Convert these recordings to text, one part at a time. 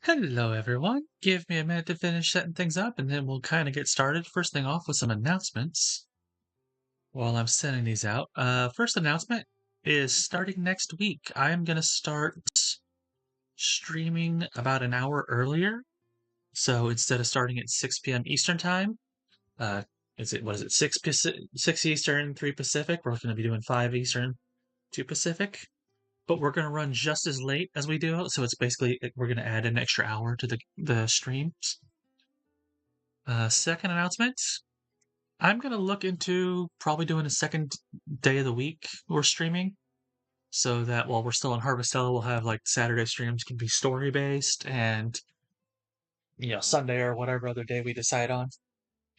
Hello, everyone. Give me a minute to finish setting things up, and then we'll kind of get started. First thing off with some announcements while I'm sending these out. First announcement is starting next week. I'm going to start streaming about an hour earlier. So instead of starting at 6 p.m. Eastern Time, uh, what is it, 6 Eastern, 3 Pacific? We're going to be doing 5 Eastern, 2 Pacific. But we're going to run just as late as we do. So it's basically, we're going to add an extra hour to the streams. Second announcement, I'm going to look into probably doing a second day of the week we're streaming so that while we're still in Harvestella, we'll have like Saturday streams can be story based and, Sunday or whatever other day we decide on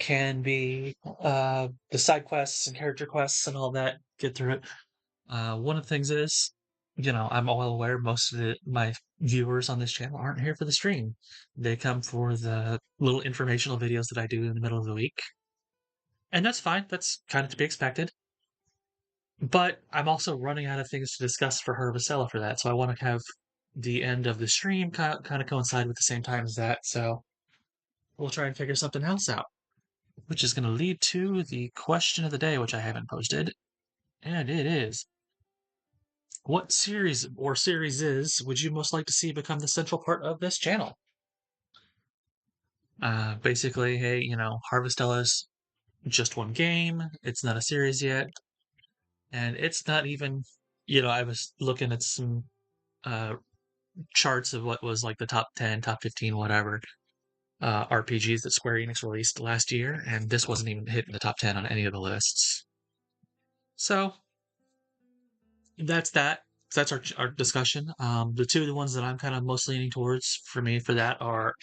can be the side quests and character quests and all that. Get through it. One of the things is, I'm well aware most of my viewers on this channel aren't here for the stream. They come for the little informational videos that I do in the middle of the week. And that's fine. That's kind of to be expected. But I'm also running out of things to discuss for Harvestella for that, so I want to have the end of the stream kind of coincide with the same time as that. So we'll try and figure something else out, which is going to lead to the question of the day, which I haven't posted, and it is: what series or series would you most like to see become the central part of this channel? Basically, hey, Harvestella's just one game. It's not a series yet. And it's not even, I was looking at some uh, charts of what was like the top 10, top 15, whatever RPGs that Square Enix released last year, and this wasn't even hitting the top 10 on any of the lists. So that's that. That's our discussion. The two of the ones that I'm kind of most leaning towards for me for that are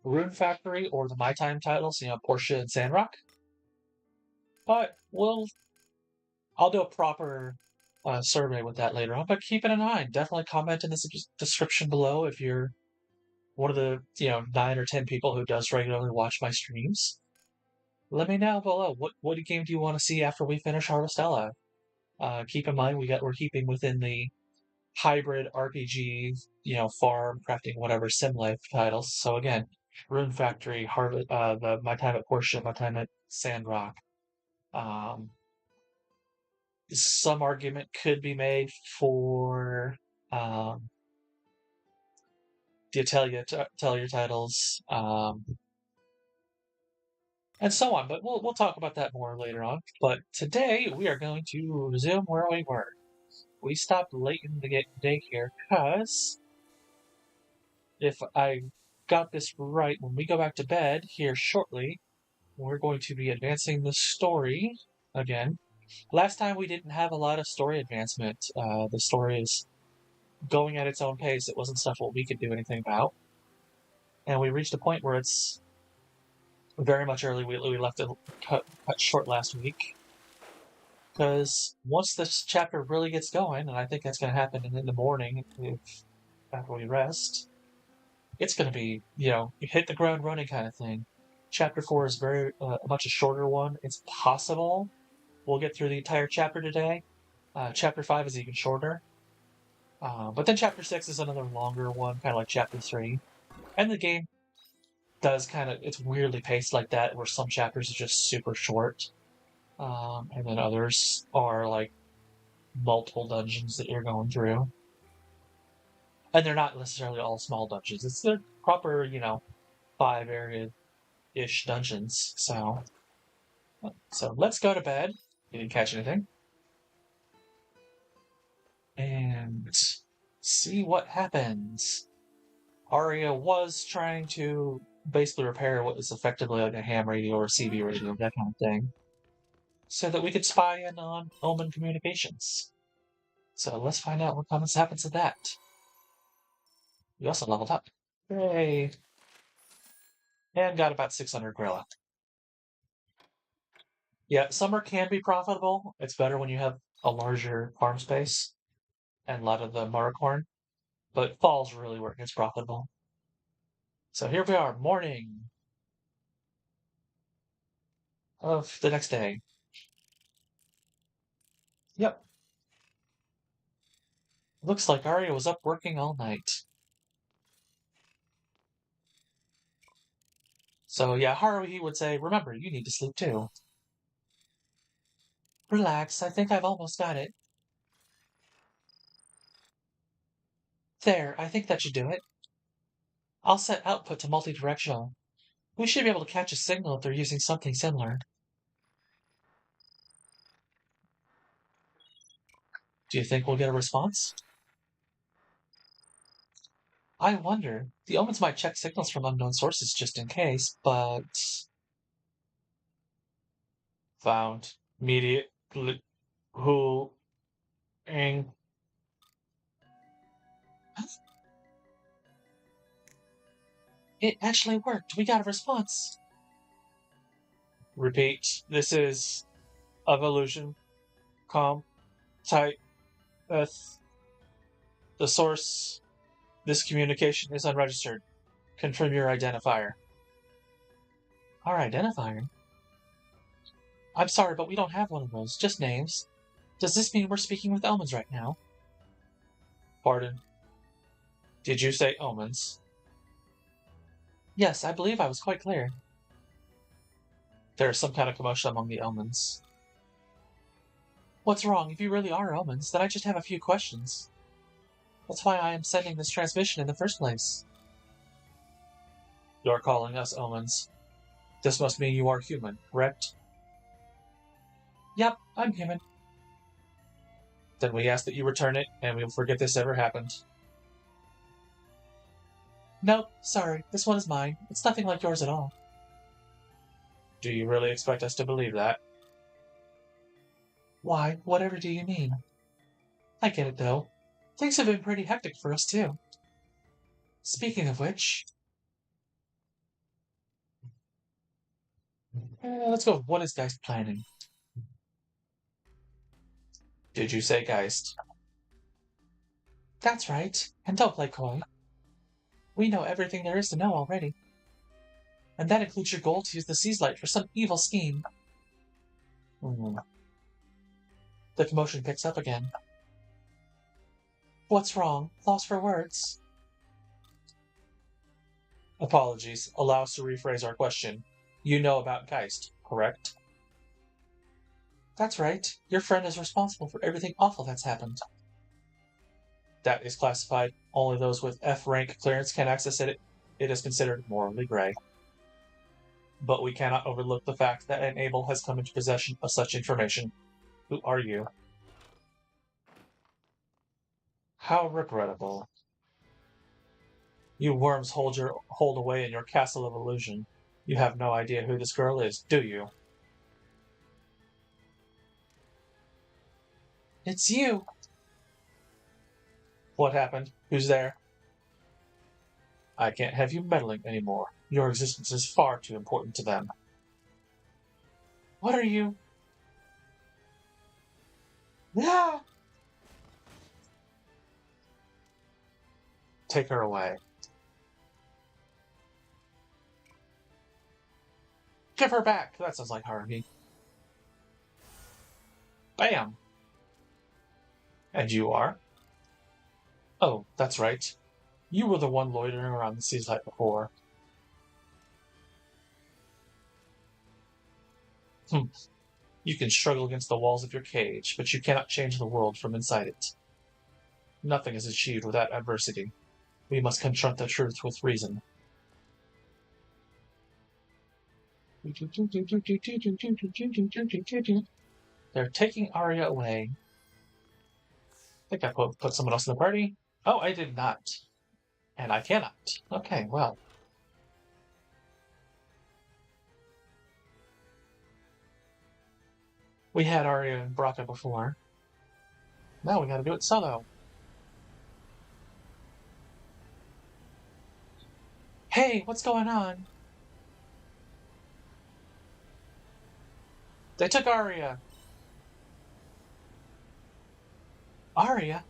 Rune Factory or the My Time titles, Portia and Sandrock. But I'll do a proper survey with that later on. But keep it in mind. Definitely comment in the description below if you're one of the 9 or 10 people who does regularly watch my streams. Let me know below what game do you want to see after we finish Harvestella. Keep in mind we're keeping within the hybrid RPG, farm crafting whatever sim life titles. So again, Rune Factory, my time at Portia, my time at Sandrock. Um, some argument could be made for the Atelier titles, and so on. But we'll talk about that more later on. But today we are going to resume where we were. We stopped late in the day here because if I got this right, when we go back to bed here shortly, we're going to be advancing the story again. Last time we didn't have a lot of story advancement. The story is going at its own pace. It wasn't stuff what we could do anything about. And we reached a point where it's very much early. We left it cut short last week. Because once this chapter really gets going, and I think that's going to happen in the morning after we rest, it's going to be, hit the ground running kind of thing. Chapter 4 is very much a shorter one. It's possible we'll get through the entire chapter today. Chapter 5 is even shorter. But then Chapter 6 is another longer one, kind of like Chapter 3. And the game does it's weirdly paced like that, where some chapters are just super short. And then others are like multiple dungeons that you're going through. And they're not necessarily all small dungeons. It's the proper, 5 area-ish dungeons. So let's go to bed. You didn't catch anything. And see what happens. Aria was trying to basically repair what is effectively like a ham radio or CB radio, that kind of thing, so that we could spy in on Omen communications. So let's find out what happens to that. We also leveled up. Yay! And got about 600 Grilla. Yeah, summer can be profitable. It's better when you have a larger farm space and a lot of the Muracorn. But fall's really where it gets profitable. So here we are, morning of the next day. Yep. Looks like Aria was up working all night. So yeah, Haruhi would say, remember, you need to sleep too. Relax, I think I've almost got it. There, I think that should do it. I'll set output to multi-directional. We should be able to catch a signal if they're using something similar. Do you think we'll get a response? I wonder. The Omens might check signals from unknown sources just in case, but... Found. Immediate. Who... ing. It actually worked. We got a response. Repeat. This is... evolution. Type. The source. This communication is unregistered. Confirm your identifier. Our identifier? I'm sorry, but we don't have one of those. Just names. Does this mean we're speaking with Omens right now? Pardon? Did you say Omens? Yes, I believe I was quite clear. There is some kind of commotion among the Omens. What's wrong? If you really are Omens, then I just have a few questions. That's why I am sending this transmission in the first place. You're calling us Omens. This must mean you are human, correct? Yep, I'm human. Then we ask that you return it, and we'll forget this ever happened. Nope, sorry, this one is mine. It's nothing like yours at all. Do you really expect us to believe that? Why, whatever do you mean? I get it, though. Things have been pretty hectic for us, too. Speaking of which... let's go. What is Geist planning? Did you say Geist? That's right. And don't play coy. We know everything there is to know already. And that includes your goal to use the Sea's Light for some evil scheme. The commotion picks up again. What's wrong? Lost for words? Apologies. Allow us to rephrase our question. You know about Geist, correct? That's right. Your friend is responsible for everything awful that's happened. That is classified. Only those with F rank clearance can access it. It is considered morally gray. But we cannot overlook the fact that an Able has come into possession of such information. Who are you? How regrettable. You worms hold away in your castle of illusion. You have no idea who this girl is, do you? It's you! What happened? Who's there? I can't have you meddling anymore. Your existence is far too important to them. What are you? Yeah! Take her away. Give her back! That sounds like Haruhi. Bam! And you are? Oh, that's right. You were the one loitering around the Sea's Light before. You can struggle against the walls of your cage, but you cannot change the world from inside it. Nothing is achieved without adversity. We must confront the truth with reason. They're taking Aria away. I think I put someone else in the party. Oh, I did not. And I cannot. Okay, well. We had Aria and Braca before. Now we gotta do it solo. Hey, what's going on? They took Aria. Aria?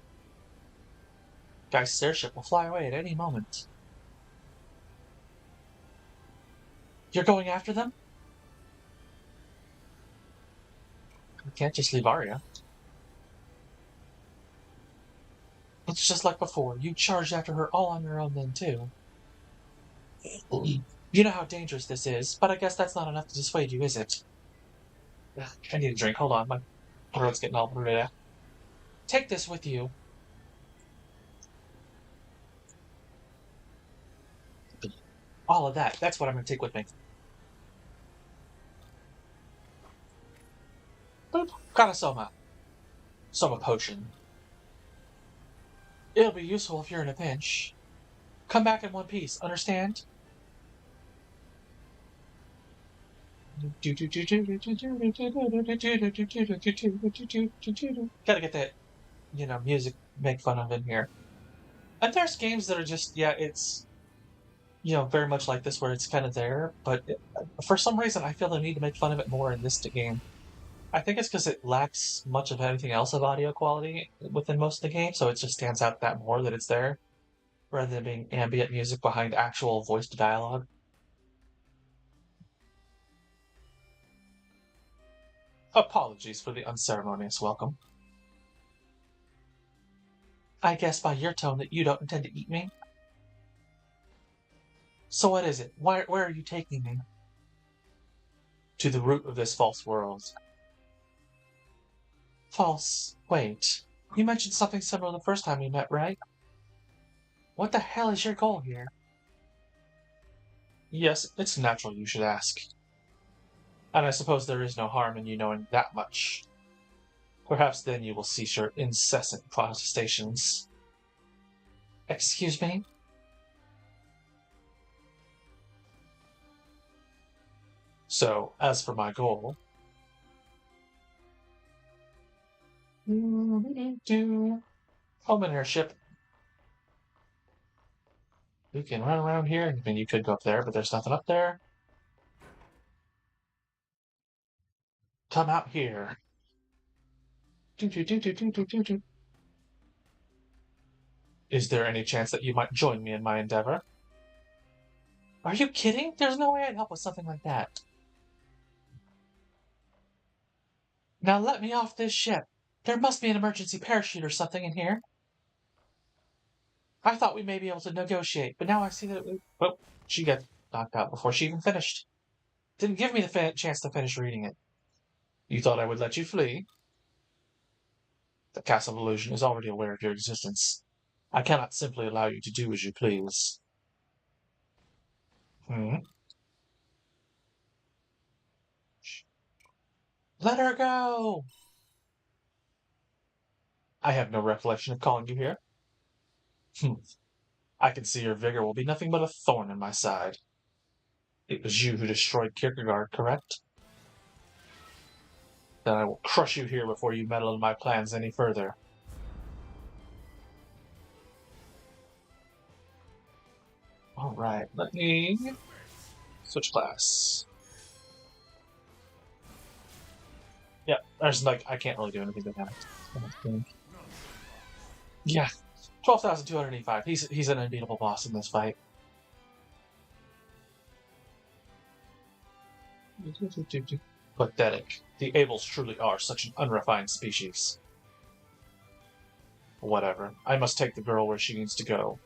Geist's airship will fly away at any moment. You're going after them? We can't just leave Aria. It's just like before. You charged after her all on your own then, too. You know how dangerous this is, but I guess that's not enough to dissuade you, is it? Ugh, I need a drink. Hold on, my throat's getting all bleh. Take this with you. All of that. That's what I'm going to take with me. Boop. Got a soma. Soma potion. It'll be useful if you're in a pinch. Come back in one piece, understand? Gotta get that, music make fun of in here. And there's games that are just, yeah, it's, very much like this where it's kind of there, but for some reason I feel the need to make fun of it more in this game. I think it's because it lacks much of anything else of audio quality within most of the game, so it just stands out that more that it's there, rather than being ambient music behind actual voiced dialogue. Apologies for the unceremonious welcome. I guess by your tone that you don't intend to eat me. So what is it? Where are you taking me? To the root of this false world. False? Wait. You mentioned something similar the first time we met, right? What the hell is your goal here? Yes, it's natural you should ask. And I suppose there is no harm in you knowing that much. Perhaps then you will cease your incessant protestations. Excuse me? So, as for my goal... Omen airship. You can run around here. I mean, you could go up there, but there's nothing up there. Come out here. Is there any chance that you might join me in my endeavor? Are you kidding? There's no way I'd help with something like that. Now let me off this ship. There must be an emergency parachute or something in here. I thought we may be able to negotiate, but now I see that well, she got knocked out before she even finished. Didn't give me the chance to finish reading it. You thought I would let you flee? The Castle of Illusion is already aware of your existence. I cannot simply allow you to do as you please. Let her go! I have no recollection of calling you here. I can see your vigor will be nothing but a thorn in my side. It was you who destroyed Kierkegaard, correct? Then I will crush you here before you meddle in my plans any further. Alright, let me switch class. Yeah, there's I can't really do anything with that. Yeah, 12,285. He's an unbeatable boss in this fight. Pathetic. The Abels truly are such an unrefined species. Whatever. I must take the girl where she needs to go.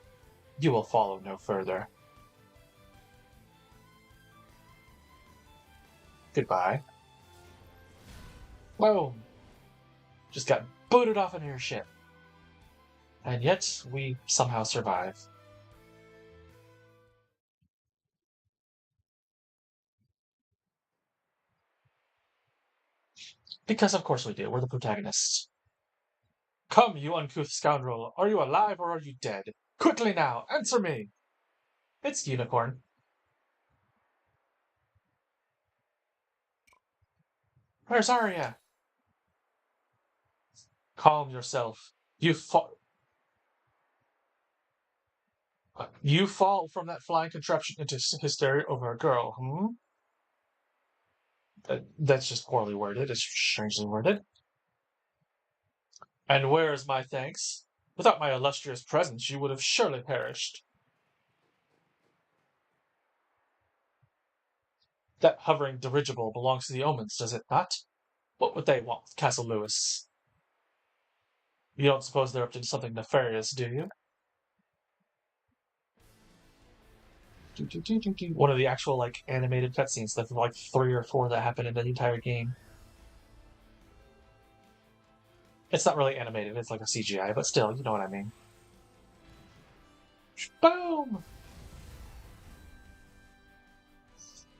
You will follow no further. Goodbye. Boom! Just got booted off an airship. And yet, we somehow survive. Because of course we do. We're the protagonists. Come, you uncouth scoundrel. Are you alive or are you dead? Quickly now, answer me! It's Unicorn. Where's Aria? Calm yourself. You fall from that flying contraption into hysteria over a girl, That's just poorly worded. It's strangely worded. And where is my thanks? Without my illustrious presence, you would have surely perished. That hovering dirigible belongs to the Omens, does it not? What would they want with Castle Lewis? You don't suppose they're up to something nefarious, do you? One of the actual, like, animated cutscenes. That's like 3 or 4 that happen in the entire game. It's not really animated, it's like a CGI, but still, you know what I mean. Boom!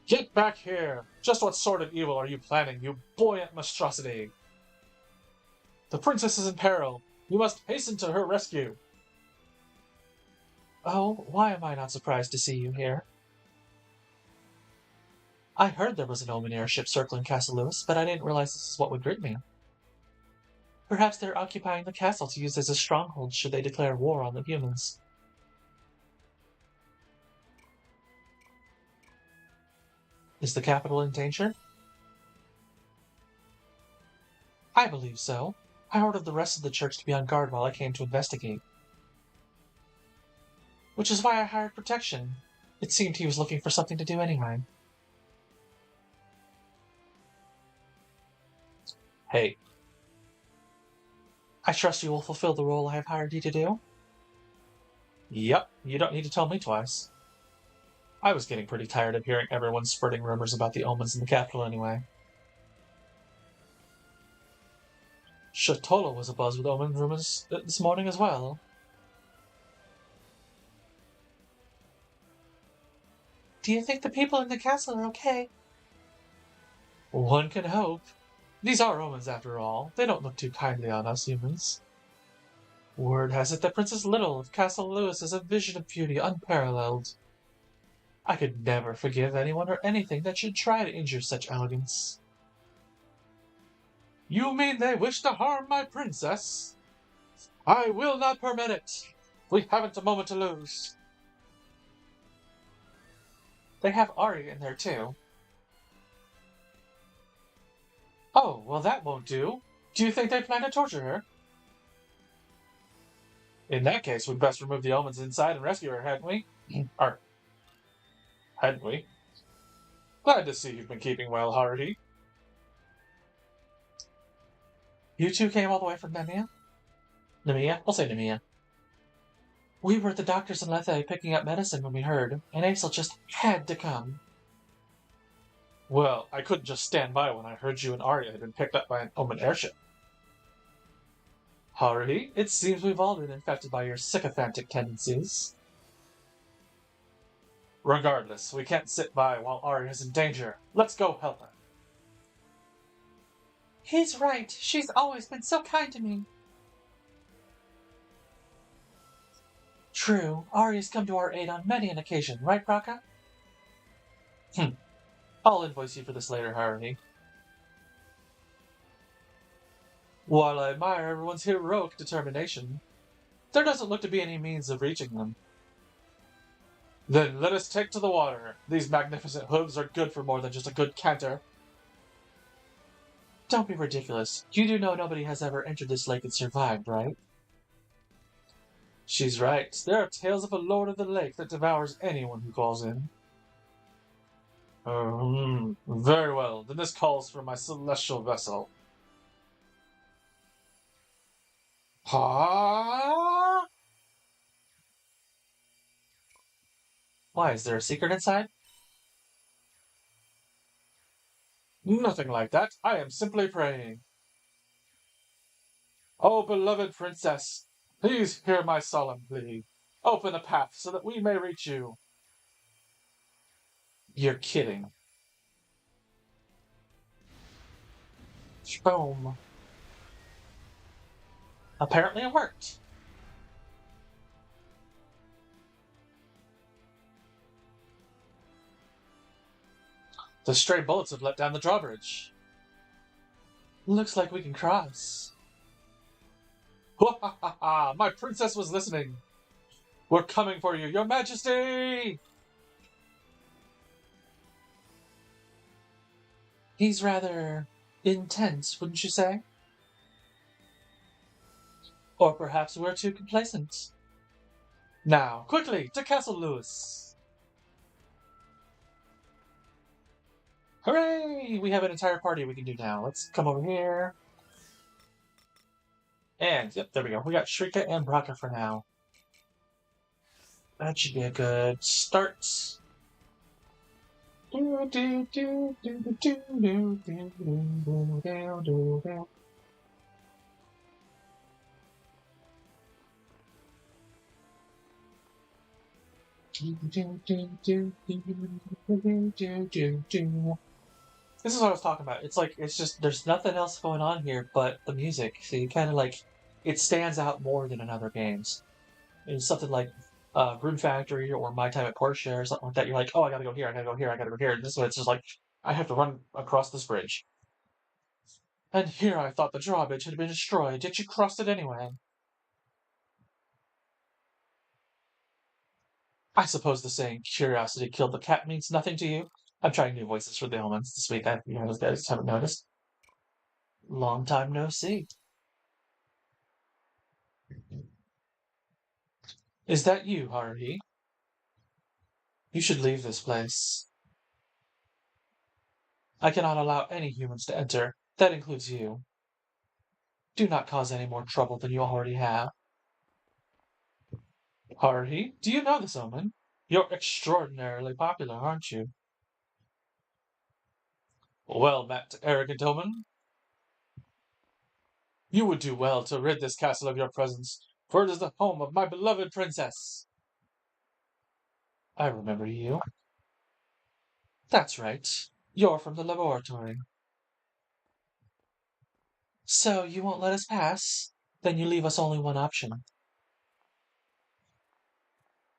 Get back here! Just what sort of evil are you planning, you buoyant monstrosity? The princess is in peril. You must hasten to her rescue. Oh, why am I not surprised to see you here? I heard there was an Omen airship circling Castle Lewis, but I didn't realize this is what would greet me. Perhaps they're occupying the castle to use as a stronghold should they declare war on the humans. Is the capital in danger? I believe so. I ordered the rest of the church to be on guard while I came to investigate. Which is why I hired protection. It seemed he was looking for something to do anyway. Hey. I trust you will fulfill the role I have hired you to do? Yep, you don't need to tell me twice. I was getting pretty tired of hearing everyone spreading rumors about the omens in the capital anyway. Shatola was abuzz with omen rumors this morning as well. Do you think the people in the castle are okay? One can hope. These are omens after all. They don't look too kindly on us humans. Word has it that Princess Little of Castle Lewis is a vision of beauty unparalleled. I could never forgive anyone or anything that should try to injure such elegance. You mean they wish to harm my princess? I will not permit it. We haven't a moment to lose. They have Aria in there too. Oh, well that won't do. Do you think they plan to torture her? In that case, we'd best remove the omens inside and rescue her, hadn't we? Or, hadn't we? Glad to see you've been keeping well, Hardy. You two came all the way from Nemea? Nemea? We'll say Nemea. We were at the doctor's in Lethe picking up medicine when we heard, and Aesel just had to come. Well, I couldn't just stand by when I heard you and Aria had been picked up by an Omen airship. Haruhi, it seems we've all been infected by your sycophantic tendencies. Regardless, we can't sit by while Aria's in danger. Let's go help her. He's right. She's always been so kind to me. True. Aria's come to our aid on many an occasion, right, Raka? I'll invoice you for this later, Haruhi. While I admire everyone's heroic determination, there doesn't look to be any means of reaching them. Then let us take to the water. These magnificent hooves are good for more than just a good canter. Don't be ridiculous. You do know nobody has ever entered this lake and survived, right? She's right. There are tales of a lord of the lake that devours anyone who calls in. Very well. Then this calls for my celestial vessel. Huh? Why, is there a secret inside? Nothing like that. I am simply praying. Oh, beloved princess, please hear my solemn plea. Open a path so that we may reach you. You're kidding. Boom. Apparently it worked. The stray bullets have let down the drawbridge. Looks like we can cross. Ha ha ha ha! My princess was listening. We're coming for you, your majesty! He's rather intense, wouldn't you say? Or perhaps we're too complacent. Now, quickly, to Castle Lewis! Hooray! We have an entire party we can do now. Let's come over here. And, yep, there we go. We got Shrika and Braka for now. That should be a good start. This is what I was talking about. It's like it's just there's nothing else going on here but the music. So you kind of like it stands out more than in other games. It's something like Brood Factory or My Time at Portia or something like that. You're like, oh, I gotta go here, I gotta go here, I gotta go here. And this one, it's just like I have to run across this bridge. And here I thought the drawbridge had been destroyed, yet you crossed it anyway. I suppose the saying "curiosity killed the cat" means nothing to you. I'm trying new voices for the Omens this week. You guys haven't noticed. Long time no see. Is that you, Haruhi? You should leave this place. I cannot allow any humans to enter. That includes you. Do not cause any more trouble than you already have. Haruhi, do you know this Omen? You're extraordinarily popular, aren't you? Well met, arrogant Omen. You would do well to rid this castle of your presence, for it is the home of my beloved princess. I remember you. That's right. You're from the laboratory. So you won't let us pass? Then you leave us only one option.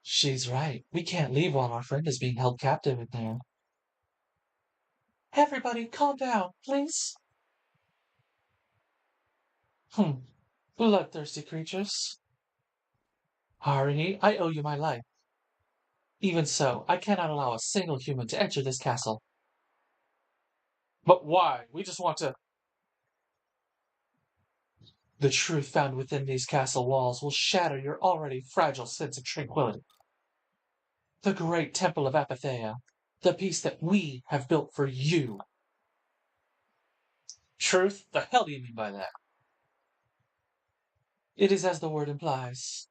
She's right. We can't leave while our friend is being held captive in there. Everybody, calm down, please. Bloodthirsty creatures. Haruhi, I owe you my life. Even so, I cannot allow a single human to enter this castle. But why? We just want to. The truth found within these castle walls will shatter your already fragile sense of tranquility. The great temple of Apatheia, the peace that we have built for you. Truth? The hell do you mean by that? It is as the word implies.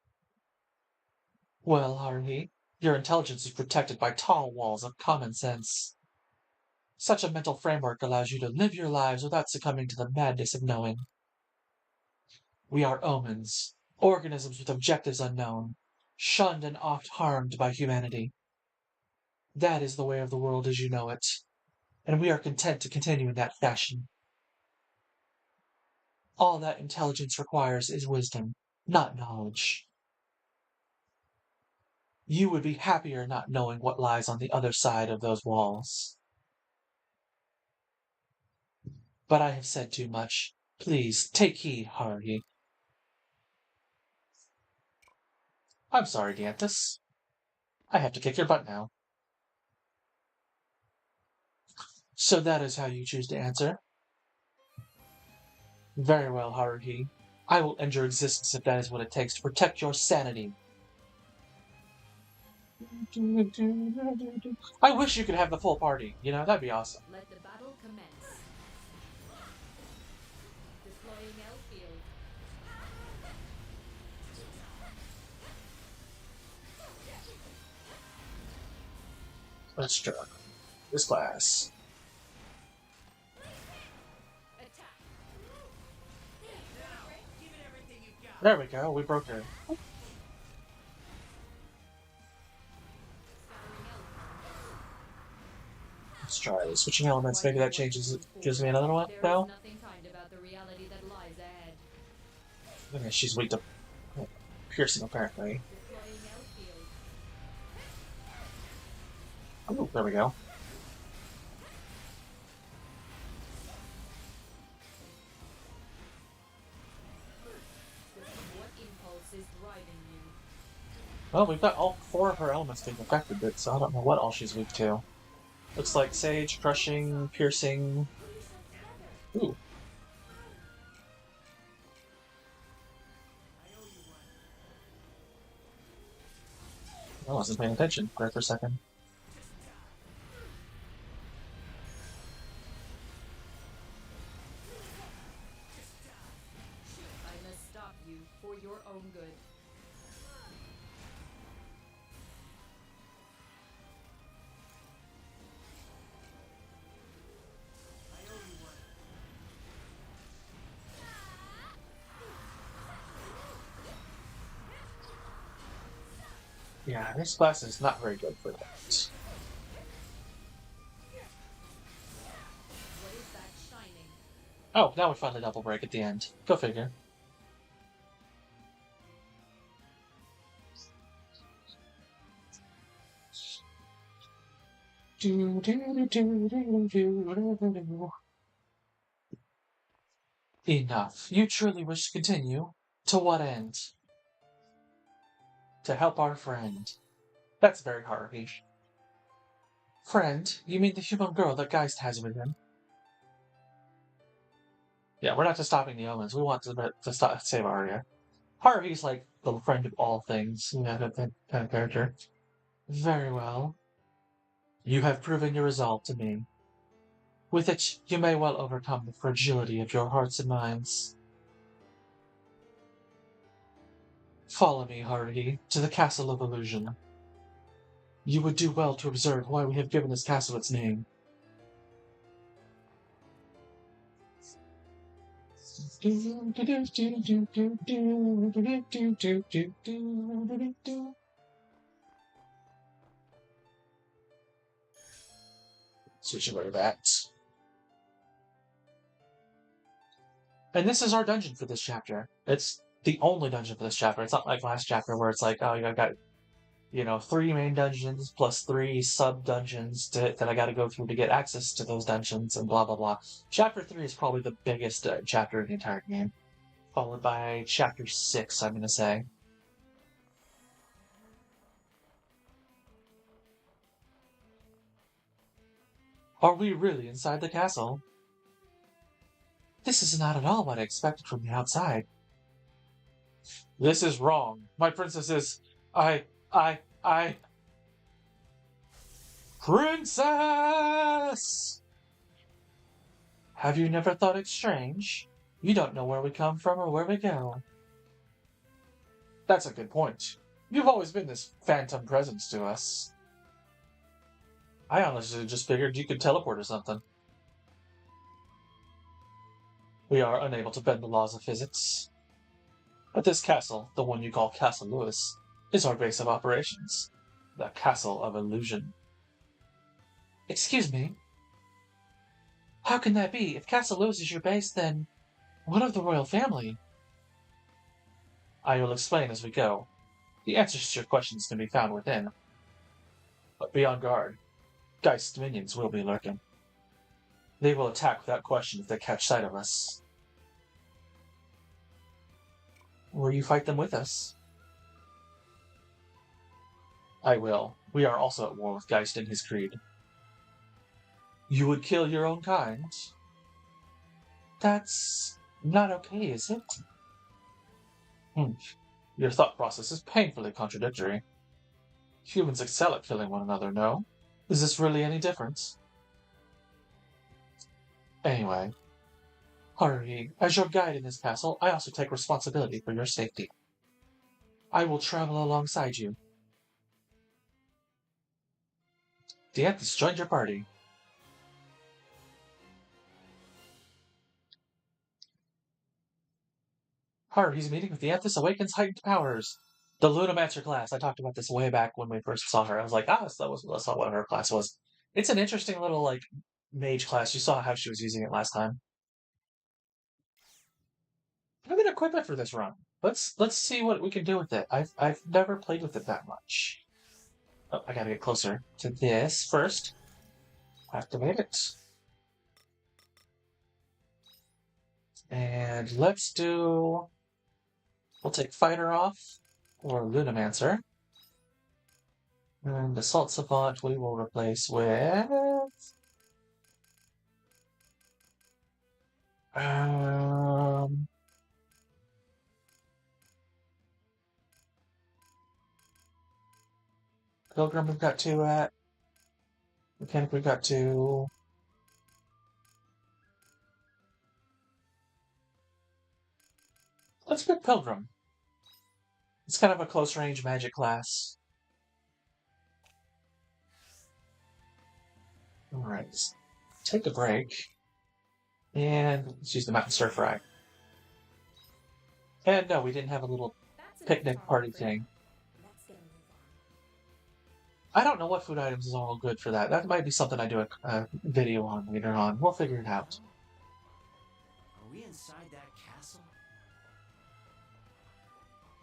Well, Haruhi, your intelligence is protected by tall walls of common sense. Such a mental framework allows you to live your lives without succumbing to the madness of knowing. We are omens, organisms with objectives unknown, shunned and oft harmed by humanity. That is the way of the world as you know it, and we are content to continue in that fashion. All that intelligence requires is wisdom, not knowledge. You would be happier not knowing what lies on the other side of those walls. But I have said too much. Please, take heed, Haruhi. I'm sorry, Dianthus. I have to kick your butt now. So that is how you choose to answer? Very well, Haruhi. I will end your existence if that is what it takes to protect your sanity. I wish you could have the full party. You know, that'd be awesome. Let the battle commence. Deploying Elfield. Let's try this class. There we go. We broke her. Let's try this. Switching elements. Maybe that changes it. Gives me another one now. Nothing kind about the reality that lies ahead. Okay, she's weak to piercing, apparently. Oh, there we go. What impulse is driving you? Well, we've got all four of her elements being affected, but so I don't know what all she's weak to. Looks like Sage, Crushing, Piercing. Ooh. I wasn't paying attention there for a second. I must stop you for your own good. Yeah, this class is not very good for that. What is that shining? Oh, now we finally double break at the end. Go figure. Enough. You truly wish to continue? To what end? To help our friend. That's very harsh. Friend? You mean the human girl that Geist has with him? Yeah, we're not just stopping the Omens. We want to save Aria. Harvey's like the friend of all things. Yeah, that kind of character. Very well. You have proven your resolve to me. With it, you may well overcome the fragility of your hearts and minds. Follow me, Harvey, to the Castle of Illusion. You would do well to observe why we have given this castle its name. Switch over to that. And this is our dungeon for this chapter. It's the only dungeon for this chapter. It's not like last chapter where it's like, oh, I got 3 main dungeons plus 3 sub dungeons that I got to go through to get access to those dungeons and blah blah blah. Chapter 3 is probably the biggest chapter in the entire game, followed by chapter 6. I'm gonna say. Are we really inside the castle? This is not at all what I expected from the outside. This is wrong. My princess is. I. Princess! Have you never thought it strange? You don't know where we come from or where we go. That's a good point. You've always been this phantom presence to us. I honestly just figured you could teleport or something. We are unable to bend the laws of physics. But this castle, the one you call Castle Lewis, is our base of operations. The Castle of Illusion. Excuse me? How can that be? If Castle Lewis is your base, then what of the royal family? I will explain as we go. The answers to your questions can be found within. But be on guard. Geist minions will be lurking. They will attack without question if they catch sight of us. Will you fight them with us? I will. We are also at war with Geist and his creed. You would kill your own kind? That's not okay, is it? Your thought process is painfully contradictory. Humans excel at killing one another, no? Is this really any different? Anyway, Haruhi, as your guide in this castle, I also take responsibility for your safety. I will travel alongside you. Dianthus joined your party. Haruhi's meeting with Dianthus awakens heightened powers. The Lunamancer class. I talked about this way back when we first saw her. I was like, that's not what her class was. It's an interesting little, mage class. You saw how she was using it last time. I'm gonna equip it for this run. Let's see what we can do with it. I've never played with it that much. Oh, I gotta get closer to this first. Activate it. And let's do. We'll take Fighter off, or Lunamancer. And Assault Savant we will replace with. Um. Pilgrim we've got 2 at. Mechanic we've got 2. Let's pick Pilgrim. It's kind of a close range magic class. Alright, take a break. And let's use the Mountain Stir Fry. And no, we didn't have a little That's enough picnic talk party for thing. now. Let's get a move on. I don't know what food items is all good for that. That might be something I do a video on later on. We'll figure it out. Are we inside that castle?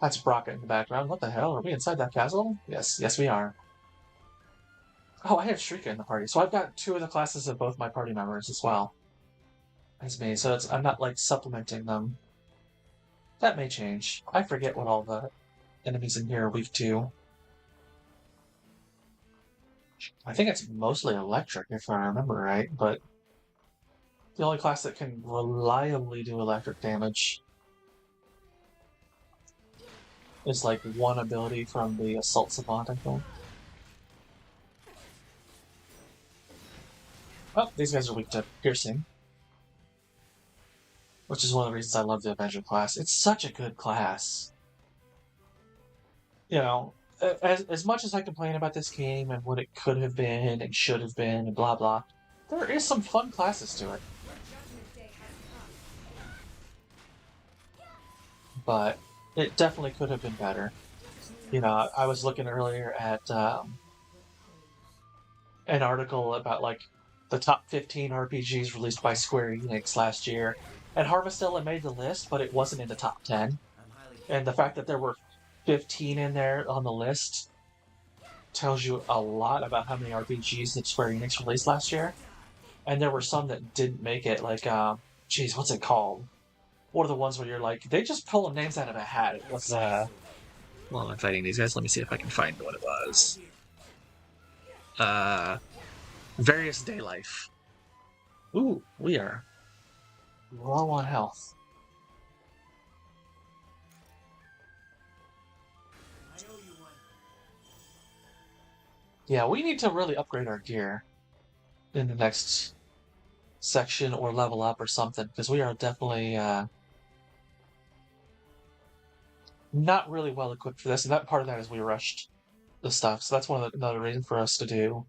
That's Brockett in the background. What the hell? Are we inside that castle? Yes, yes we are. Oh, I have Shrika in the party, so I've got two of the classes of both my party members as well as me. So I'm not like supplementing them. That may change. I forget what all the enemies in here are weak to. I think it's mostly electric, if I remember right, but the only class that can reliably do electric damage is like one ability from the Assault Savant, I think. Oh, these guys are weak to piercing, which is one of the reasons I love the Avenger class. It's such a good class. You know, as much as I complain about this game and what it could have been and should have been and blah blah, there is some fun classes to it. Your judgment day has come. But it definitely could have been better. You know, I was looking earlier at an article about like the top 15 RPGs released by Square Enix last year, and Harvestella made the list, but it wasn't in the top 10. I'm highly And the fact that there were 15 in there on the list tells you a lot about how many RPGs that Square Enix released last year. And there were some that didn't make it, like, geez, what's it called? One of the ones where you're like, they just pull names out of a hat. It was, well, I'm fighting these guys. Let me see if I can find what it was. Various Day Life. Ooh, we are low on health. I owe you one. Yeah, we need to really upgrade our gear in the next section or level up or something, because we are definitely not really well equipped for this. And that part of that is we rushed the stuff. So that's another reason for us to do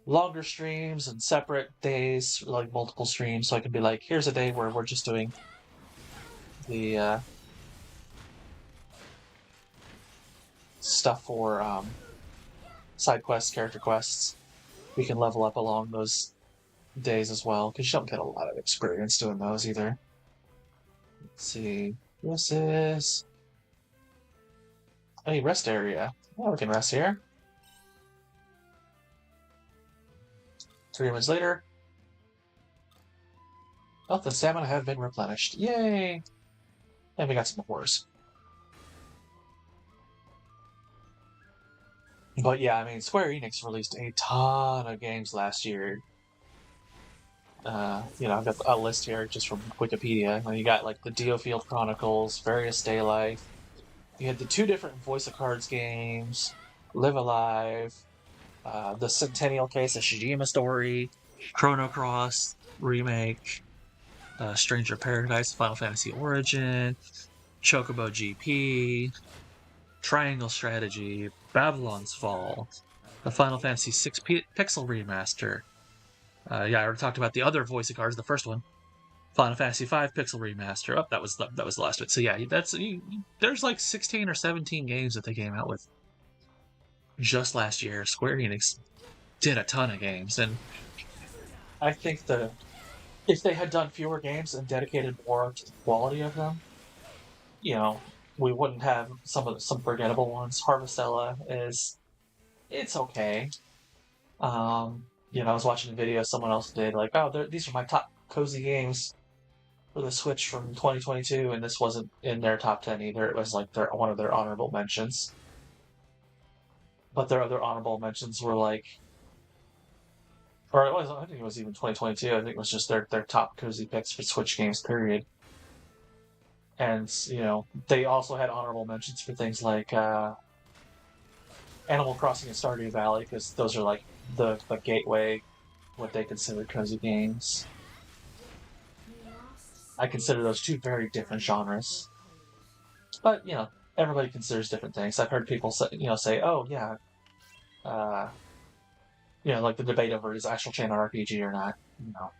longer streams and separate days, like multiple streams. So I can be like, here's a day where we're just doing the stuff for side quests, character quests. We can level up along those days as well, because you don't get a lot of experience doing those either. Let's see. This is a rest area. Yeah, we can rest here. 3 minutes later. Health and stamina have been replenished. Yay! And we got some horrors. But yeah, I mean, Square Enix released a ton of games last year. You know, I've got a list here just from Wikipedia. And you got like the Diofield Chronicles, Various Day Life. You had the 2 different Voice of Cards games, Live Alive, the Centennial Case of Shijima Story, Chrono Cross remake, Stranger Paradise, Final Fantasy Origin, Chocobo GP, Triangle Strategy, Babylon's Fall, the Final Fantasy VI Pixel Remaster. Yeah, I already talked about the other voice of cards, the first one. Final Fantasy V Pixel Remaster. Oh, that was the last bit. So yeah, there's like 16 or 17 games that they came out with just last year. Square Enix did a ton of games, and I think if they had done fewer games and dedicated more to the quality of them, you know, we wouldn't have some forgettable ones. Harvestella it's okay. You know, I was watching a video someone else did, like, oh, these are my top cozy games for the Switch from 2022, and this wasn't in their top 10 either. It was like one of their honorable mentions. But their other honorable mentions were like, or I think it was even 2022. I think it was just their top cozy picks for Switch games, period. And, you know, they also had honorable mentions for things like Animal Crossing and Stardew Valley, because those are like the gateway, what they consider cozy games. I consider those 2 very different genres. But, you know, everybody considers different things. I've heard people say, oh, yeah, you know, like the debate over is Astral Chain an RPG or not, you know.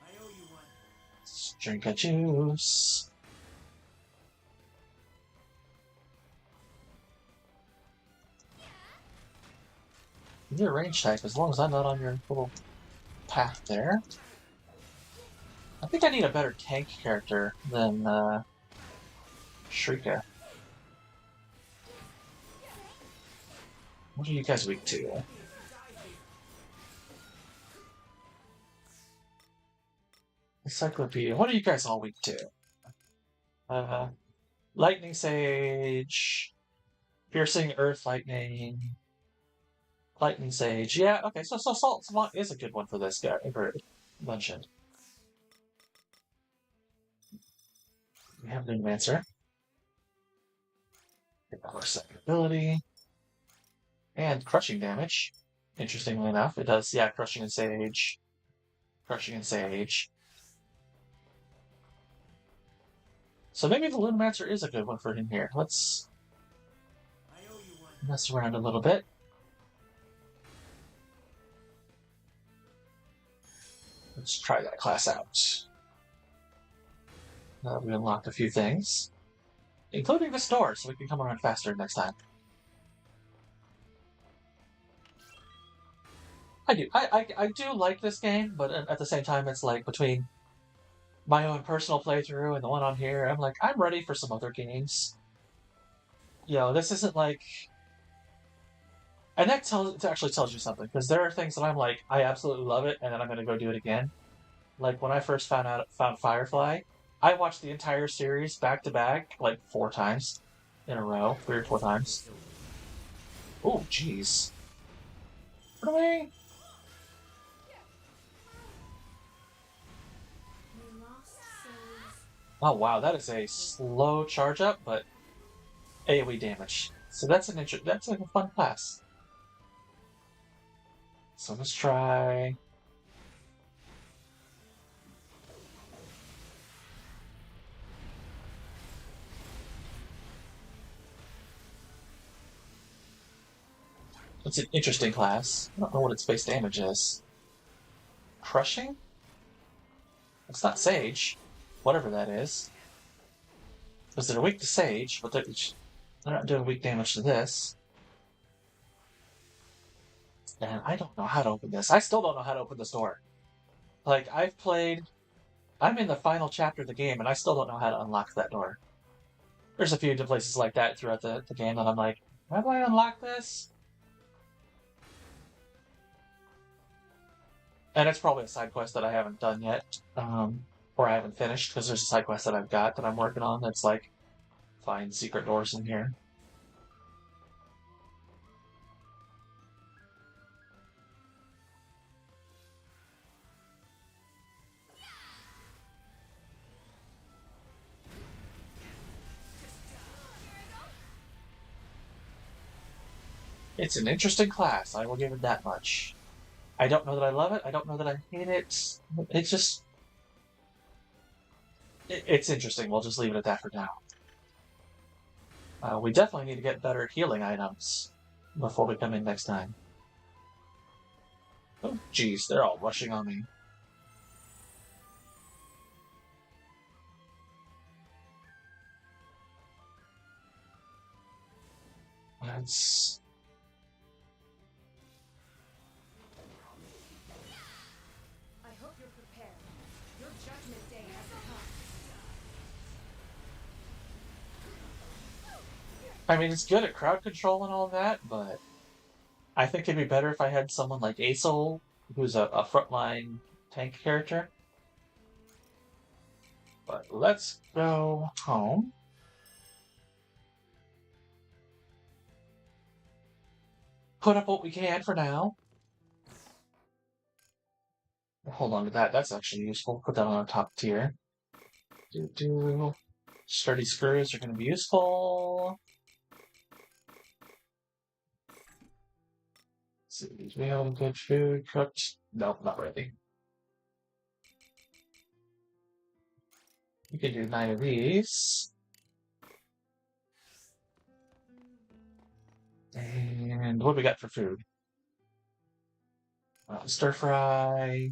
I owe you one. Let's drink a juice. You're a range type, as long as I'm not on your little path there. I think I need a better tank character than Shrika. What are you guys weak to? Encyclopedia. What are you guys all weak to? Uh, Lightning Sage, Piercing Earth Lightning, Lightning Sage. Yeah, okay, so Salt Savant is a good one for this guy. For Luncheon. We have an answer. Our second ability. And crushing damage. Interestingly enough, it does, yeah, crushing and sage. Crushing and sage. So maybe the Lunamancer is a good one for him here. Let's mess around a little bit. Let's try that class out. We unlocked a few things, including this door, so we can come around faster next time. I do like this game, but at the same time, it's like between my own personal playthrough and the one on here, I'm like, I'm ready for some other games. You know, this isn't like, and that actually tells you something, because there are things that I'm like, I absolutely love it, and then I'm going to go do it again. Like when I first found Firefly, I watched the entire series back to back like 4 times in a row, 3 or 4 times. Oh, jeez. What am I? We lost souls. Oh wow, that is a slow charge up, but AoE damage. So that's that's like a fun class. So let's try. It's an interesting class. I don't know what its base damage is. Crushing? It's not Sage. Whatever that is. Because they're weak to Sage, but they're not doing weak damage to this. And I don't know how to open this. I still don't know how to open this door. Like, I'm in the final chapter of the game, and I still don't know how to unlock that door. There's a few places like that throughout the game that I'm like, how do I unlock this? And it's probably a side quest that I haven't done yet, or I haven't finished, because there's a side quest that I've got that I'm working on that's like, find secret doors in here. It's an interesting class, I will give it that much. I don't know that I love it, I don't know that I hate it. It's just, it's interesting. We'll just leave it at that for now. We definitely need to get better healing items before we come in next time. Oh, jeez, they're all rushing on me. Let's... I hope you're prepared. Your judgment day has come. I mean, it's good at crowd control and all that, but I think it'd be better if I had someone like Asol, who's a frontline tank character. But let's go home. Put up what we can for now. Hold on to that. That's actually useful. Put that on our top tier. Sturdy screws are going to be useful. Let's see, do we have good food cooked? Nope, not ready. We can do 9 of these. And what do we got for food? Stir fry.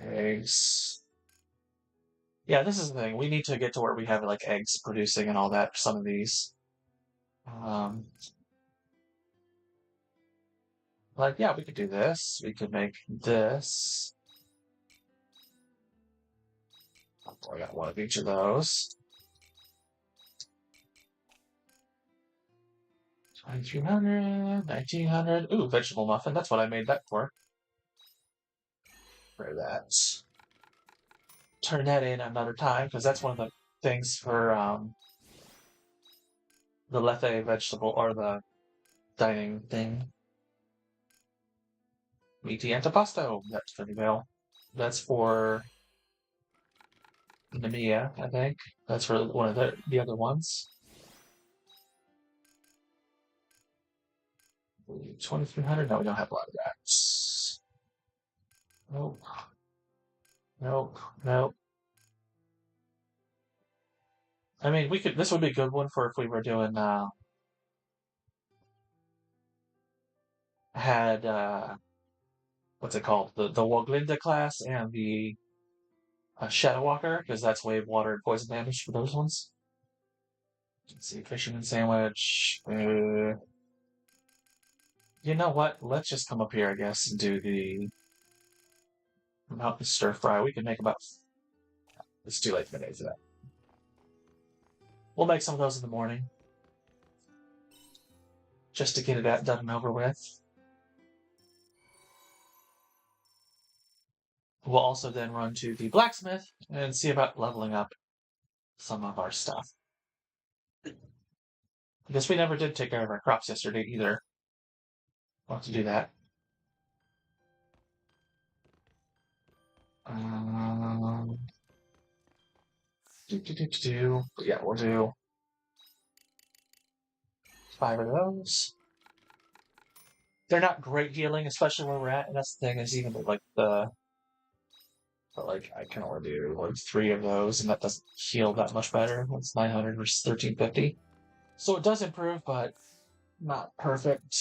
Eggs. Yeah, this is the thing. We need to get to where we have like eggs producing and all that for some of these. Um, like, yeah, we could do this. We could make this. Oh, I got one of each of those. 2300, 1900. Ooh, vegetable muffin. That's what I made that for. For that. Turn that in another time, because that's one of the things for the leffe vegetable, or the dining thing. Meaty antipasto. That's for the meal. That's for Nemia, I think. That's for one of the other ones. 2300? No, we don't have a lot of that. Nope. Nope. Nope. I mean, we could. This would be a good one for if we were doing. Had what's it called? The Woglinda class and the Shadow Walker, because that's wave, water, and poison damage for those ones. Let's see, fisherman sandwich. You know what? Let's just come up here, I guess, and do the mountain stir fry. We can make about. It's too late today for that. We'll make some of those in the morning, just to get it done and over with. We'll also then run to the blacksmith and see about leveling up some of our stuff. Because we never did take care of our crops yesterday either. We'll have to do that. Yeah, we'll do 5 of those. They're not great healing, especially where we're at, and that's the thing, is even like but like I can only do like 3 of those, and that doesn't heal that much better. It's 900 versus 1350. So it does improve, but not perfect.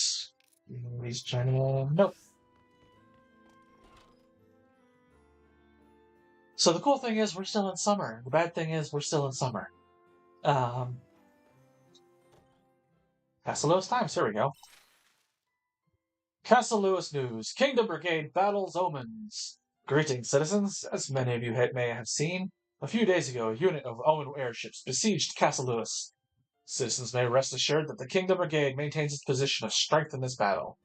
He's trying to. Nope. So the cool thing is we're still in summer. The bad thing is we're still in summer. Castle Lewis Times, here we go. Castle Lewis News. Kingdom Brigade battles Omens. Greetings, citizens. As many of you may have seen, a few days ago a unit of Omen airships besieged Castle Lewis. Citizens may rest assured that the Kingdom Brigade maintains its position of strength in this battle.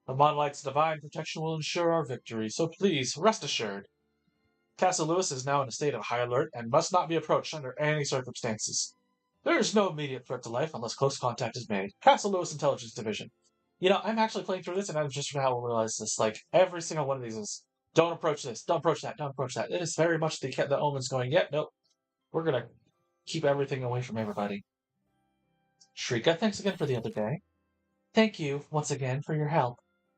The Monlight's divine protection will ensure our victory, so please, rest assured. Castle Lewis is now in a state of high alert and must not be approached under any circumstances. There is no immediate threat to life unless close contact is made. Castle Lewis Intelligence Division. You know, I'm actually playing through this, and I've just now realized this. Like, every single one of these is, don't approach this, don't approach that, don't approach that. It is very much the Omen's going, yep, nope. We're going to keep everything away from everybody. Shrika, thanks again for the other day. Thank you, once again, for your help.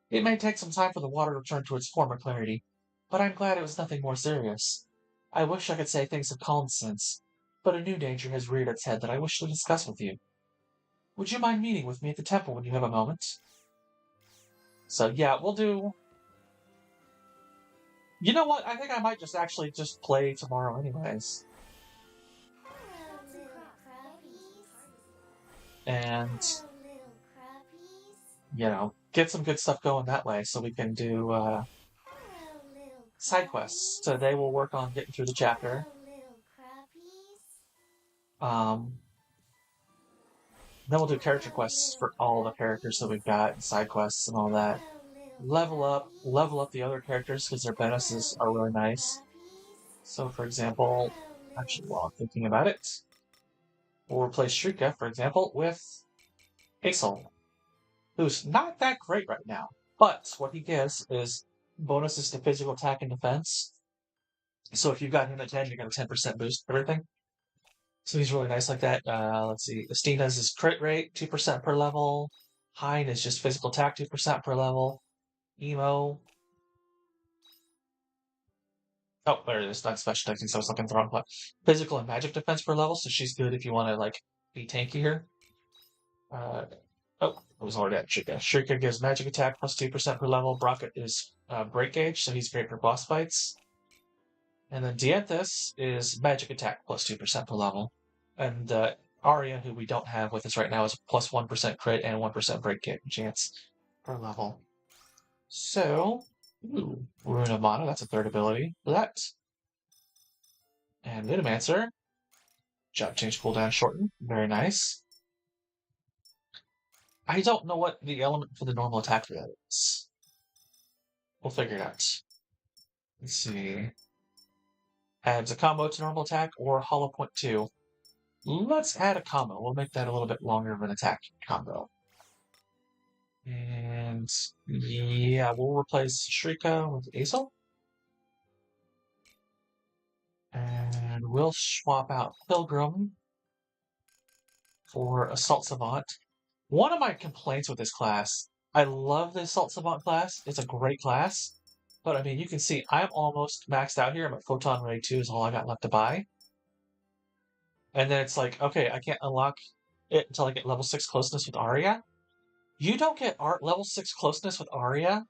It may take some time for the water to return to its former clarity, but I'm glad it was nothing more serious. I wish I could say things have calmed since, but a new danger has reared its head that I wish to discuss with you. Would you mind meeting with me at the temple when you have a moment? So yeah, we'll do. You know what? I think I might just actually just play tomorrow, anyways. Hello, little crappies. And Hello, little crappies. you know, get some good stuff going that way, so we can do Hello, little side quests. Today we'll work on getting through the chapter. Hello, little crappies. Then we'll do character quests for all the characters that we've got, and side quests and all that. Level up the other characters because their bonuses are really nice. So, for example, actually, while I'm thinking about it, we'll replace Shrika, for example, with Aesol, who's not that great right now. But what he gives is bonuses to physical attack and defense. So if you've got him at 10, you get a 10% boost to everything. So he's really nice like that. Let's see. Esteen has his crit rate, 2% per level. Hein is just physical attack, 2% per level. Emo. Oh, there it is. Not special technique, so I was looking at the wrong one. Physical and magic defense per level, so she's good if you want to, like, be tanky here. Oh, it was already at Shrika. Shrika gives magic attack plus 2% per level. Brocket is break gauge, so he's great for boss fights. And then Dianthus is magic attack plus 2% per level. And Aria, who we don't have with us right now, is plus 1% crit and 1% break chance per level. So, ooh, Rune of Mana, that's a third ability for that. And Ludomancer, jump change cooldown shortened, very nice. I don't know what the element for the normal attack for that is. We'll figure it out. Let's see. Adds a combo to normal attack or hollow point 2. Let's add a combo. We'll make that a little bit longer of an attack combo. And yeah, we'll replace Shrika with Aesol. And we'll swap out Pilgrim for Assault Savant. One of my complaints with this class, I love the Assault Savant class. It's a great class. But I mean, you can see I'm almost maxed out here. I'm at Photon Ray 2 is all I got left to buy. And then it's like, okay, I can't unlock it until I get level 6 closeness with Aria. You don't get level 6 closeness with Aria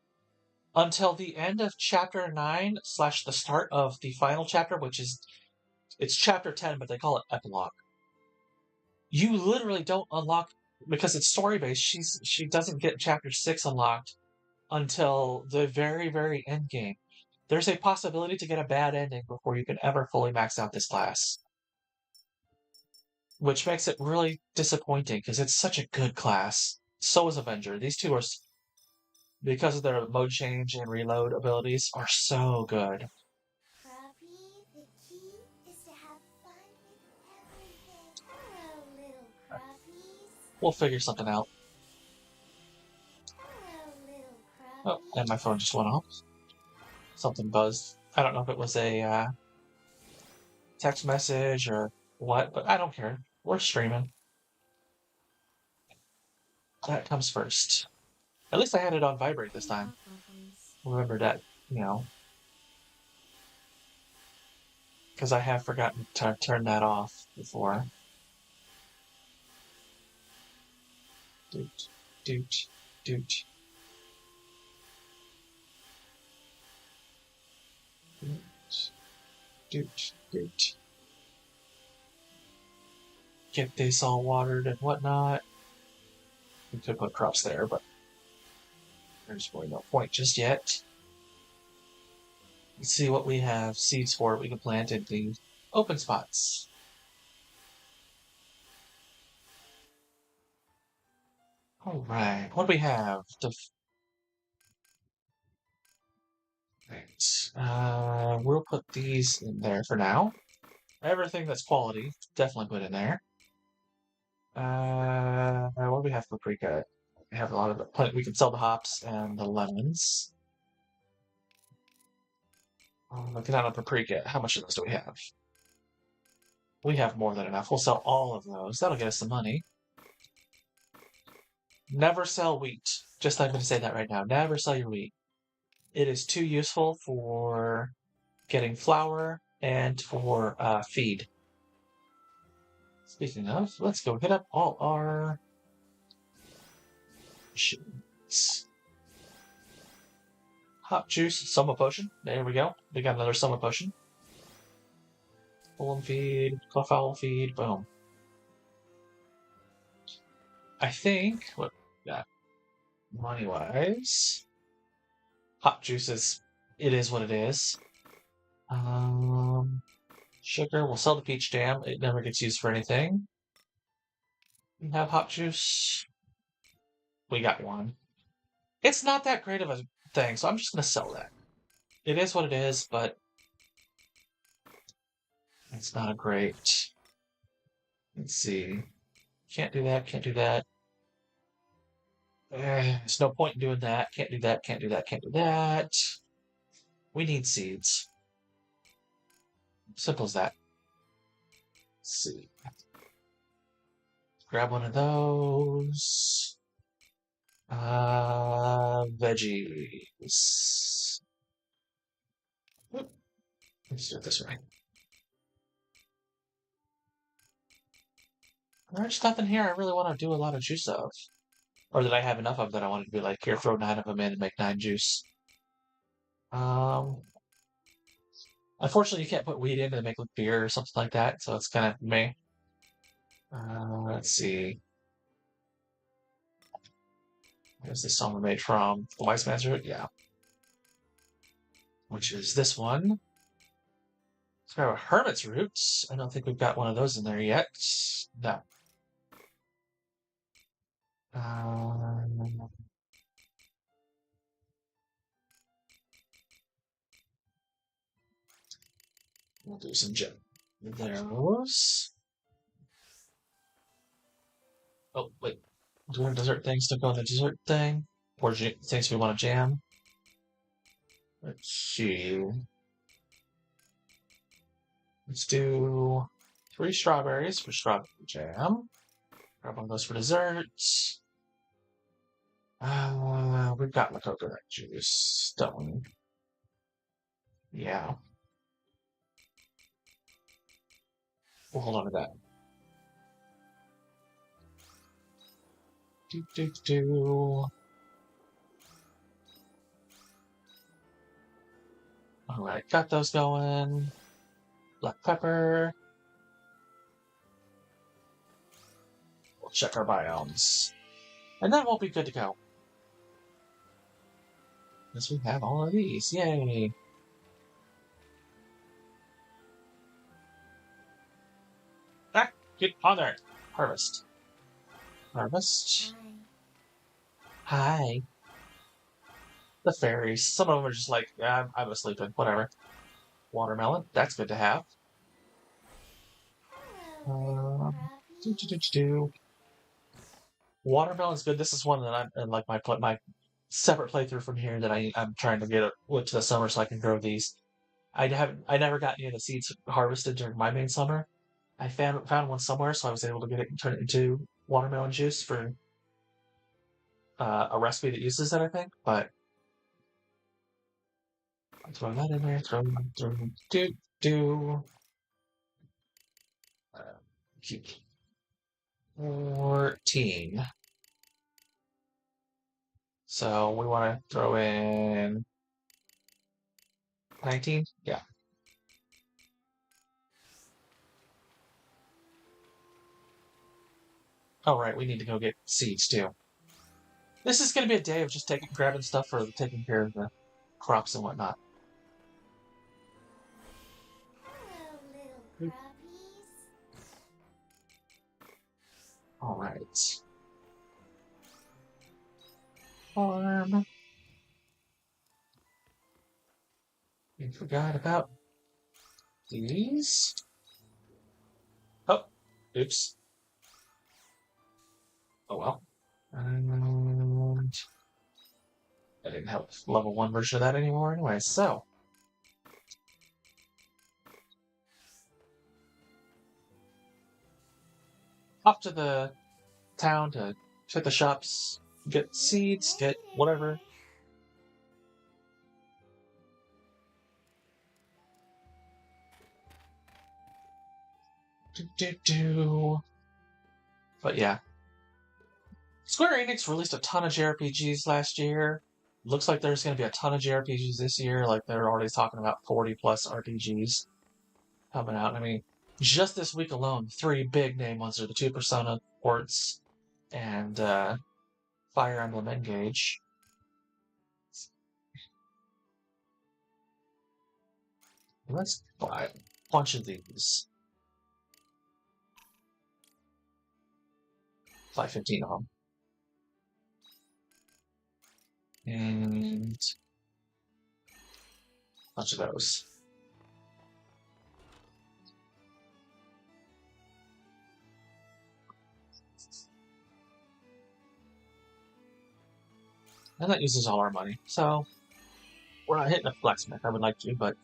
until the end of chapter 9 / the start of the final chapter, which is, it's chapter 10, but they call it epilogue. You literally don't unlock, because it's story based, she doesn't get chapter 6 unlocked until the very, very end game. There's a possibility to get a bad ending before you can ever fully max out this class. Which makes it really disappointing, because it's such a good class. So is Avenger. These two are, because of their mode change and reload abilities, are so good. Crappy, the key is to have fun with everything. Hello, little crappies. We'll figure something out. Hello, little Oh, crappies. and my phone just went off. Something buzzed. I don't know if it was a text message or what, but I don't care. We're streaming. That comes first. At least I had it on vibrate this time. Remember that, because I have forgotten to turn that off before. Doot, doot, doot. Doot, doot, doot. Get this all watered and whatnot. We could put crops there, but there's really no point just yet. Let's see what we have seeds for. We can plant in the open spots. All right, what do we have? Right. We'll put these in there for now. Everything that's quality, definitely put in there. What do we have for pre-cut? We have a lot of it. We can sell the hops and the lemons. Looking at a paprika, how much of those do we have? We have more than enough. We'll sell all of those. That'll get us some money. Never sell wheat. Just I'm going to say that right now. Never sell your wheat. It is too useful for getting flour and for feed. Speaking of, let's go hit up all our machines. Hop juice, summer potion. There we go. We got another summer potion. Fulham feed, Clawfowl feed, boom. I think what got money wise. Hop juices, it is what it is. Sugar, we'll sell the peach jam. It never gets used for anything. We have hop juice. We got one. It's not that great of a thing, so I'm just gonna sell that. It is what it is, but it's not a great. Let's see. Can't do that, can't do that. There's no point in doing that. Can't do that, can't do that, can't do that. We need seeds. Simple as that. Let's see. Grab one of those. Veggies. Oop. Let's do it this way. There's nothing here I really want to do a lot of juice of. Or that I have enough of that I wanted to be like, here, throw 9 of them in and make 9 juice. Unfortunately, you can't put wheat in to make like beer or something like that, so it's kind of meh. Let's see. Where's the song we made from? The Wise Man's Root? Yeah. Which is this one. Let's grab a Hermit's Root. I don't think we've got one of those in there yet. No. Um, we'll do some gem. Those. Oh, wait. Do we have dessert things to go in the dessert thing? Or things we want to jam? Let's see. Let's do 3 strawberries for strawberry jam. Grab one of those for desserts. We've got the coconut juice, don't we? Yeah. We'll hold on to that. Do. Alright, got those going. Black pepper. We'll check our biomes. And then we'll be good to go. Because we have all of these. Yay! Ah, get on there! Harvest. Harvest. Hi. The fairies. Some of them are just like, yeah, I was sleeping. Whatever. Watermelon. That's good to have. Hello, little Grumpy. Watermelon's good. This is one that I'm in like my separate playthrough from here that I'm trying to get it to the summer so I can grow these. I never got any of the seeds harvested during my main summer. I found one somewhere, so I was able to get it and turn it into watermelon juice for a recipe that uses it, I think. But I'll throw that in there. Throw do. Uh, keep 14. So we want to throw in 19? Yeah. Oh, right, we need to go get seeds, too. This is going to be a day of just grabbing stuff for taking care of the crops and whatnot. Hello, little Grubbies. All right. Farm. We forgot about these. Oh, oops. Oh well. And I didn't have level 1 version of that anymore anyway, so. Off to the town to check the shops, get seeds, get whatever. But yeah. Square Enix released a ton of JRPGs last year. Looks like there's going to be a ton of JRPGs this year. Like they're already talking about 40 plus RPGs coming out. I mean, just this week alone, 3 big name ones are the 2 Persona ports and Fire Emblem Engage. Let's buy a bunch of these. Buy 15 of them. And a bunch of those. And that uses all our money. So, we're not hitting a blacksmith. I would like to, but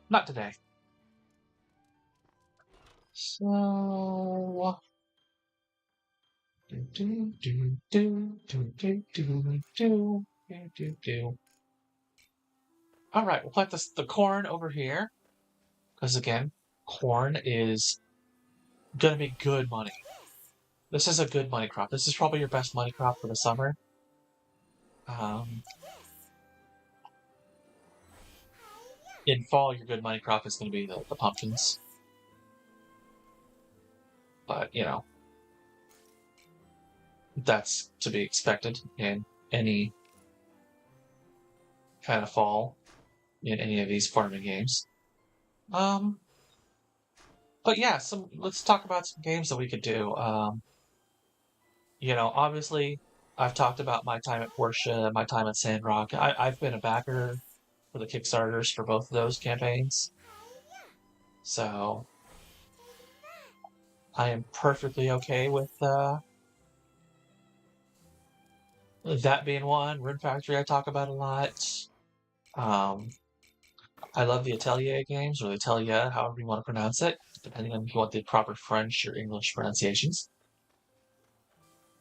not today. So... Alright, we'll plant the corn over here. Because again, corn is gonna be good money. This is a good money crop. This is probably your best money crop for the summer. In fall, your good money crop is going to be the pumpkins. But, you know, that's to be expected in any kind of fall in any of these farming games. Um, but yeah, let's talk about some games that we could do. Obviously, I've talked about my time at Porsche, my time at Sandrock. I've been a backer for the Kickstarters for both of those campaigns, so I am perfectly okay with that being one. Rune Factory I talk about a lot. Um, I love the Atelier games, or the Atelier, however you want to pronounce it, depending on if you want the proper French or English pronunciations.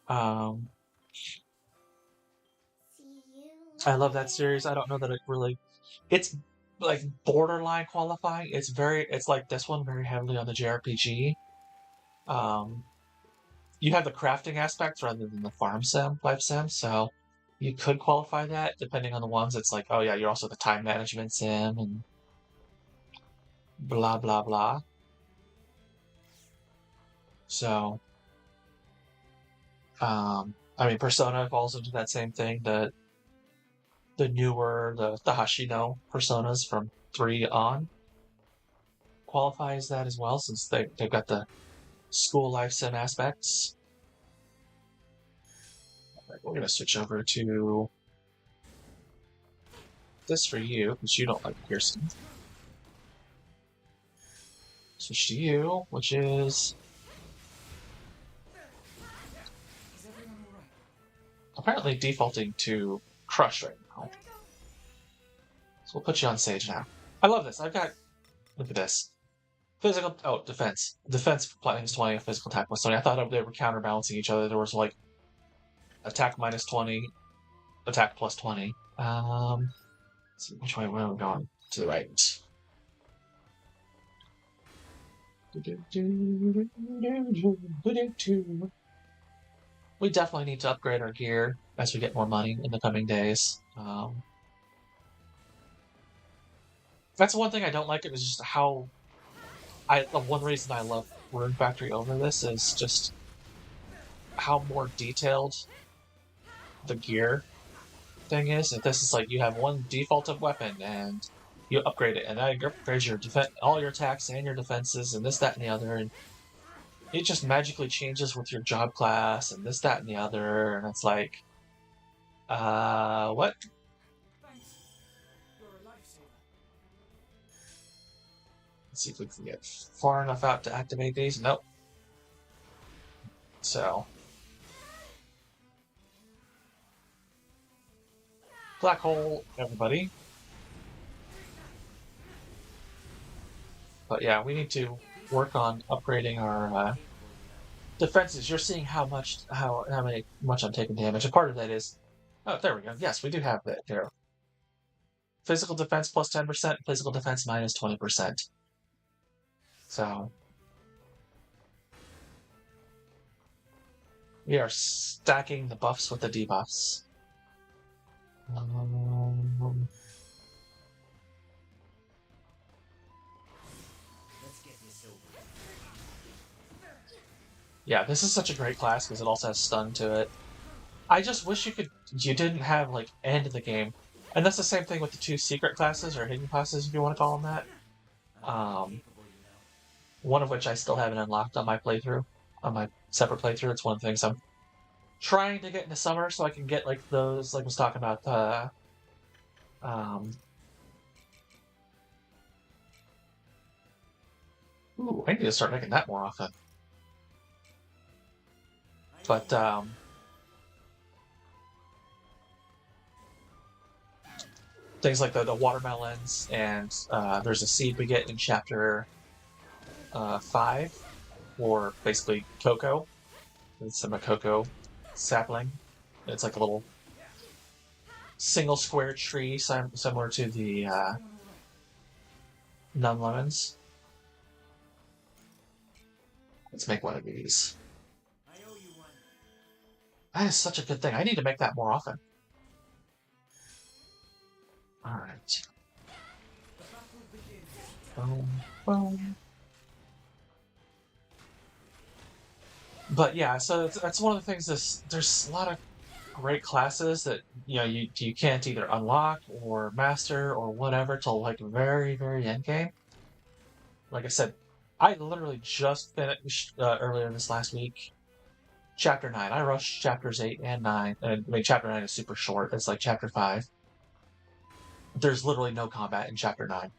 Um, See you I love that later. series. I don't know that it really, it's like borderline qualifying. It's like this one, very heavily on the JRPG. Um, you have the crafting aspects rather than the farm sim, life sim, so you could qualify that depending on the ones. It's like, oh yeah, you're also the time management sim and blah blah blah. So, I mean, Persona falls into that same thing. The newer the Hashino personas from 3 on qualifies that as well, since they've got the school life sim aspects. Right, we're gonna switch over to this for you, because you don't like Pearson. Switch to you, which is Is everyone alright? apparently defaulting to Crush right now. So we'll put you on Sage now. I love this. Look at this. Physical, defense. Defense minus 20, physical attack plus 20. I thought they were counterbalancing each other. There was like attack minus 20, attack plus 20. Let's see which way we're going. To the right. We definitely need to upgrade our gear as we get more money in the coming days. That's one thing I don't like. It is just how the one reason I love Rune Factory over this is just how more detailed the gear thing is. If this is like you have one defaulted weapon and you upgrade it, and that upgrades your all your attacks and your defenses, and this, that, and the other, and it just magically changes with your job class and this, that, and the other, and it's like, what? Thanks. You're a lifesaver. Let's see if we can get far enough out to activate these. Nope. So, black hole, everybody. But yeah, we need to work on upgrading our defenses. You're seeing much I'm taking damage. A part of that is, oh, there we go. Yes, we do have that there. Physical defense plus 10%, physical defense minus 20%. So we are stacking the buffs with the debuffs. Let's get this over. Yeah, this is such a great class because it also has stun to it. I just wish you didn't have like end the game, and that's the same thing with the 2 secret classes or hidden classes, if you want to call them that. Capable, you know. One of which I still haven't unlocked on my playthrough, on my separate playthrough. It's one of the things I'm trying to get into summer so I can get like those, like I was talking about, ooh, I need to start making that more often. But things like the watermelons, and there's a seed we get in chapter 5, or basically cocoa. It's a cocoa sapling. It's like a little single square tree, similar to the nun lemons. Let's make one of these. I owe you one. That is such a good thing. I need to make that more often. Alright. The battle begins. Boom, boom. But yeah, so that's one of the things. There's a lot of great classes that you can't either unlock or master or whatever till like very very end game. Like I said, I literally just finished earlier this last week chapter 9. I rushed chapters 8 and 9. And I mean, chapter 9 is super short. It's like chapter 5. There's literally no combat in chapter 9.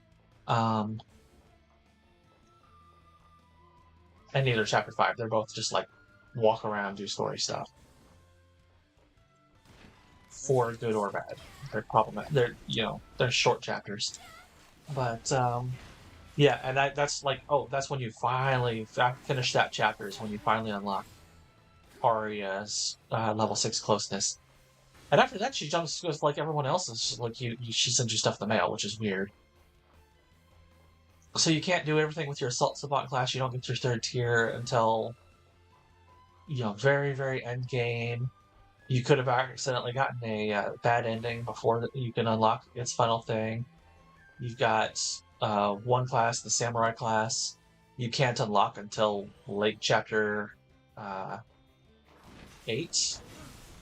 And neither chapter 5. They're both just like walk around, do story stuff. For good or bad. They're problematic. They're short chapters. But yeah, and that's like, that's when you finally finish that chapter, is when you finally unlock Aria's level 6 closeness. And after that, she goes like everyone else is like she sends you stuff in the mail, which is weird. So you can't do everything with your assault savant class. You don't get your 3rd tier until very very end game. You could have accidentally gotten a bad ending before you can unlock its final thing. You've got one class, the samurai class, you can't unlock until late chapter 8.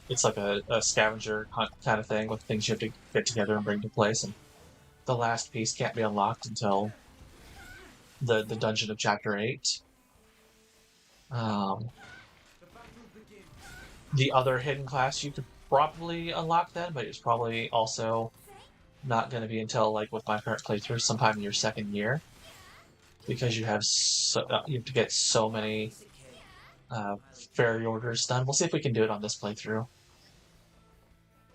It's like a scavenger hunt kind of thing with things you have to get together and bring to place, and the last piece can't be unlocked until the dungeon of chapter 8. The other hidden class you could probably unlock then, but it's probably also not going to be until, like with my current playthrough, sometime in your 2nd year, because you have to get so many fairy orders done. We'll see if we can do it on this playthrough.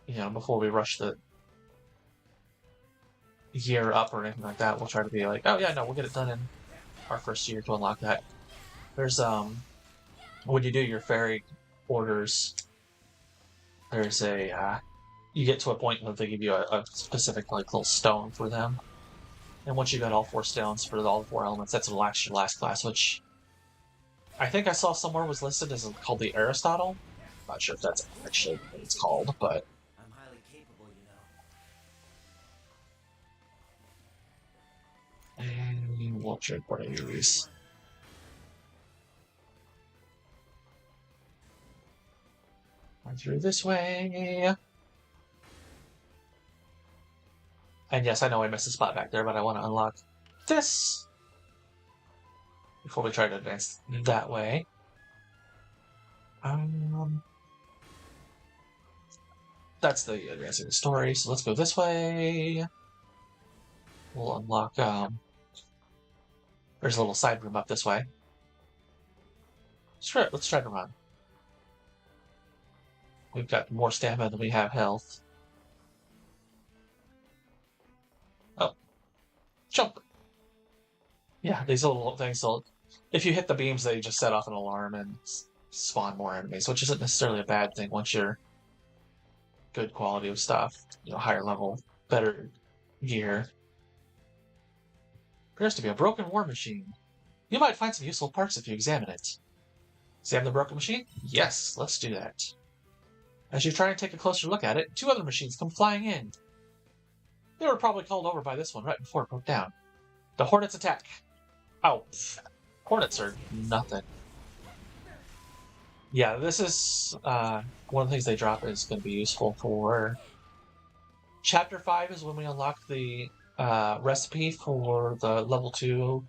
Before we rush the year up or anything like that, we'll try to be like, oh yeah, no, we'll get it done in our 1st year to unlock that. There's when you do your fairy orders, there's you get to a point where they give you a specific like little stone for them, and once you got all 4 stones for all the 4 elements, that's your last class, which I think I saw somewhere was listed as called the Aristotle. I'm not sure if that's actually what it's called, but I'm highly capable, and we'll check what I use. Run through this way. And yes, I know I missed a spot back there, but I want to unlock this before we try to advance that way. That's the advancing the story, so let's go this way. We'll unlock, there's a little side room up this way. Sure, let's try to run. We've got more stamina than we have health. Oh. Jump! Yeah, these little things, if you hit the beams, they just set off an alarm and spawn more enemies, which isn't necessarily a bad thing once you're good quality of stuff, higher level, better gear. Appears to be a broken war machine. You might find some useful parts if you examine it. Examine the broken machine? Yes, let's do that. As you try and take a closer look at it, 2 other machines come flying in. They were probably called over by this one right before it broke down. The Hornets attack. Oh, Hornets are nothing. Yeah, this is one of the things they drop is going to be useful for Chapter 5 is when we unlock the recipe for the level 2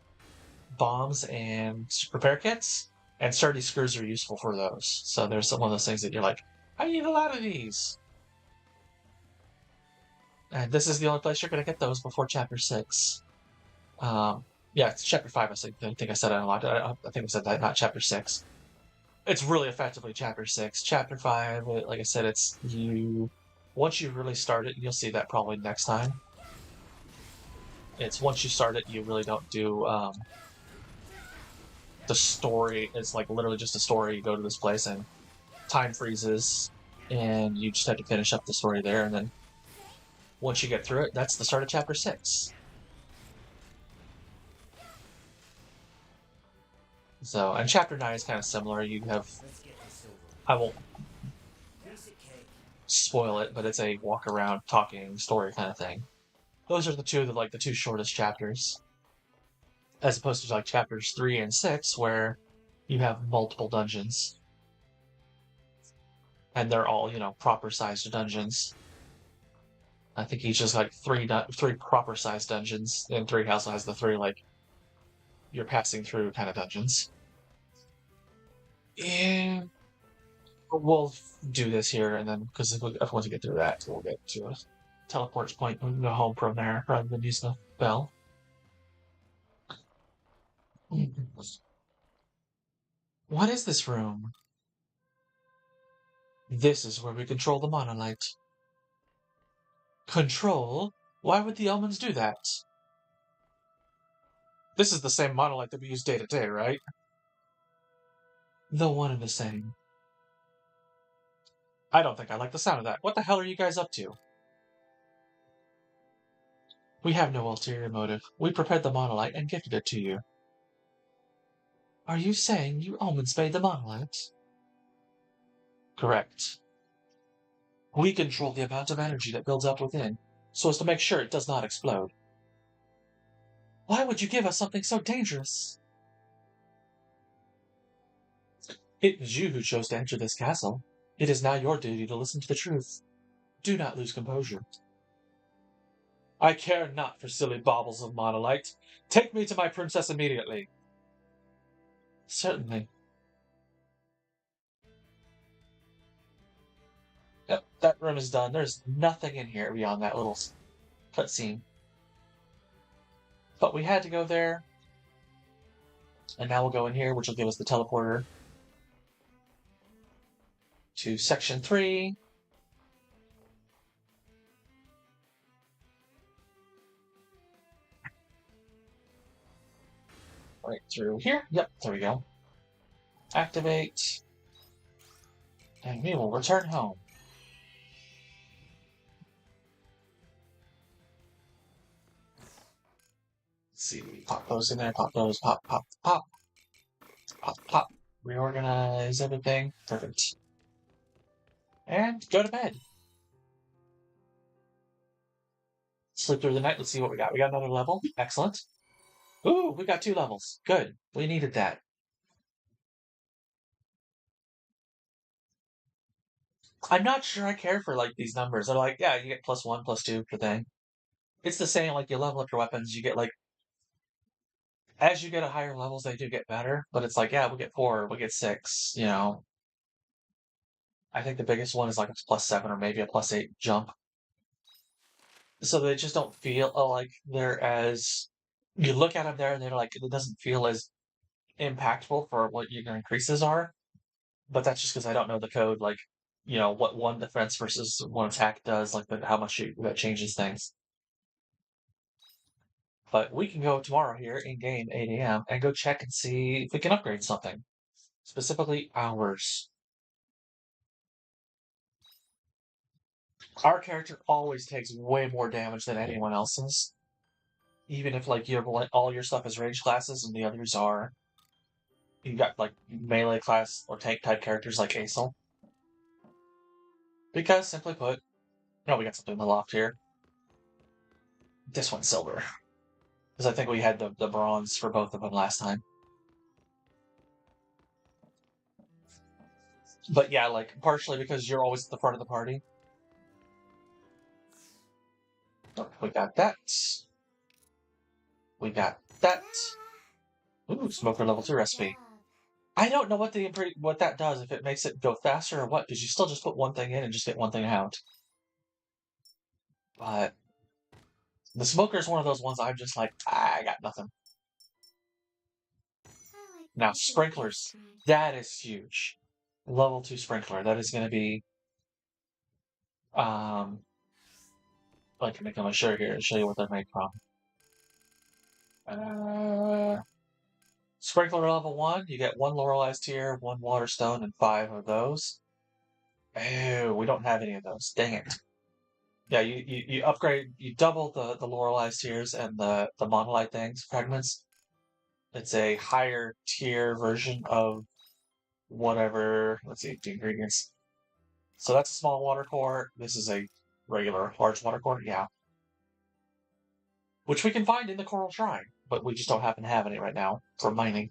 bombs and repair kits, and sturdy screws are useful for those. So there's one of those things that you're like, I need a lot of these. And this is the only place you're going to get those before Chapter 6. Yeah, it's Chapter 5, I think I said I unlocked it. I think I said that, not Chapter 6. It's really effectively Chapter 6. Chapter 5, like I said, it's you... Once you really start it, you'll see that probably next time. It's once you start it, you really don't do the story. It's like literally just a story. You go to this place and time freezes, and you just have to finish up the story there. And then once you get through it, that's the start of Chapter 6. So, and Chapter 9 is kind of similar. You have... I won't spoil it, but it's a walk around talking story kind of thing. Those are the two shortest chapters, as opposed to like chapters 3 and 6, where you have multiple dungeons. And they're all, proper sized dungeons. I think each is like three proper sized dungeons, and 3 also has the 3 like you're passing through kind of dungeons. And we'll do this here, and then because once we get through that, we'll get to a teleport point and go home from there rather than use the bell. What is this room? This is where we control the monolith. Control? Why would the Omens do that? This is the same monolith that we use day to day, right? The one and the same. I don't think I like the sound of that. What the hell are you guys up to? We have no ulterior motive. We prepared the monolith and gifted it to you. Are you saying you Omens made the monolith? Correct. We control the amount of energy that builds up within, so as to make sure it does not explode. Why would you give us something so dangerous? It was you who chose to enter this castle. It is now your duty to listen to the truth. Do not lose composure. I care not for silly baubles of monolith. Take me to my princess immediately. Certainly. Yep, that room is done. There's nothing in here beyond that little cutscene. But we had to go there. And now we'll go in here, which will give us the teleporter to section 3. Right through here. Yep, there we go. Activate. And we will return home. Let's see, pop those in there, pop those, pop, pop, pop, pop, pop. Reorganize everything. Perfect. And go to bed. Sleep through the night. Let's see what we got. We got another level. Excellent. Ooh, we got 2 levels. Good. We needed that. I'm not sure I care for like these numbers. They're like, yeah, you get +1, +2 per thing. It's the same, like you level up your weapons, you get like as you get to higher levels, they do get better, but it's like, yeah, we get 4, we get 6. I think the biggest one is like a +7 or maybe a +8 jump. So they just don't feel like they're as you look at them there and they're like it doesn't feel as impactful for what your increases are. But that's just because I don't know the code, like what one defense versus one attack does, like how much that changes things. But we can go tomorrow here in game 8 a.m. and go check and see if we can upgrade something, specifically ours. Our character always takes way more damage than anyone else's, even if like you have all your stuff is range classes and the others are you got like melee class or tank type characters like Acel. Because simply put, no, we got something in the loft here. This one's silver. Because I think we had the bronze for both of them last time. But yeah, like partially because you're always at the front of the party. Oh, we got that. We got that. Ooh, smoker level 2 recipe. I don't know what what that does, if it makes it go faster or what, because you still just put one thing in and just get one thing out. But the smoker is one of those ones I'm just like, I got nothing. Now, sprinklers. That is huge. Level 2 sprinkler. That is going to be, like, I'm going to show you what they're made from. Sprinkler level 1, you get 1 Loreley's Tear, 1 Waterstone, and 5 of those. Oh, we don't have any of those. Dang it. Yeah, you upgrade, you double the Loreley's Tears and the Monolith things, fragments. It's a higher tier version of whatever, let's see, the ingredients. So that's a small water core. This is a regular large water core, yeah. Which we can find in the Coral Shrine, but we just don't happen to have any right now for mining.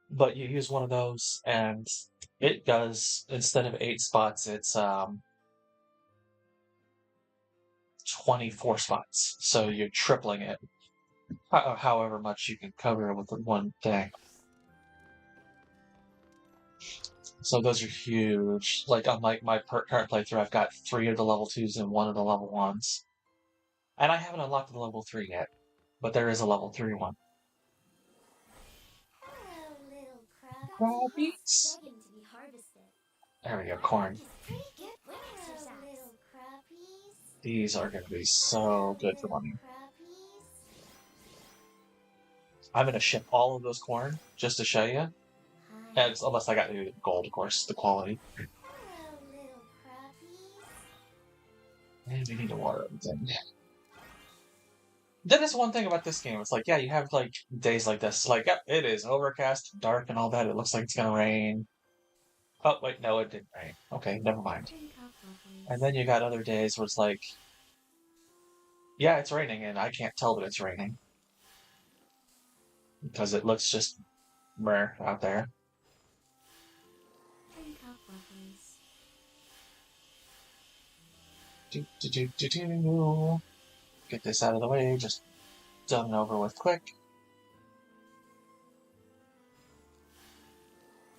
but you use one of those and it does, instead of 8 spots, it's 24 spots. So you're tripling it, however much you can cover with one thing. So those are huge. Like, unlike my current playthrough, I've got 3 of the level 2s and 1 of the level 1s. And I haven't unlocked the level 3 yet, but there is a level 3 one. Hello, little crabby. Crabbies? Begging to be harvested. There we go, corn. It's pretty good foot Hello, exercise. little crappies. These are going to be Hello, so good for little money. crappies. I'm going to ship all of those corn just to show you. Hi. Unless I got the gold, of course, the quality. Hello, little crappies. And we need to water everything. That is one thing about this game. It's like, yeah, you have like days like this. It's like, yep, it is overcast, dark, and all that. It looks like it's going to rain. Oh, wait, no, it didn't rain. Okay, never mind. Drink alcohol, please. And then you got other days where it's like, yeah, it's raining, and I can't tell that it's raining. Because it looks just meh out there. Drink alcohol, please. Get this out of the way, just done and over with quick.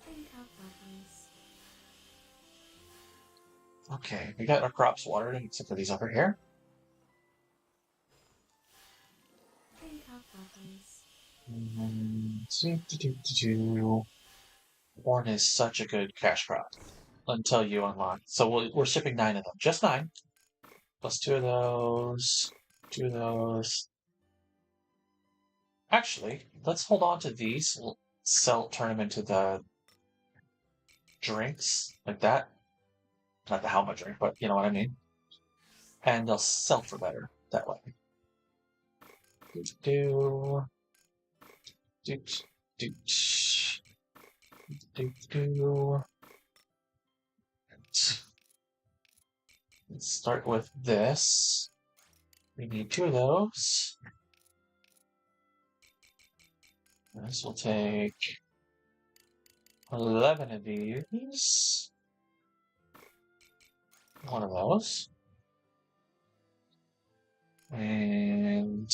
Drink alcohol, please. Okay, we got our crops watered, except for these over here. Drink alcohol, please. Corn is such a good cash crop until you unlock. So we're shipping 9 of them, just 9. Plus 2 of those, 2 of those. Actually, let's hold on to these. We'll turn them into the drinks, like that. Not the helmet drink, but you know what I mean. And they'll sell for better that way. Do. Let's start with this. We need 2 of those. This will take 11 of these. 1 of those. And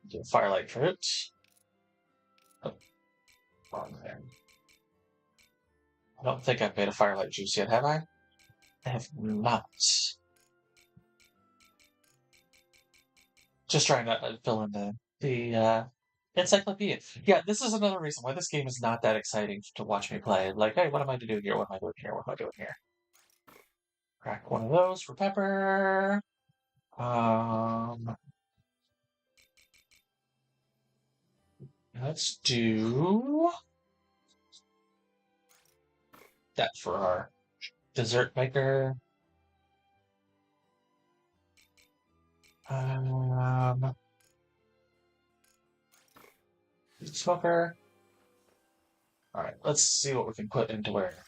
do firelight fruit. Oh, wrong there. I don't think I've made a firelight juice yet, have I? I have not. Just trying to fill in the encyclopedia. Yeah, this is another reason why this game is not that exciting to watch me play. Like, hey, what am I to do here? What am I doing here? What am I doing here? Crack 1 of those for pepper. Let's do that for our dessert maker. Smoker. Alright, let's see what we can put into where.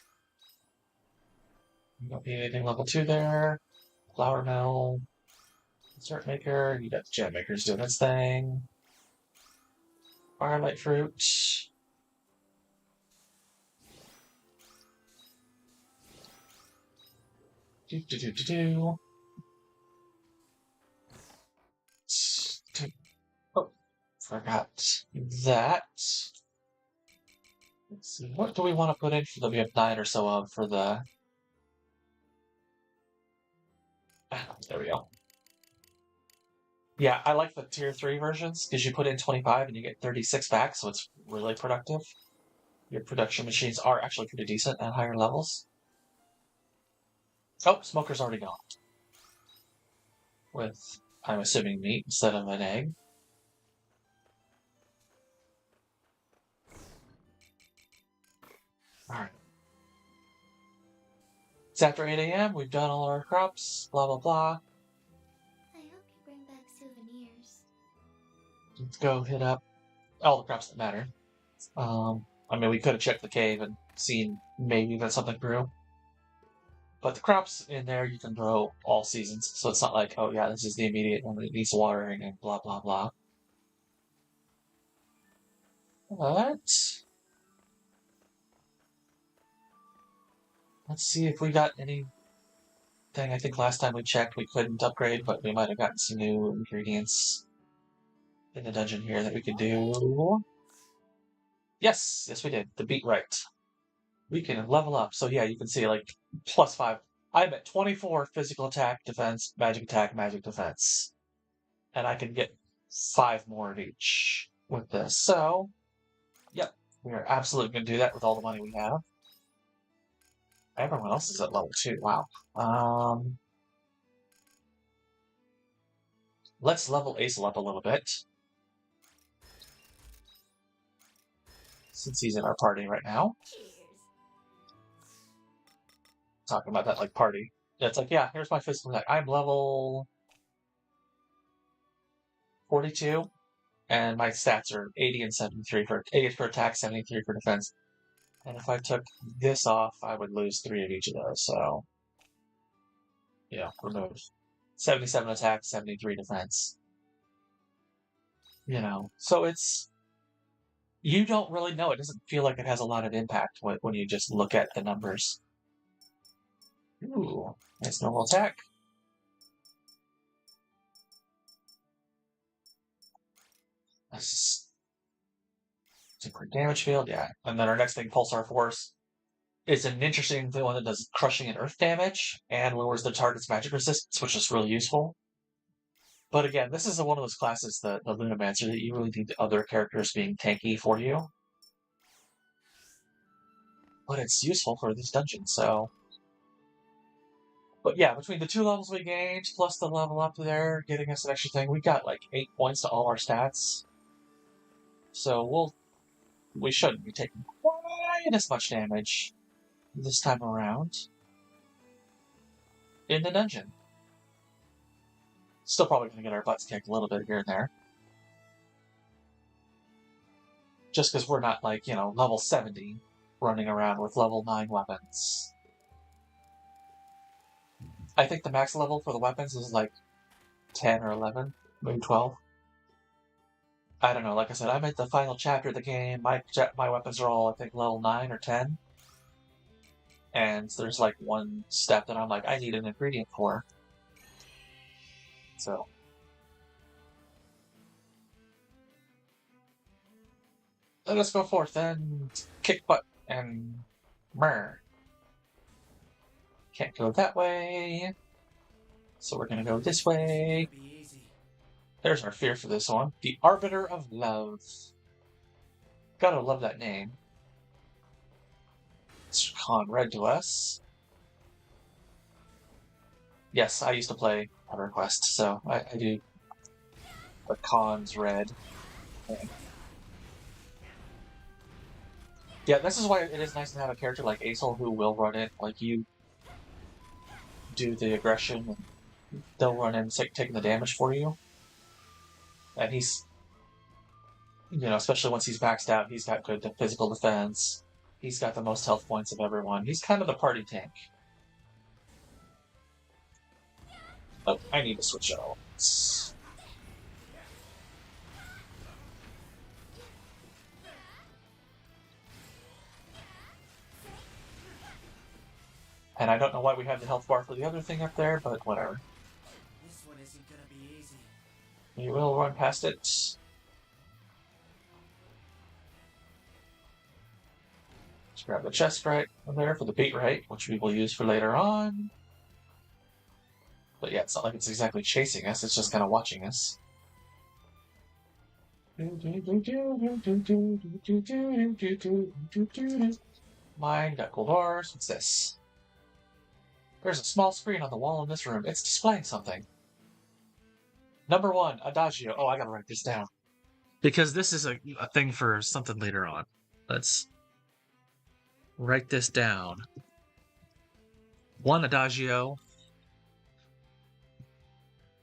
Don't need anything level 2 there. Flour mill. Dessert maker. You got the jam makers doing its thing. Firelight fruit. Do. Oh, forgot that. Let's see, what do we want to put in for that we have 9 or so of for the... There we go. Yeah, I like the tier 3 versions, because you put in 25 and you get 36 back, so it's really productive. Your production machines are actually pretty decent at higher levels. Oh, smoker's already gone. With, I'm assuming, meat instead of an egg. Alright. It's after 8 a.m., we've done all our crops, blah blah blah. I hope you bring back souvenirs. Let's go hit up all the crops that matter. I mean, we could have checked the cave and seen maybe that something grew. But the crops in there you can grow all seasons, so it's not like, oh yeah, this is the immediate one that needs watering and blah blah blah. But Let's see if we got anything. I think last time we checked we couldn't upgrade, but we might have gotten some new ingredients in the dungeon here that we could do. Yes, we did. The beat right. We can level up. So yeah, you can see like +5. I'm at 24 physical attack, defense, magic attack, magic defense. And I can get 5 more of each with this. So, yep, we are absolutely going to do that with all the money we have. Everyone else is at level 2. Wow. Let's level Aesel up a little bit. Since he's in our party right now. Talking about that like party. It's like, yeah, here's my physical attack. I'm level 42, and my stats are 80 and 73 for 80 for attack, 73 for defense. And if I took this off, I would lose 3 of each of those. So, yeah, remove 77 attack, 73 defense. You know, so it's you don't really know. It doesn't feel like it has a lot of impact when you just look at the numbers. Ooh, nice normal attack. Super damage field, yeah. And then our next thing, Pulsar Force, is an interesting one that does crushing and earth damage and lowers the target's magic resistance, which is really useful. But again, this is one of those classes, the Lunamancer, that you really need other characters being tanky for you. But it's useful for this dungeon, so... But yeah, between the 2 levels we gained, plus the level up there, getting us an extra thing, we got like 8 points to all our stats. So we shouldn't be taking quite as much damage this time around in the dungeon. Still probably going to get our butts kicked a little bit here and there. Just because we're not like, you know, level 70 running around with level 9 weapons. I think the max level for the weapons is like 10 or 11, maybe 12. I don't know, like I said, I'm at the final chapter of the game. My weapons are all, I think, level 9 or 10. And there's like one step that I'm like, I need an ingredient for. So. Let us go forth and kick butt and murr. Can't go that way. So we're gonna go this way. There's our fear for this one. The Arbiter of Love. Gotta love that name. It's Con read to us. Yes, I used to play EverQuest, so I do the Con's read thing. Yeah, this is why it is nice to have a character like Aesel who will run it. Like, you do the aggression, and they'll run in taking the damage for you. And he's, you know, especially once he's maxed out, he's got good physical defense. He's got the most health points of everyone. He's kind of the party tank. Oh, I need to switch elements. And I don't know why we have the health bar for the other thing up there, but whatever. This one isn't gonna be easy. We will run past it. Let's grab the chest right there for the beat right, which we will use for later on. But yeah, it's not like it's exactly chasing us, it's just kind of watching us. Mine got cool bars. What's this? There's a small screen on the wall in this room. It's displaying something. Number 1, Adagio. Oh, I gotta write this down. Because this is a thing for something later on. Let's write this down. 1, Adagio.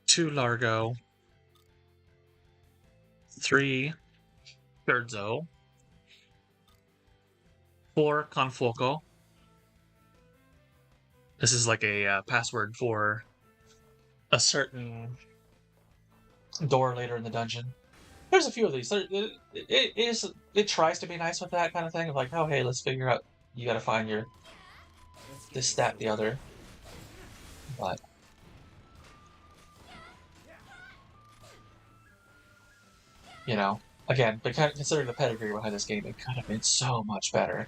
2, Largo. 3, Scherzo. 4, Confuoco. This is like a password for a certain door later in the dungeon. There's a few of these. It tries to be nice with that kind of thing of like, oh hey, let's figure out. You got to find your this, that, the other. But you know, again, but kind of considering the pedigree behind this game, it could have been so much better.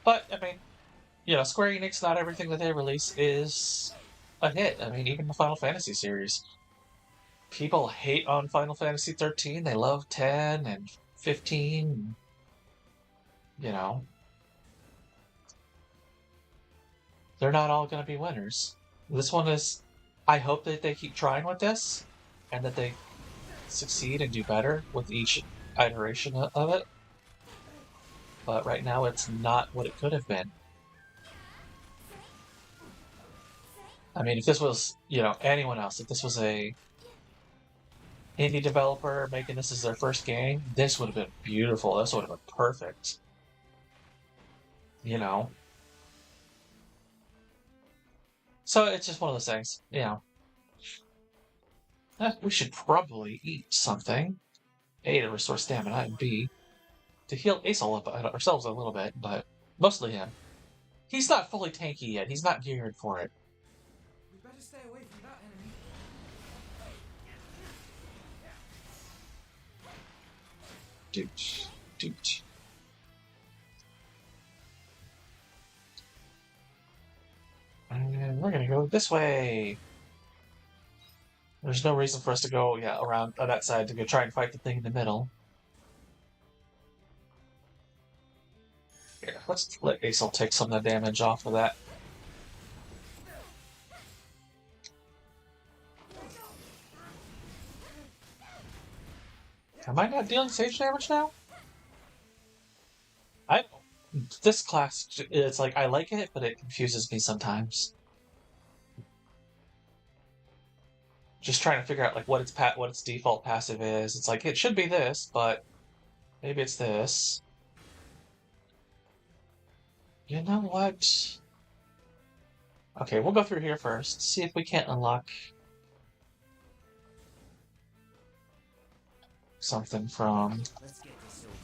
But I mean, you know, Square Enix, not everything that they release is a hit. I mean, even the Final Fantasy series. People hate on Final Fantasy 13. They love 10 and 15. You know, they're not all going to be winners. This one is. I hope that they keep trying with this and that they succeed and do better with each iteration of it. But right now, it's not what it could have been. I mean, if this was, you know, anyone else, if this was a indie developer making this as their first game, this would have been beautiful. This would have been perfect. You know? So it's just one of those things, you know. We should probably eat something. A, to restore stamina, and B, to heal Aesol up ourselves a little bit, but mostly him. He's not fully tanky yet. He's not geared for it. We better stay away from that enemy. Doot. Doot. And we're gonna go this way. There's no reason for us to go, around on that side to go try and fight the thing in the middle. Here, let's let Aesol take some of the damage off of that. Am I not dealing sage damage now? I don't. This class, it's like, I like it, but it confuses me sometimes. Just trying to figure out like what its default passive is. It's like it should be this, but maybe it's this. You know what? Okay, we'll go through here first. See if we can't unlock something from. Let's get this over.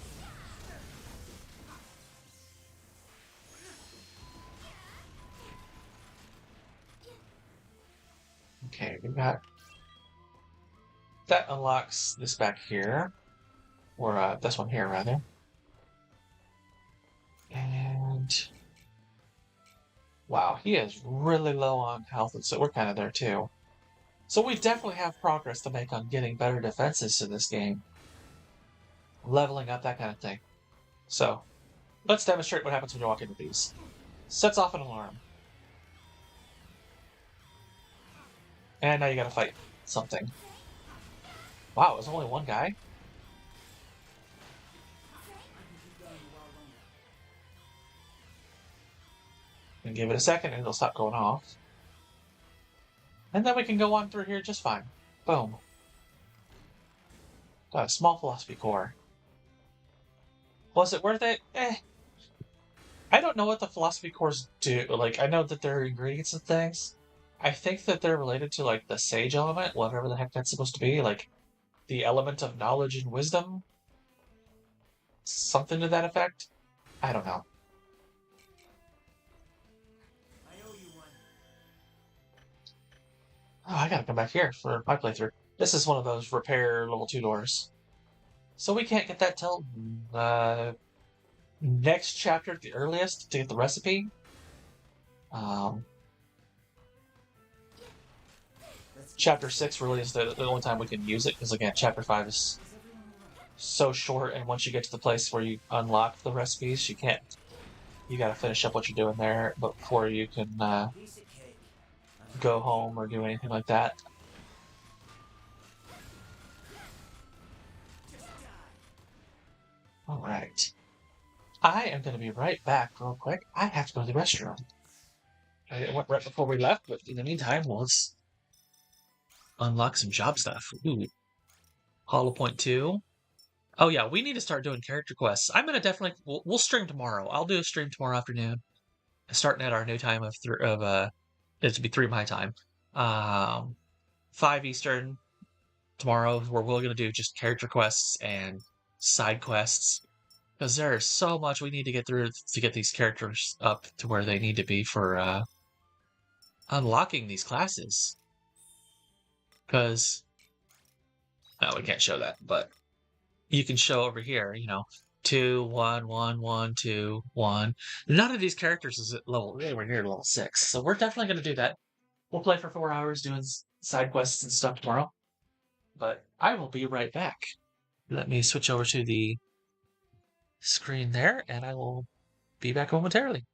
Okay, we got that unlocks this back here, or this one here rather. And wow, he is really low on health, and so we're kind of there too. So we definitely have progress to make on getting better defenses to this game. Leveling up, that kind of thing. So, let's demonstrate what happens when you walk into these. Sets off an alarm. And now you gotta fight something. Wow, it was only one guy? And give it a second and it'll stop going off. And then we can go on through here just fine. Boom. Got a small philosophy core. Was it worth it? I don't know what the philosophy cores do. Like, I know that they're ingredients and things. I think that they're related to, like, the sage element, whatever the heck that's supposed to be. Like, the element of knowledge and wisdom. Something to that effect. I don't know. I owe you one. Oh, I gotta come back here for my playthrough. This is one of those repair level 2 doors. So we can't get that till next chapter at the earliest to get the recipe. Chapter 6 really is the only time we can use it, because again, Chapter 5 is so short, and once you get to the place where you unlock the recipes, you can't. You gotta finish up what you're doing there before you can Piece of cake. go home or do anything like that. Just die. Alright. I am going to be right back real quick. I have to go to the restroom. I went right before we left, but in the meantime, let's unlock some job stuff. Ooh. Hollow Point 2. Oh yeah, we need to start doing character quests. I'm going to definitely... We'll stream tomorrow. I'll do a stream tomorrow afternoon. Starting at our new time of it'll be 3 my time. 5 Eastern tomorrow, where we're going to do just character quests and side quests. Because there is so much we need to get through to get these characters up to where they need to be for unlocking these classes. Because, no, we can't show that, but you can show over here, 2, 1, 1, 1, 2, 1. None of these characters is at level, anywhere near level 6. So we're definitely going to do that. We'll play for 4 hours doing side quests and stuff tomorrow. But I will be right back. Let me switch over to the screen there, and I will be back momentarily.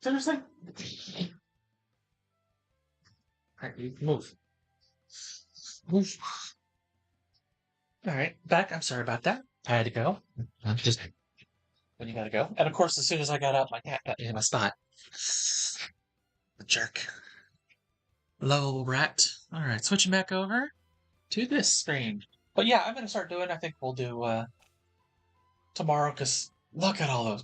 Seriously? Alright, you move. Move. Alright, back. I'm sorry about that. I had to go. I'm just when you gotta go. And of course, as soon as I got up, my cat got me in my spot. The jerk. Lovable rat. Alright, switching back over to this screen. But yeah, I'm gonna start doing, I think we'll do tomorrow because look at all those.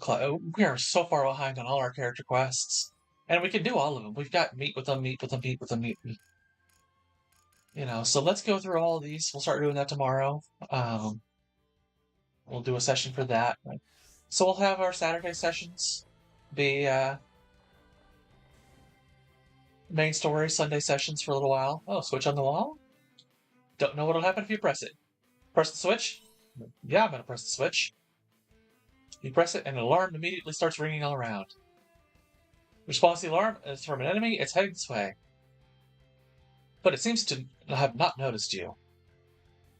We are so far behind on all our character quests, and we can do all of them. We've got meet with them, meet with them, meet with them, meet. You know, so let's go through all of these. We'll start doing that tomorrow. We'll do a session for that. So we'll have our Saturday sessions be main story, Sunday sessions for a little while. Oh, switch on the wall? Don't know what'll happen if you press it. Press the switch? Yeah, I'm gonna press the switch. You press it, and an alarm immediately starts ringing all around. Response to the alarm is from an enemy. It's heading this way. But it seems to have not noticed you.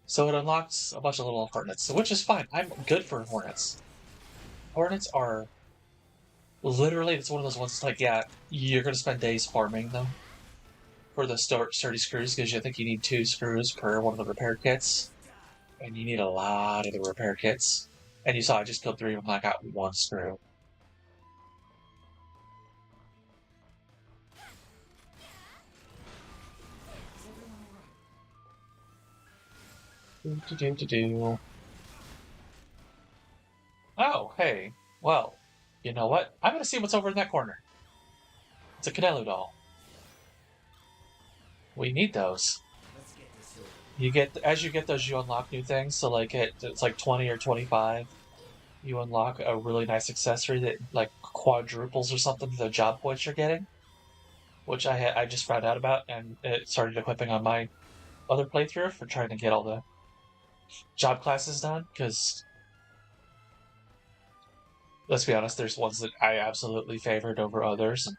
So it unlocks a bunch of little hornets, which is fine. I'm good for hornets. Hornets are literally, it's one of those ones that's like, yeah, you're going to spend days farming them for the sturdy screws because I think you need 2 screws per one of the repair kits. And you need a lot of the repair kits. And you saw I just killed 3 of them, I got 1 screw. Oh, hey. Well, you know what? I'm going to see what's over in that corner. It's a Canelo doll. We need those. Let's get this over. You get, as you get those, you unlock new things. So like it's like 20 or 25. You unlock a really nice accessory that like quadruples or something the job points you're getting, which I just found out about, and it started equipping on my other playthrough for trying to get all the job classes done. Because let's be honest, there's ones that I absolutely favored over others.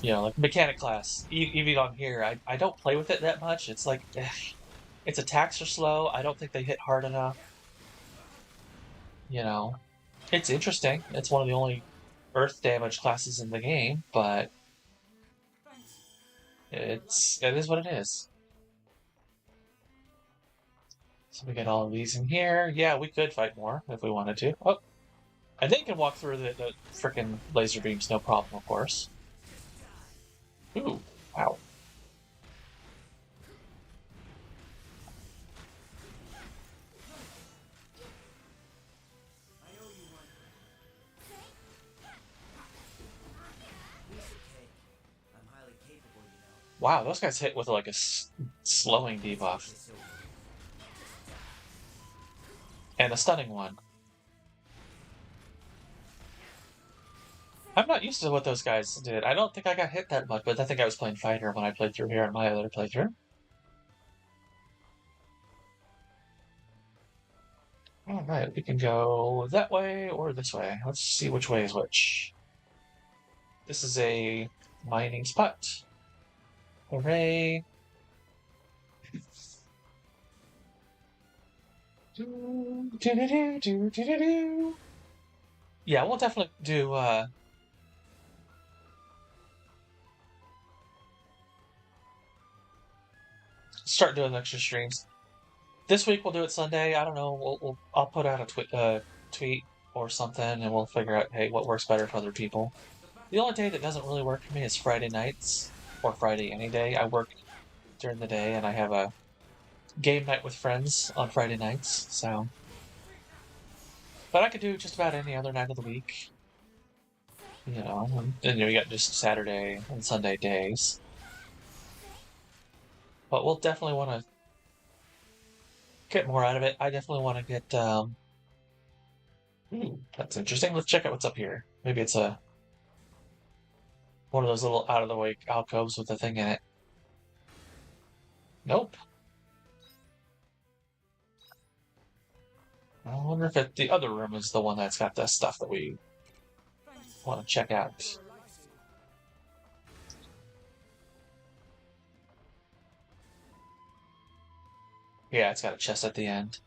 You know, like mechanic class, even on here, I don't play with it that much. It's like, its attacks are slow. I don't think they hit hard enough. You know, it's interesting. It's one of the only earth damage classes in the game, but it is what it is. So we get all of these in here. Yeah, we could fight more if we wanted to. Oh, and they can walk through the frickin' laser beams, no problem, of course. Ooh, wow. I owe you one. Piece of cake. I'm highly capable, you know. Wow, those guys hit with like a slowing debuff. This over. And a stunning one. I'm not used to what those guys did. I don't think I got hit that much, but I think I was playing fighter when I played through here on my other playthrough. Alright, we can go that way or this way. Let's see which way is which. This is a mining spot. Hooray. Yeah, we'll definitely do start doing extra streams. This week we'll do it Sunday. I don't know. I'll put out a tweet or something, and we'll figure out, hey, what works better for other people. The only day that doesn't really work for me is Friday nights, or Friday any day. I work during the day, and I have a game night with friends on Friday nights, so. But I could do just about any other night of the week. You know, and you got just Saturday and Sunday days. But we'll definitely want to get more out of it. I definitely want to get, that's interesting. Let's check out what's up here. Maybe it's one of those little out-of-the-way alcoves with a thing in it. Nope. I wonder if the other room is the one that's got the stuff that we want to check out. Yeah, it's got a chest at the end.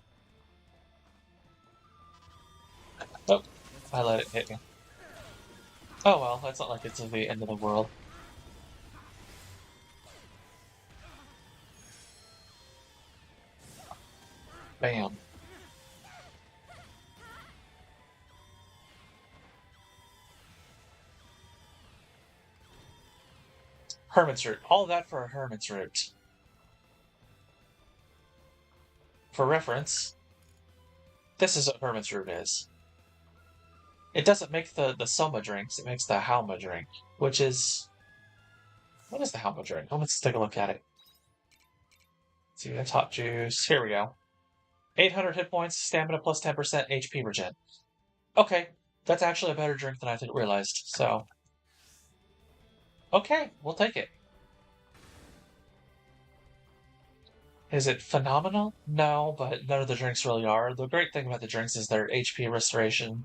Oh, I let it hit me. Oh well, that's not like it's the end of the world. Bam. Hermit's Root. All that for a Hermit's Root. For reference, This is what Hermit's Root is. It doesn't make the Soma drinks, it makes the Halma drink, which is... What is the Halma drink? Oh, let's take a look at it. Let's see, that's hot juice. Here we go. 800 hit points, stamina plus 10% HP regen. Okay, that's actually a better drink than I realized, so... Okay, we'll take it. Is it phenomenal? No, but none of the drinks really are. The great thing about the drinks is their HP restoration,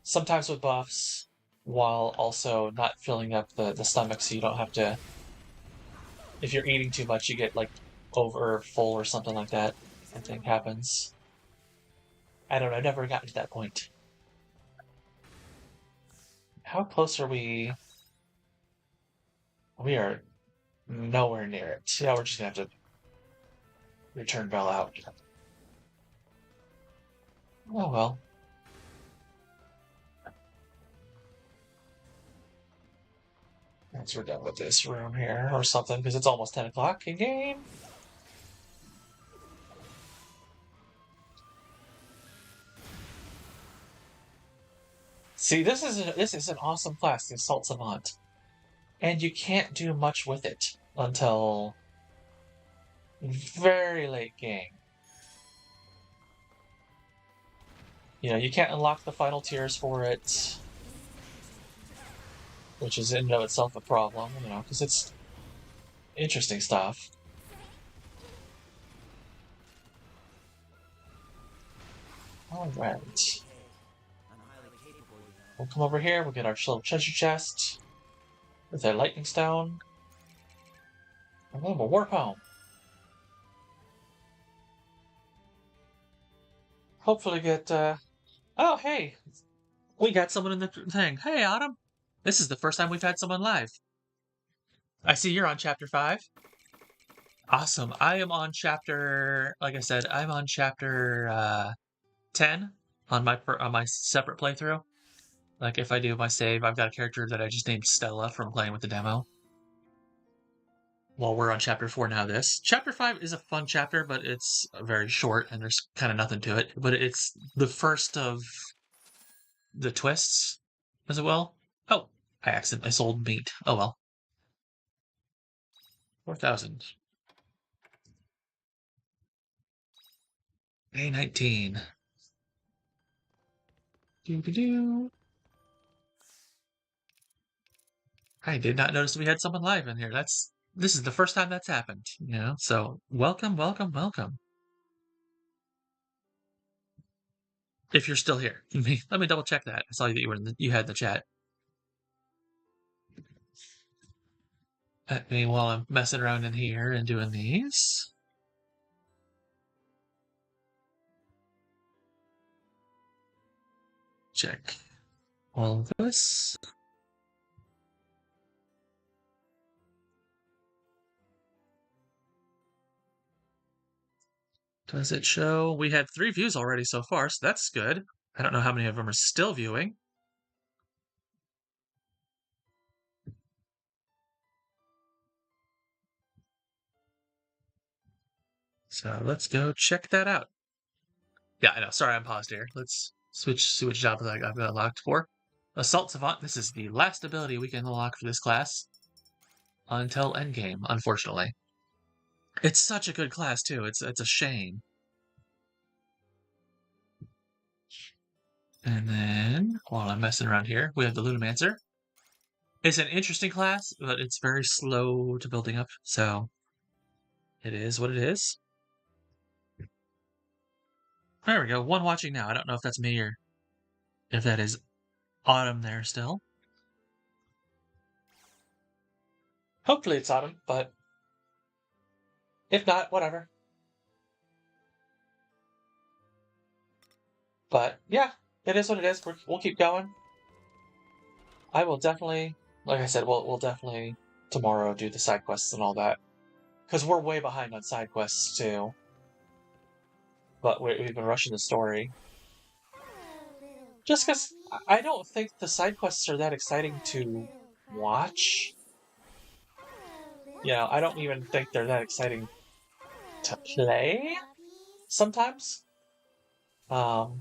sometimes with buffs, while also not filling up the stomach so you don't have to... If you're eating too much, you get, like, over full or something like that. I think happens. I don't know, I've never gotten to that point. How close are we? We are nowhere near it. Yeah, we're just gonna have to return Bell out. Oh well. Once we're done with this room here or something, because it's almost 10 o'clock in game. See, this is an awesome class, the Assault Savant. And you can't do much with it until very late game. You know, you can't unlock the final tiers for it, which is in and of itself a problem, you know, because it's interesting stuff. Alright. We'll come over here, we'll get our little treasure chest with our lightning stone. And then we'll warp home. Hopefully get, Oh, hey! We got someone in the thing. Hey, Autumn! This is the first time we've had someone live. I see you're on chapter 5. Awesome. I am on chapter, like I said, I'm on chapter 10 on my separate playthrough. Like if I do my save, I've got a character that I just named Stella from playing with the demo. Well, we're on chapter 4 now. This chapter 5 is a fun chapter, but it's very short and there's kind of nothing to it. But it's the first of the twists, as well. Oh, I accidentally sold meat. Oh well. 4,000. A19. Doo-doo-doo. I did not notice we had someone live in here. This is the first time that's happened, you know. So welcome, welcome, welcome. If you're still here, let me double check that. I saw that you had in the chat. Let me, while I'm messing around in here and doing these. Check all of this. Does it show? We had 3 views already so far, so that's good. I don't know how many of them are still viewing. So let's go check that out. Yeah, I know. Sorry, I'm paused here. Let's see which job I've got unlocked for. Assault Savant. This is the last ability we can unlock for this class until endgame, unfortunately. It's such a good class, too. It's a shame. And then, while I'm messing around here, we have the Lunamancer. It's an interesting class, but it's very slow to building up, so it is what it is. There we go. One watching now. I don't know if that's me or if that is Autumn there still. Hopefully it's Autumn, but if not, whatever. But yeah, it is what it is. We'll keep going. I will definitely, like I said, we'll definitely tomorrow do the side quests and all that. Because we're way behind on side quests too. But we've been rushing the story. Just because I don't think the side quests are that exciting to watch. You know, I don't even think they're that exciting to play sometimes. Hello,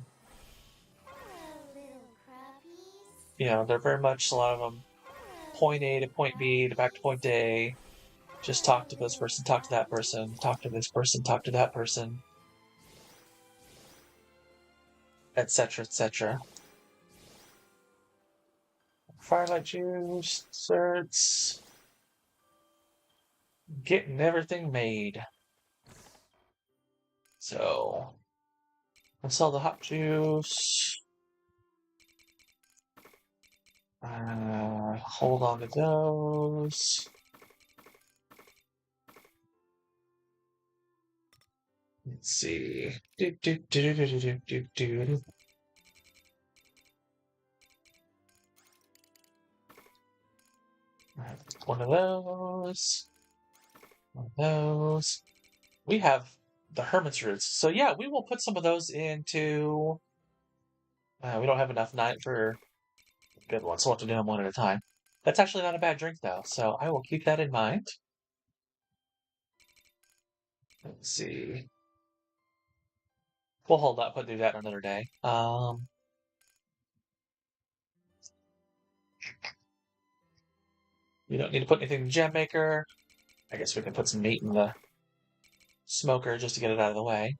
little crappies. You know, they're very much, a lot of them, Hello, point A to little point B to back to point crappies. A. Just talk Hello, to this little person, talk to that person, crappies. talk to this person, talk to that person, etc., etc. Firelight juice, certs, getting everything made. So, let's sell the hot juice. Hold on to those. Let's see. One of those. One of those. We have the hermit's roots. So yeah, we will put some of those into. We don't have enough night for good ones, so we'll have to do them one at a time. That's actually not a bad drink though, so I will keep that in mind. Let's see. We'll hold up, but do that another day. We don't need to put anything in the gem maker. I guess we can put some meat in the smoker just to get it out of the way.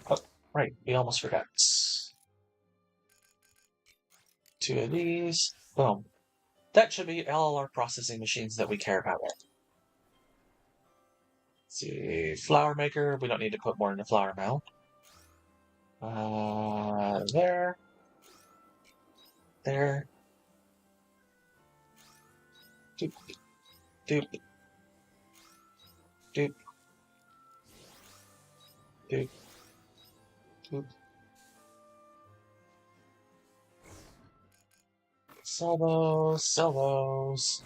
Oh, right, we almost forgot. Two of these. Boom. That should be all our processing machines that we care about. Let's see, flour maker. We don't need to put more in the flour mill. There. There. Doop. Doop. Doop. Doop. Doop. Sell those. Sell those.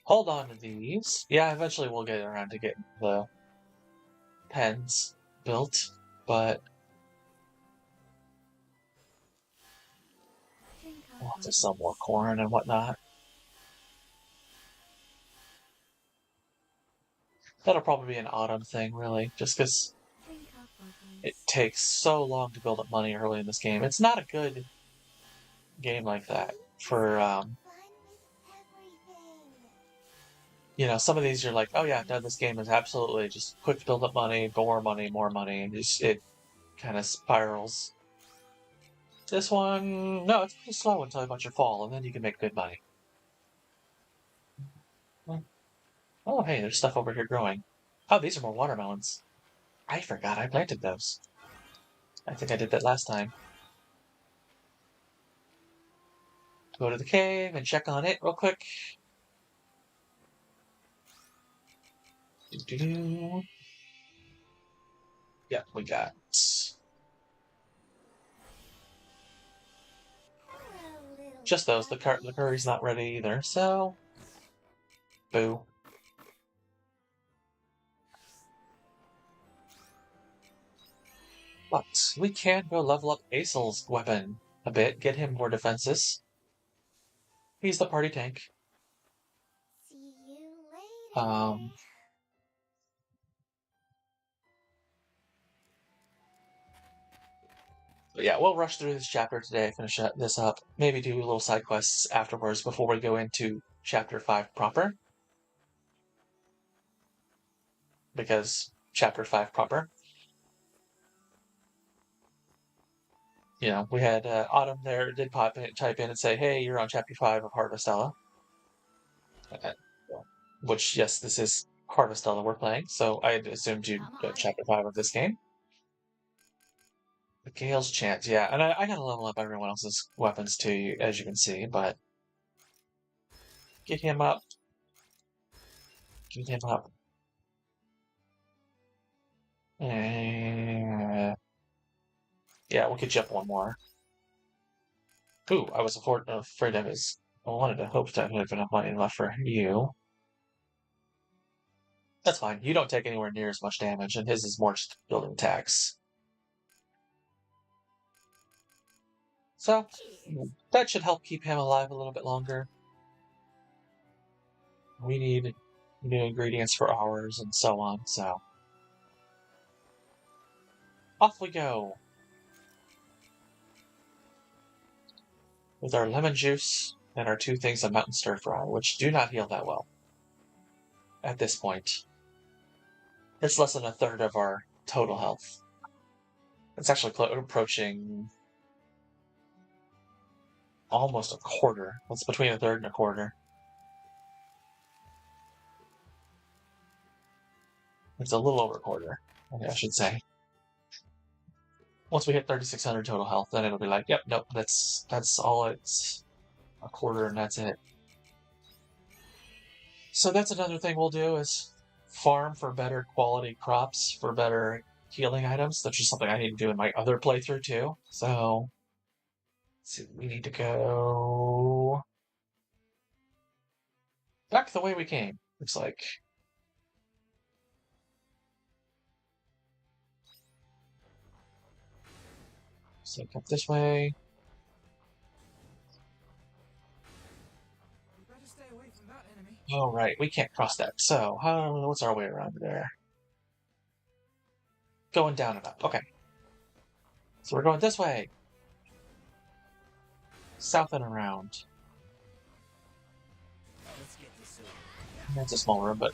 Hold on to these. Yeah, eventually we'll get around to getting the pens built, but Drink up, we'll have to sell more puppies. corn and whatnot. That'll probably be an autumn thing, really, just because Drink up, it buggers. takes so long to build up money early in this game. It's not a good game like that Tea is to for, have fun with everything. you know, some of these you're like, oh yeah, no, this game is absolutely just quick to build up money, more money, and just it kind of spirals. This one, no, it's pretty slow until about your fall, and then you can make good money. Oh, hey, there's stuff over here growing. Oh, these are more watermelons. I forgot I planted those. I think I did that last time. Go to the cave and check on it real quick. Doo-doo-doo. Yeah, we got. Hello, little Just those. The crappies. curry's not ready either, so. Boo. But we can go level up Asel's weapon a bit, get him more defenses. He's the party tank. See you later. Um, but yeah, we'll rush through this chapter today, finish this up, maybe do little side quests afterwards before we go into chapter 5 proper. Because chapter 5 proper, you know, we had Autumn there did type in and say, hey, you're on chapter 5 of Harvestella. Uh, which, yes, this is Harvestella we're playing, so I had assumed you I'm on it. chapter 5 of this game. The Gale's Chant, yeah, and I gotta level up everyone else's weapons too, as you can see, but get him up. Get him up. And yeah, we'll get you up one more. Ooh, I was afraid I was. I wanted to hope that I would have enough money left for you. That's fine. You don't take anywhere near as much damage, and his is more just building attacks. So Cheers. that should help keep him alive a little bit longer. We need new ingredients for ours and so on, so Off we go! With our lemon juice and our 2 things of mountain stir fry, which do not heal that well at this point. It's less than a third of our total health. It's actually approaching almost a quarter. It's between a third and a quarter. It's a little over a quarter, I should say. Once we hit 3,600 total health, then it'll be like, yep, nope, that's all. It's a quarter, and that's it. So that's another thing we'll do is farm for better quality crops, for better healing items. That's just something I need to do in my other playthrough too. So let's see, we need to go back the way we came, looks like. So up this way. You better stay away from that enemy. Oh, right, we can't cross that. So, what's our way around there? Going down and up. Okay. So we're going this way. South and around. Let's get this over. That's a small room, but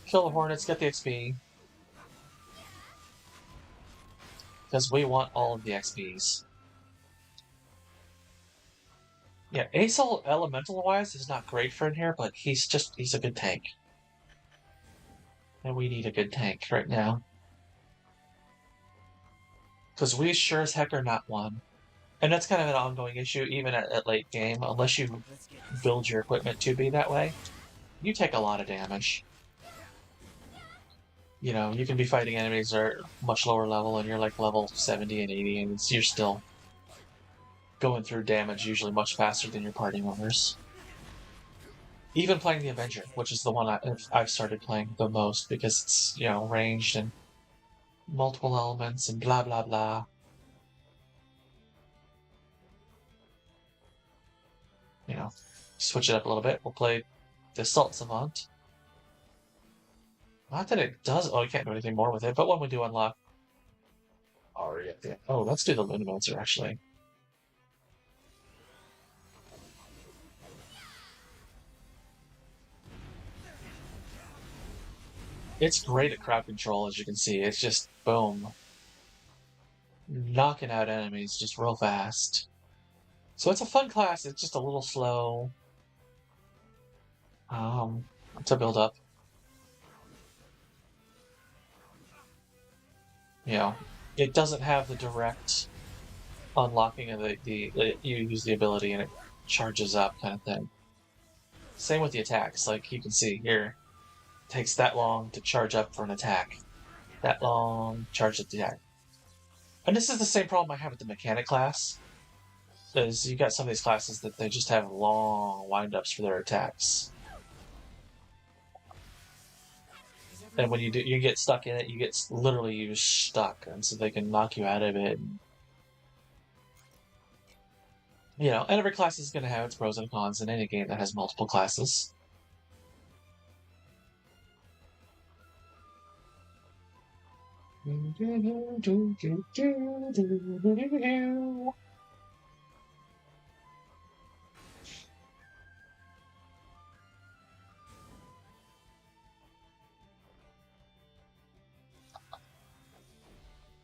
kill the hornets, get the XP. Because we want all of the XPs. Yeah, Aesol elemental-wise is not great for in here, but he's a good tank. And we need a good tank right now. Because we sure as heck are not one. And that's kind of an ongoing issue, even at late game. Unless you build your equipment to be that way, you take a lot of damage. You know, you can be fighting enemies that are much lower level, and you're like level 70 and 80, and you're still going through damage usually much faster than your party members. Even playing the Avenger, which is the one I've started playing the most, because it's, you know, ranged and multiple elements and blah blah blah. You know, switch it up a little bit. We'll play the Assault Savant. Not that it does. Oh, you can't do anything more with it, but when we do unlock Aria. Yeah. Oh, let's do the Lunomancer actually. It's great at crowd control, as you can see. It's just boom, knocking out enemies just real fast. So it's a fun class. It's just a little slow to build up. You know, it doesn't have the direct unlocking of you use the ability and it charges up kind of thing. Same with the attacks. Like you can see here, it takes that long to charge up for an attack. That long, charge up the attack. And this is the same problem I have with the mechanic class. Is you got some of these classes that they just have long windups for their attacks. And when you do, you get stuck in it. You get literally stuck, and so they can knock you out of it. You know, and every class is going to have its pros and cons in any game that has multiple classes.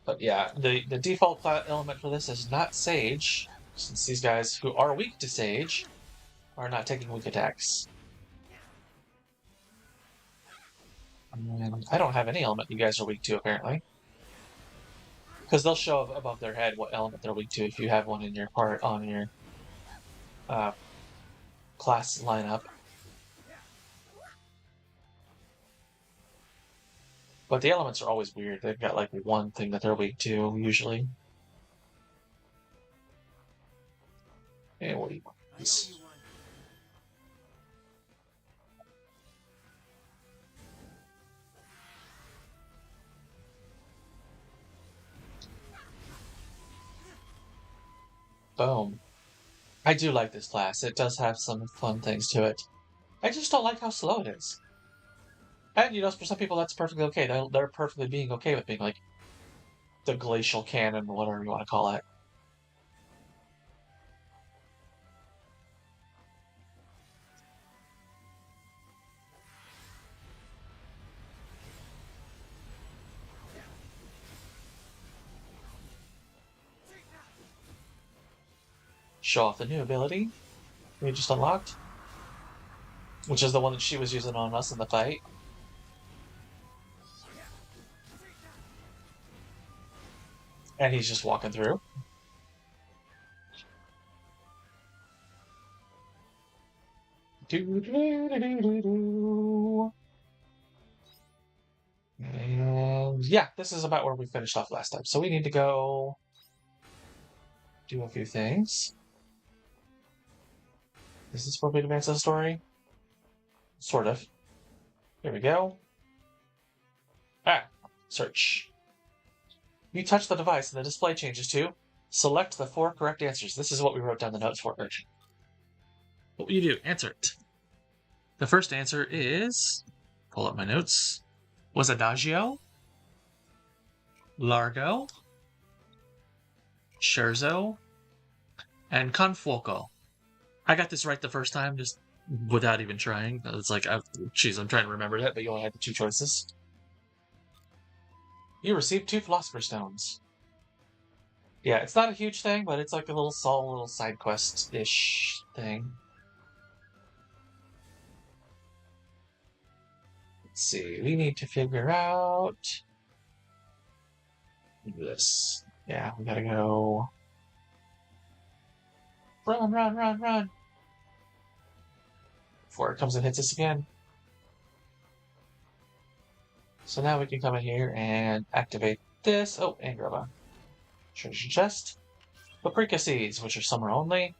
But yeah, the default element for this is not Sage, since these guys who are weak to Sage are not taking weak attacks. And I don't have any element you guys are weak to, apparently. Because they'll show above their head what element they're weak to if you have one in your on your class lineup. But the elements are always weird. They've got like one thing that they're weak to, usually. And what do you want? Boom. I do like this class. It does have some fun things to it. I just don't like how slow it is. And, you know, for some people that's perfectly okay. They're perfectly being okay with being like, the glacial cannon, whatever you want to call it. Show off the new ability we just unlocked, which is the one that she was using on us in the fight. And he's just walking through. And yeah, this is about where we finished off last time. So we need to go do a few things. Is this where we advance the story? Sort of. Here we go. Search. You touch the device and the display changes to select the 4 correct answers. This is what we wrote down the notes for. What will you do? Answer it. The first answer is, pull up my notes, was Adagio, Largo, Scherzo, and Confuoco. I got this right the first time, just without even trying. It's like, geez, I'm trying to remember that, but you only had the 2 choices. You received 2 Philosopher's Stones. Yeah, it's not a huge thing, but it's like a little side quest-ish thing. Let's see, we need to figure out this. Yeah, we gotta go. Run, run, run, run! Before it comes and hits us again. So now we can come in here and activate this. Oh, and grab a treasure chest. Paprika seeds, which are summer only.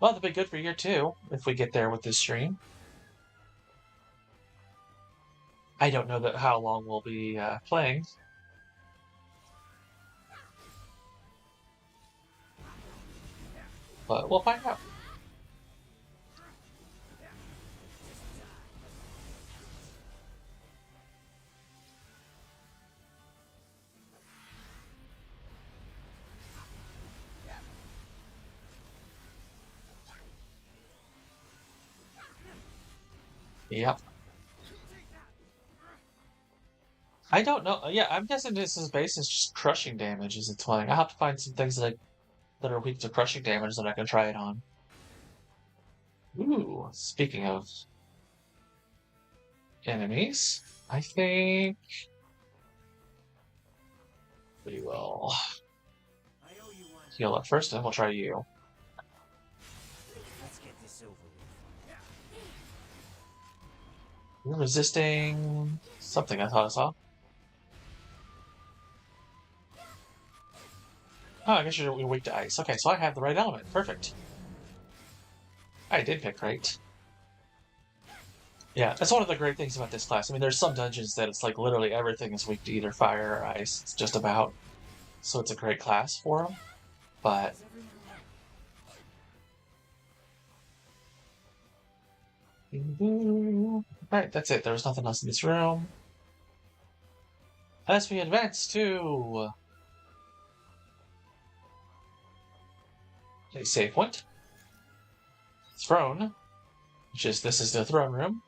Well, they'll be good for year 2 if we get there with this stream. I don't know how long we'll be playing. But we'll find out. Yep. I don't know. Yeah, I'm guessing this is base is just crushing damage is its thing. I'll have to find some things that are weak to crushing damage that I can try it on. Ooh, speaking of enemies, I think we will heal up first, and we'll try you. Let's get this over with. You're resisting something I thought I saw. Oh, I guess you're weak to ice. Okay, so I have the right element. Perfect. I did pick right. Yeah, that's one of the great things about this class. I mean, there's some dungeons that it's like literally everything is weak to either fire or ice. It's just about. So it's a great class for them. But alright, that's it. There was nothing else in this room. As we advance to a save point. Throne. This is the throne room.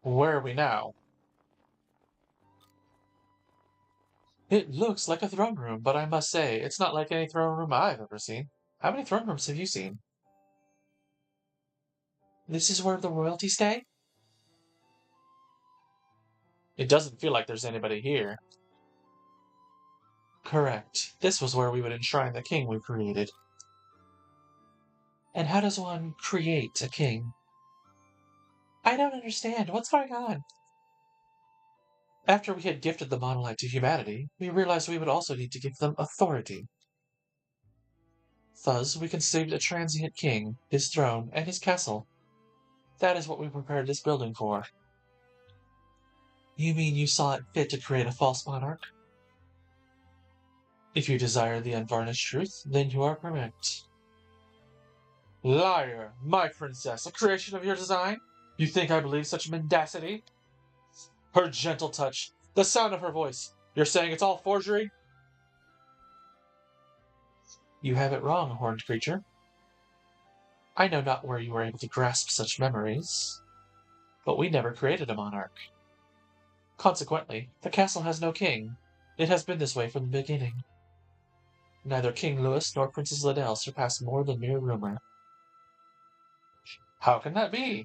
Where are we now? It looks like a throne room, but I must say, it's not like any throne room I've ever seen. How many throne rooms have you seen? This is where the royalty stay? It doesn't feel like there's anybody here. Correct. This was where we would enshrine the king we created. And how does one create a king? I don't understand. What's going on? After we had gifted the monolith to humanity, we realized we would also need to give them authority. Thus, we conceived a transient king, his throne, and his castle. That is what we prepared this building for. You mean you saw it fit to create a false monarch? If you desire the unvarnished truth, then you are correct. Liar! My princess, a creation of your design? You think I believe such mendacity? Her gentle touch, the sound of her voice. You're saying it's all forgery? You have it wrong, horned creature. I know not where you were able to grasp such memories, but we never created a monarch. Consequently, the castle has no king. It has been this way from the beginning. Neither King Louis nor Princess Liddell surpass more than mere rumor. How can that be?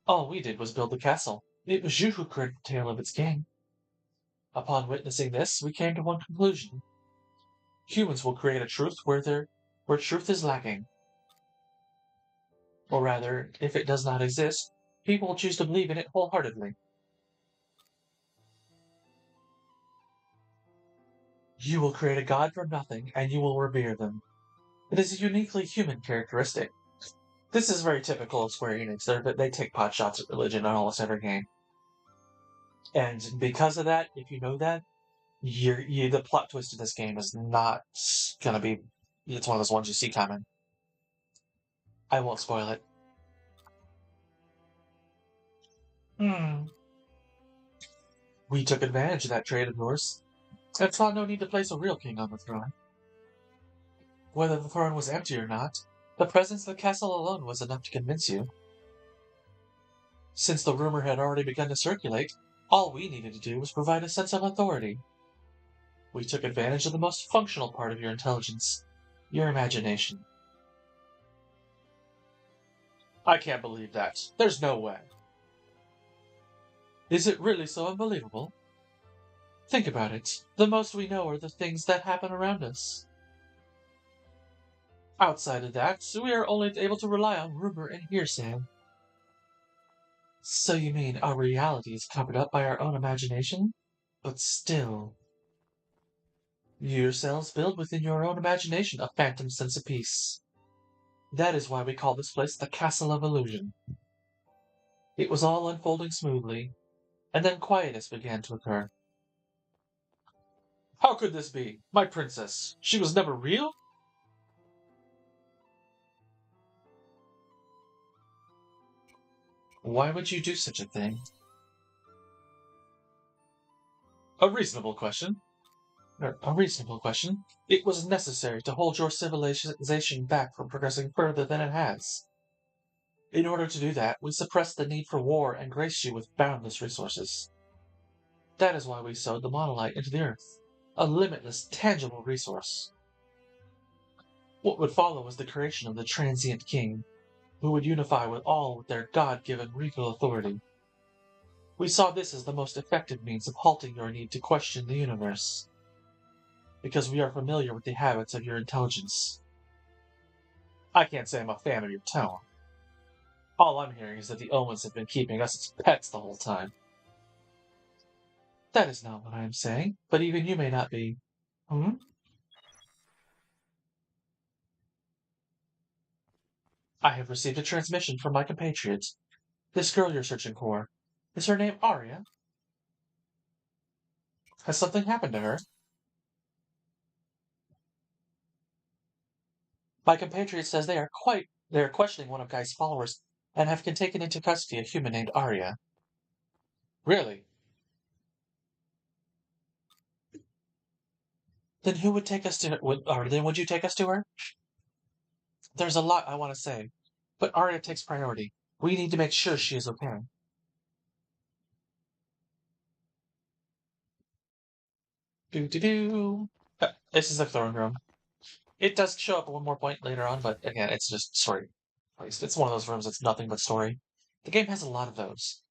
All we did was build the castle. It was you who created the tale of its king. Upon witnessing this, we came to one conclusion. Humans will create a truth where truth is lacking. Or rather, if it does not exist, people will choose to believe in it wholeheartedly. You will create a god from nothing, and you will revere them. It is a uniquely human characteristic. This is very typical of Square Enix. They take pot shots at religion on almost every game. And because of that, if you know that, the plot twist of this game is not gonna be. It's one of those ones you see coming. I won't spoil it. We took advantage of that trade of yours, and saw no need to place a real king on the throne. Whether the throne was empty or not, the presence of the castle alone was enough to convince you. Since the rumor had already begun to circulate, all we needed to do was provide a sense of authority. We took advantage of the most functional part of your intelligence, your imagination. I can't believe that. There's no way. Is it really so unbelievable? Think about it. The most we know are the things that happen around us. Outside of that, we are only able to rely on rumor and hearsay. So you mean our reality is covered up by our own imagination? But still. You yourselves build within your own imagination a phantom sense of peace. That is why we call this place the Castle of Illusion. It was all unfolding smoothly, and then quietness began to occur. How could this be? My princess, she was never real? Why would you do such a thing? A reasonable question. A reasonable question. It was necessary to hold your civilization back from progressing further than it has. In order to do that, we suppressed the need for war and graced you with boundless resources. That is why we sowed the monolite into the earth, a limitless, tangible resource. What would follow was the creation of the transient king, who would unify with all with their God-given regal authority. We saw this as the most effective means of halting your need to question the universe, because we are familiar with the habits of your intelligence. I can't say I'm a fan of your tone. All I'm hearing is that the Omens have been keeping us as pets the whole time. That is not what I am saying, but even you may not be. I have received a transmission from my compatriot. This girl you're searching for. Is her name Aria? Has something happened to her? My compatriot says they are questioning one of Guy's followers and have taken into custody a human named Aria. Really? Then who would take us to then would you take us to her? There's a lot I want to say, but Aria takes priority. We need to make sure she is okay. Do. This is the throne room. It does show up at one more point later on, but again, it's just story placed. It's one of those rooms that's nothing but story. The game has a lot of those.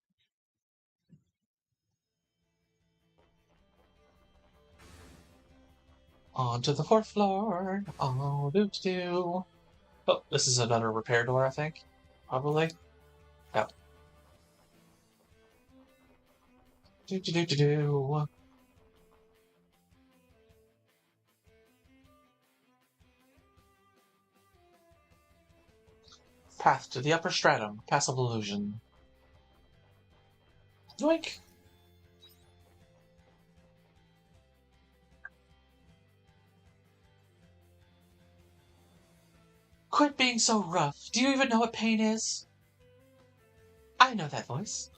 On to the fourth floor. Oh, do. Oh, this is another repair door, I think. Probably. Yep. Do. Path to the upper stratum. Castle Illusion. Doink. Quit being so rough. Do you even know what pain is? I know that voice.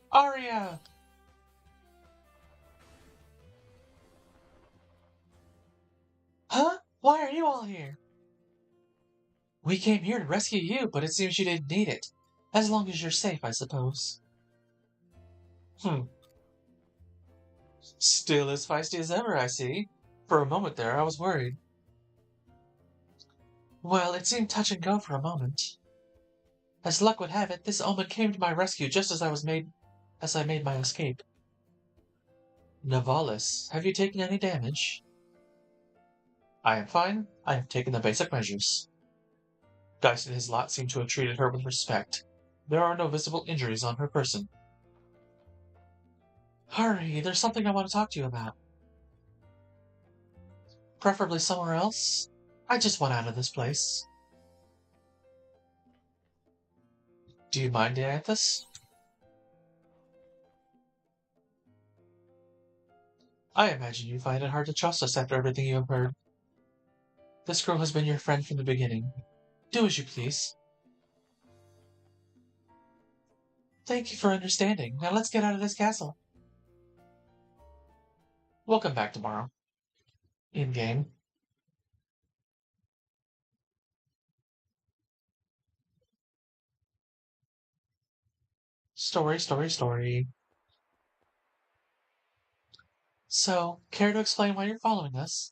Aria! Huh? Why are you all here? We came here to rescue you, but it seems you didn't need it. As long as you're safe, I suppose. Still as feisty as ever, I see. For a moment there, I was worried. Well, it seemed touch and go for a moment. As luck would have it, this omen came to my rescue just as I made my escape. Navalis, have you taken any damage? I am fine. I have taken the basic measures. Geist and his lot seem to have treated her with respect. There are no visible injuries on her person. Hurry, there's something I want to talk to you about. Preferably somewhere else. I just want out of this place. Do you mind, Dianthus? I imagine you find it hard to trust us after everything you have heard. This girl has been your friend from the beginning. Do as you please. Thank you for understanding. Now let's get out of this castle. We'll come back tomorrow. In-game. Story. So, care to explain why you're following us?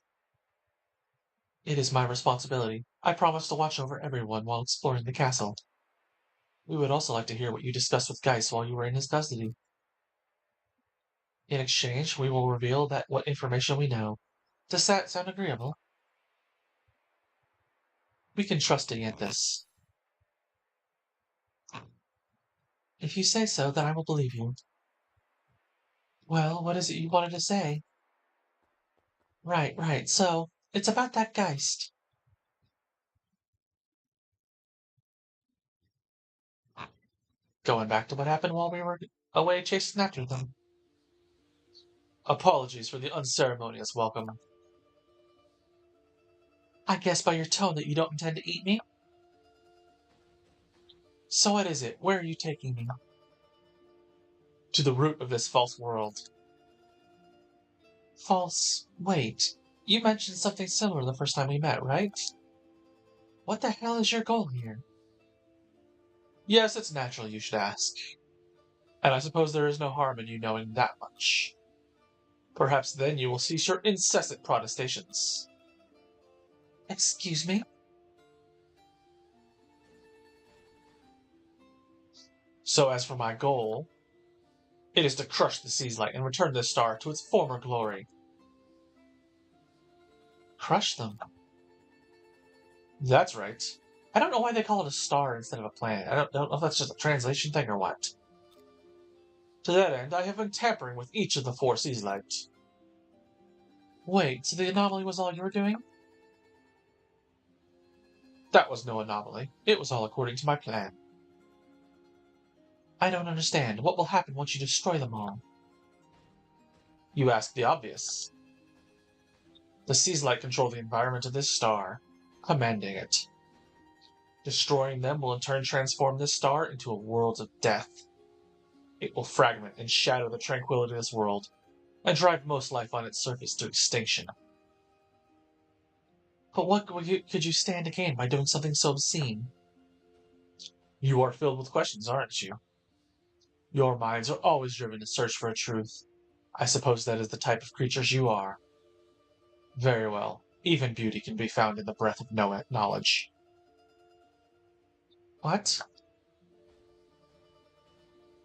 It is my responsibility. I promise to watch over everyone while exploring the castle. We would also like to hear what you discussed with Geist while you were in his custody. In exchange, we will reveal what information we know. Does that sound agreeable? We can trust Dianthus. If you say so, then I will believe you. Well, what is it you wanted to say? Right. So, it's about that Geist. Going back to what happened while we were away chasing after them. Apologies for the unceremonious welcome. I guess by your tone that you don't intend to eat me? So what is it? Where are you taking me? To the root of this false world. False? Wait. You mentioned something similar the first time we met, right? What the hell is your goal here? Yes, it's natural you should ask. And I suppose there is no harm in you knowing that much. Perhaps then you will cease your incessant protestations. Excuse me? So as for my goal, it is to crush the Sea's Light and return this star to its former glory. Crush them? That's right. I don't know why they call it a star instead of a planet. I don't know if that's just a translation thing or what. To that end, I have been tampering with each of the four Sea's Light. Wait, so the anomaly was all you were doing? That was no anomaly. It was all according to my plan. I don't understand. What will happen once you destroy them all? You ask the obvious. The Sea's Light control the environment of this star, commanding it. Destroying them will in turn transform this star into a world of death. It will fragment and shatter the tranquility of this world, and drive most life on its surface to extinction. But what could you stand to gain by doing something so obscene? You are filled with questions, aren't you? Your minds are always driven to search for a truth. I suppose that is the type of creatures you are. Very well. Even beauty can be found in the breath of knowledge. What?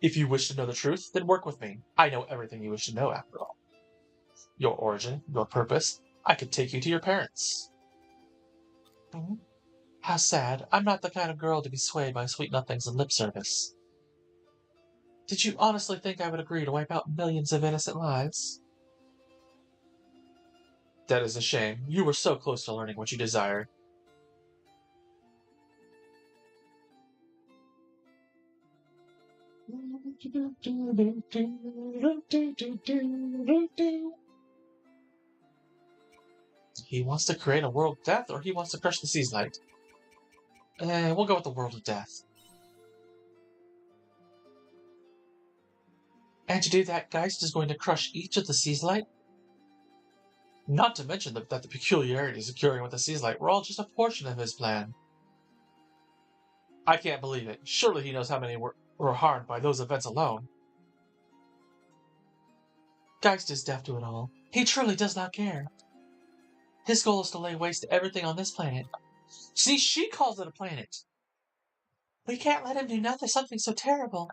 If you wish to know the truth, then work with me. I know everything you wish to know, after all. Your origin, your purpose. I could take you to your parents. Hmm? How sad. I'm not the kind of girl to be swayed by sweet nothings and lip service. Did you honestly think I would agree to wipe out millions of innocent lives? That is a shame. You were so close to learning what you desired. He wants to create a world of death, or he wants to crush the sea's light. We'll go with the world of death. And to do that, Geist is going to crush each of the sea's light. Not to mention that the peculiarities occurring with the sea's light were all just a portion of his plan. I can't believe it. Surely he knows how many were harmed by those events alone. Geist is deaf to it all. He truly does not care. His goal is to lay waste to everything on this planet. See, she calls it a planet. We can't let him do something so terrible.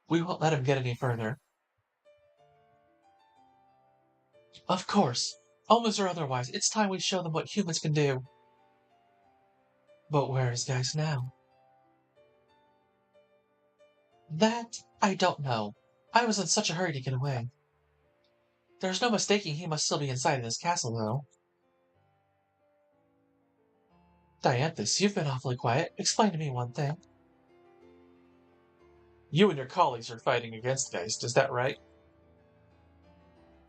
We won't let him get any further. Of course. Omens or otherwise, it's time we show them what humans can do. But where is Geist now? That, I don't know. I was in such a hurry to get away. There's no mistaking he must still be inside this castle, though. Dianthus, you've been awfully quiet. Explain to me one thing. You and your colleagues are fighting against Geist, is that right?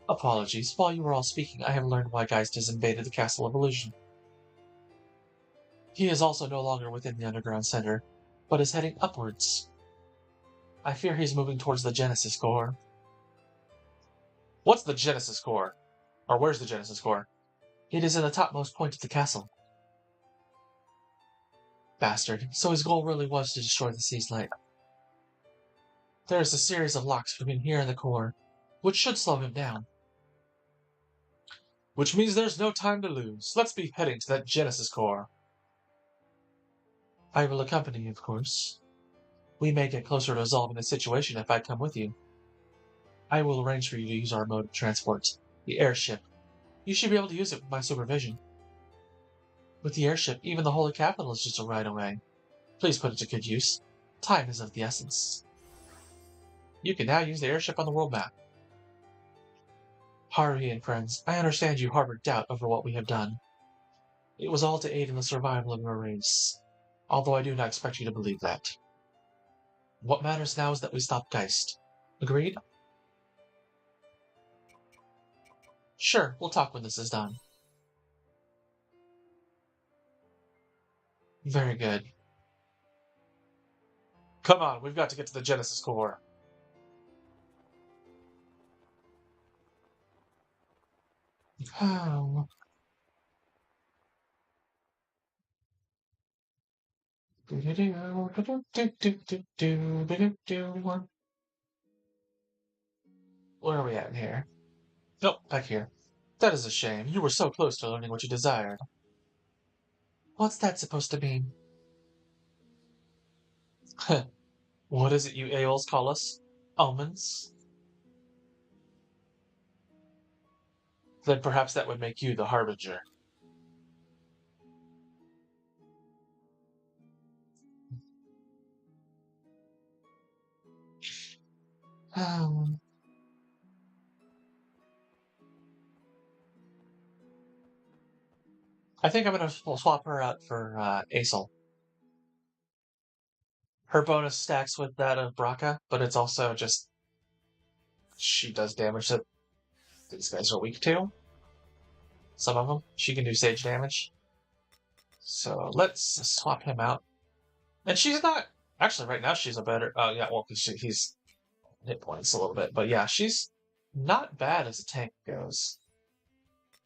Apologies. While you were all speaking, I have learned why Geist has invaded the Castle of Illusion. He is also no longer within the underground center, but is heading upwards. I fear he's moving towards the Genesis Core. What's the Genesis Core? Or where's the Genesis Core? It is in the topmost point of the castle. Bastard. So his goal really was to destroy the sea's light. There is a series of locks between here and the core, which should slow him down. Which means there's no time to lose. Let's be heading to that Genesis Core. I will accompany you, of course. We may get closer to resolving the situation if I come with you. I will arrange for you to use our mode of transport, the airship. You should be able to use it with my supervision. With the airship, even the Holy Capital is just a ride away. Please put it to good use. Time is of the essence. You can now use the airship on the world map. Harvey and friends, I understand you harbored doubt over what we have done. It was all to aid in the survival of your race, although I do not expect you to believe that. What matters now is that we stop Geist. Agreed? Sure, we'll talk when this is done. Very good. Come on, we've got to get to the Genesis Core. Oh. Where are we at in here? Nope, back here. That is a shame. You were so close to learning what you desired. What's that supposed to mean? What is it you AOLs call us? Omens? Then perhaps that would make you the Harbinger. Um, I think I'm going to swap her out for Aesol. Her bonus stacks with that of Braca, but it's also just she does damage that these guys are weak to. Some of them. She can do sage damage. So let's swap him out. And she's not... Actually, right now she's a better... Oh, yeah, well, because he's hit points a little bit. But yeah, she's not bad as a tank goes.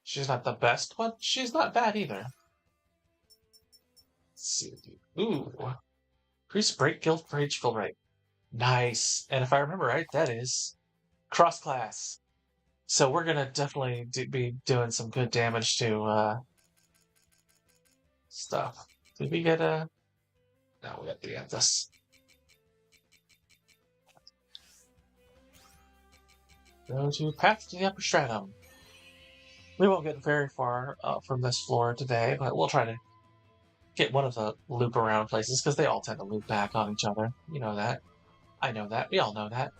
She's not the best, but she's not bad either. Let's see. Ooh. Increase break guild rage fill rate. Nice. And if I remember right, that is cross-class. So we're going to definitely be doing some good damage to stuff. Did we get a... No, we got to get this. Go to Path to the Upper Stratum. We won't get very far from this floor today, but we'll try to get one of the loop around places, because they all tend to loop back on each other. You know that. I know that. We all know that.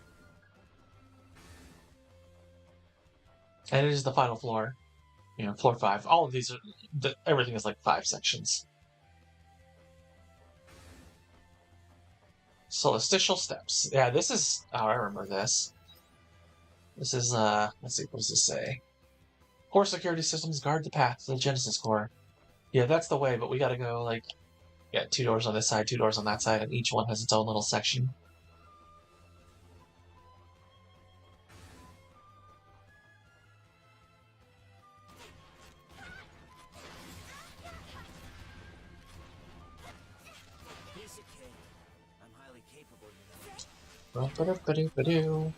And it is the final floor. You know, floor 5. All of these are... Everything is like 5 sections. Celestial Steps. Yeah, this is... Oh, I remember this. This is, let's see, what does this say? Core security systems guard the path to the Genesis core. Yeah, that's the way, but we gotta go, like, yeah, 2 doors on this side, 2 doors on that side, and each one has its own little section. Piece of cake. I'm highly capable, you know. Ba-ba-da-ba-doo-ba-doo.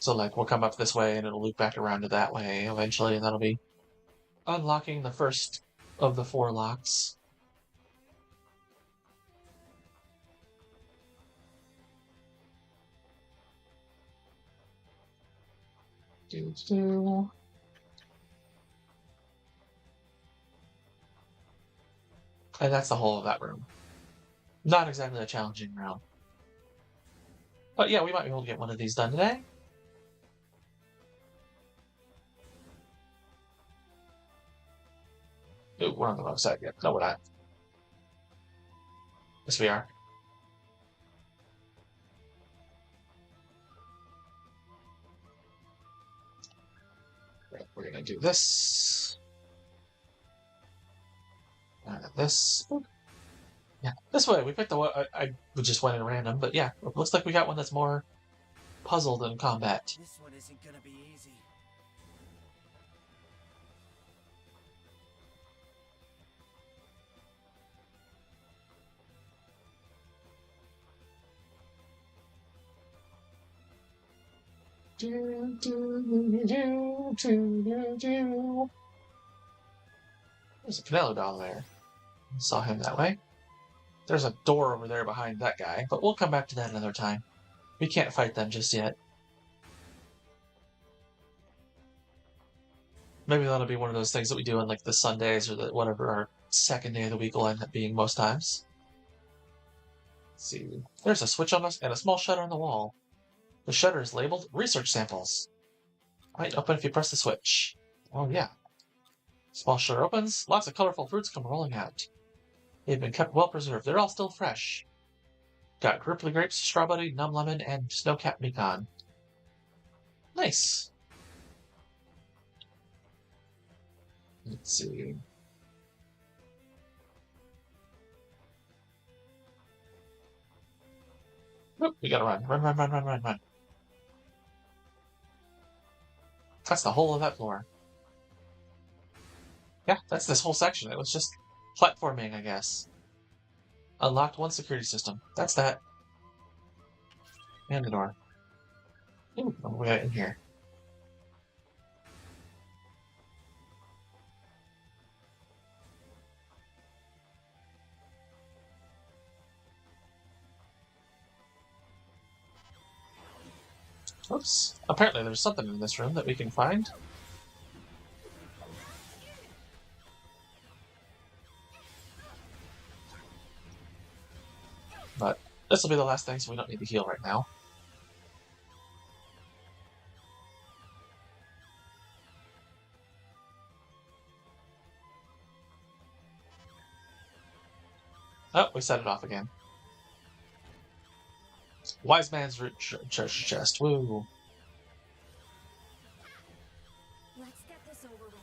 So, like, we'll come up this way, and it'll loop back around to that way eventually, and that'll be unlocking the first of the 4 locks. Do-do. And that's the whole of that room. Not exactly a challenging round. But yeah, we might be able to get one of these done today. Ooh, we're on the wrong side yet. No, we're not. Yes, we are. Right, we're gonna do this. This. Yeah, this way. We picked the one. I just went in random, but yeah, it looks like we got one that's more puzzle than combat. This one isn't gonna be easy. There's a Canelo doll there. Saw him that way. There's a door over there behind that guy, but we'll come back to that another time. We can't fight them just yet. Maybe that'll be one of those things that we do on like the Sundays or the whatever our second day of the week will end up being most times. Let's see. There's a switch on us and a small shutter on the wall. The shutter is labeled research samples. Might open if you press the switch. Oh yeah. Small shutter opens, lots of colorful fruits come rolling out. They've been kept well preserved. They're all still fresh. Got gripply grapes, strawberry, numb lemon, and snowcap pecan. Nice. Let's see. Oop, we gotta run. Run. That's the whole of that floor. Yeah, that's this whole section. It was just platforming, I guess. Unlocked one security system. That's that. And the door. Ooh, what do we got in here? Oops. Apparently there's something in this room that we can find. But this will be the last thing, so we don't need to heal right now. Oh, we set it off again. Wise man's treasure chest. Woo. Let's get this over with.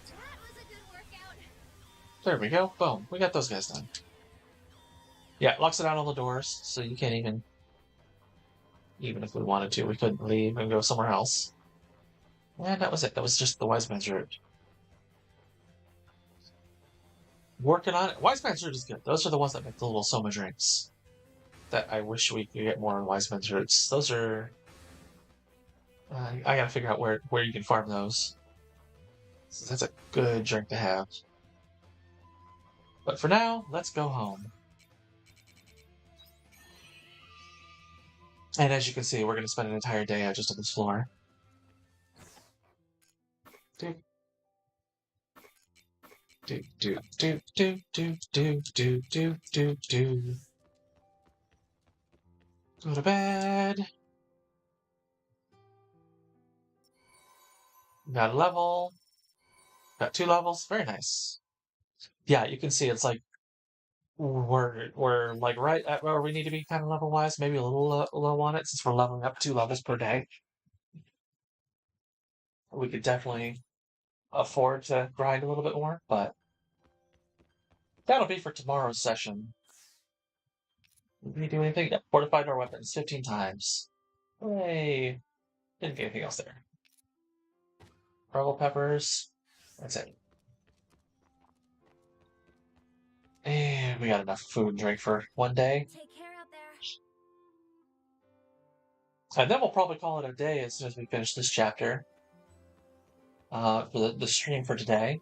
That was a good workout. There we go. Boom. We got those guys done. Yeah, it locks it out on the doors, so you can't even if we wanted to, we couldn't leave and go somewhere else. And that was it. That was just the Wise Man's Root. Working on it. Wise Man's Root is good. Those are the ones that make the little Soma drinks. That I wish we could get more on Wise Man's Roots. Those are... I gotta figure out where you can farm those. So that's a good drink to have. But for now, let's go home. And as you can see, we're going to spend an entire day out just on this floor. Do. Do, do, do, do, do, do, do, do, do, do. Go to bed. Got a level. Got 2 levels. Very nice. Yeah, you can see it's like we're like right at where we need to be kind of level wise. Maybe a little low on it since we're leveling up 2 levels per day. We could definitely afford to grind a little bit more, but that'll be for tomorrow's session. Did we do anything? Yeah, fortified our weapons 15 times. Hooray! Didn't get anything else there. Purple peppers. That's it. And we got enough food and drink for one day. Take care out there. And then we'll probably call it a day as soon as we finish this chapter. For the stream for today.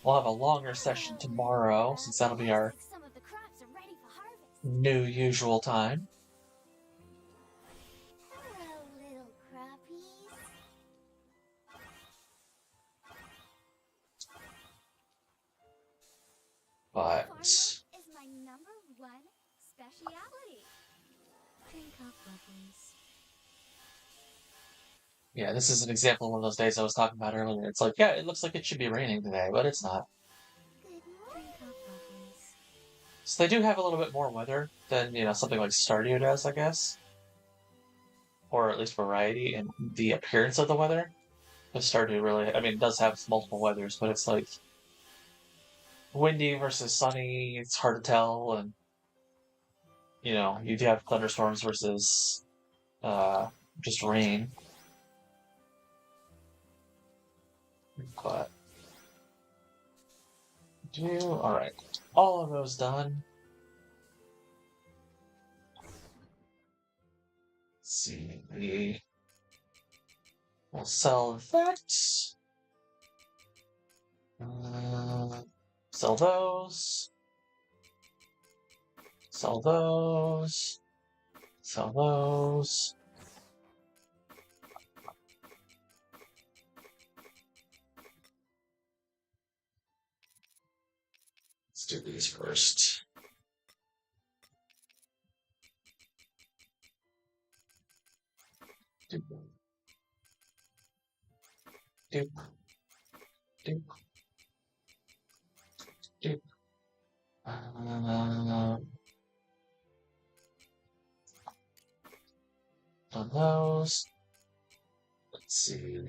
We'll have a longer session tomorrow, since that'll be our Looks like some of the crops are ready for harvest. new usual time. Hello, little crappies. But Farm work is my #1 specialty. Drink up, lovelies. yeah, this is an example of one of those days I was talking about earlier. It's like, yeah, it looks like it should be raining today, but it's not. Good Drink morning. up, lovelies. So they do have a little bit more weather than, something like Stardew does, I guess. Or at least variety in the appearance of the weather. Because Stardew really, it does have multiple weathers, but it's like windy versus sunny, it's hard to tell, and, you do have thunderstorms versus just rain. But, alright. All of those done. Let's see. We'll sell that. Sell those. Sell those. Sell those. Let's do these first. Doop. Doop. Doop. Doop. On those. Let's see.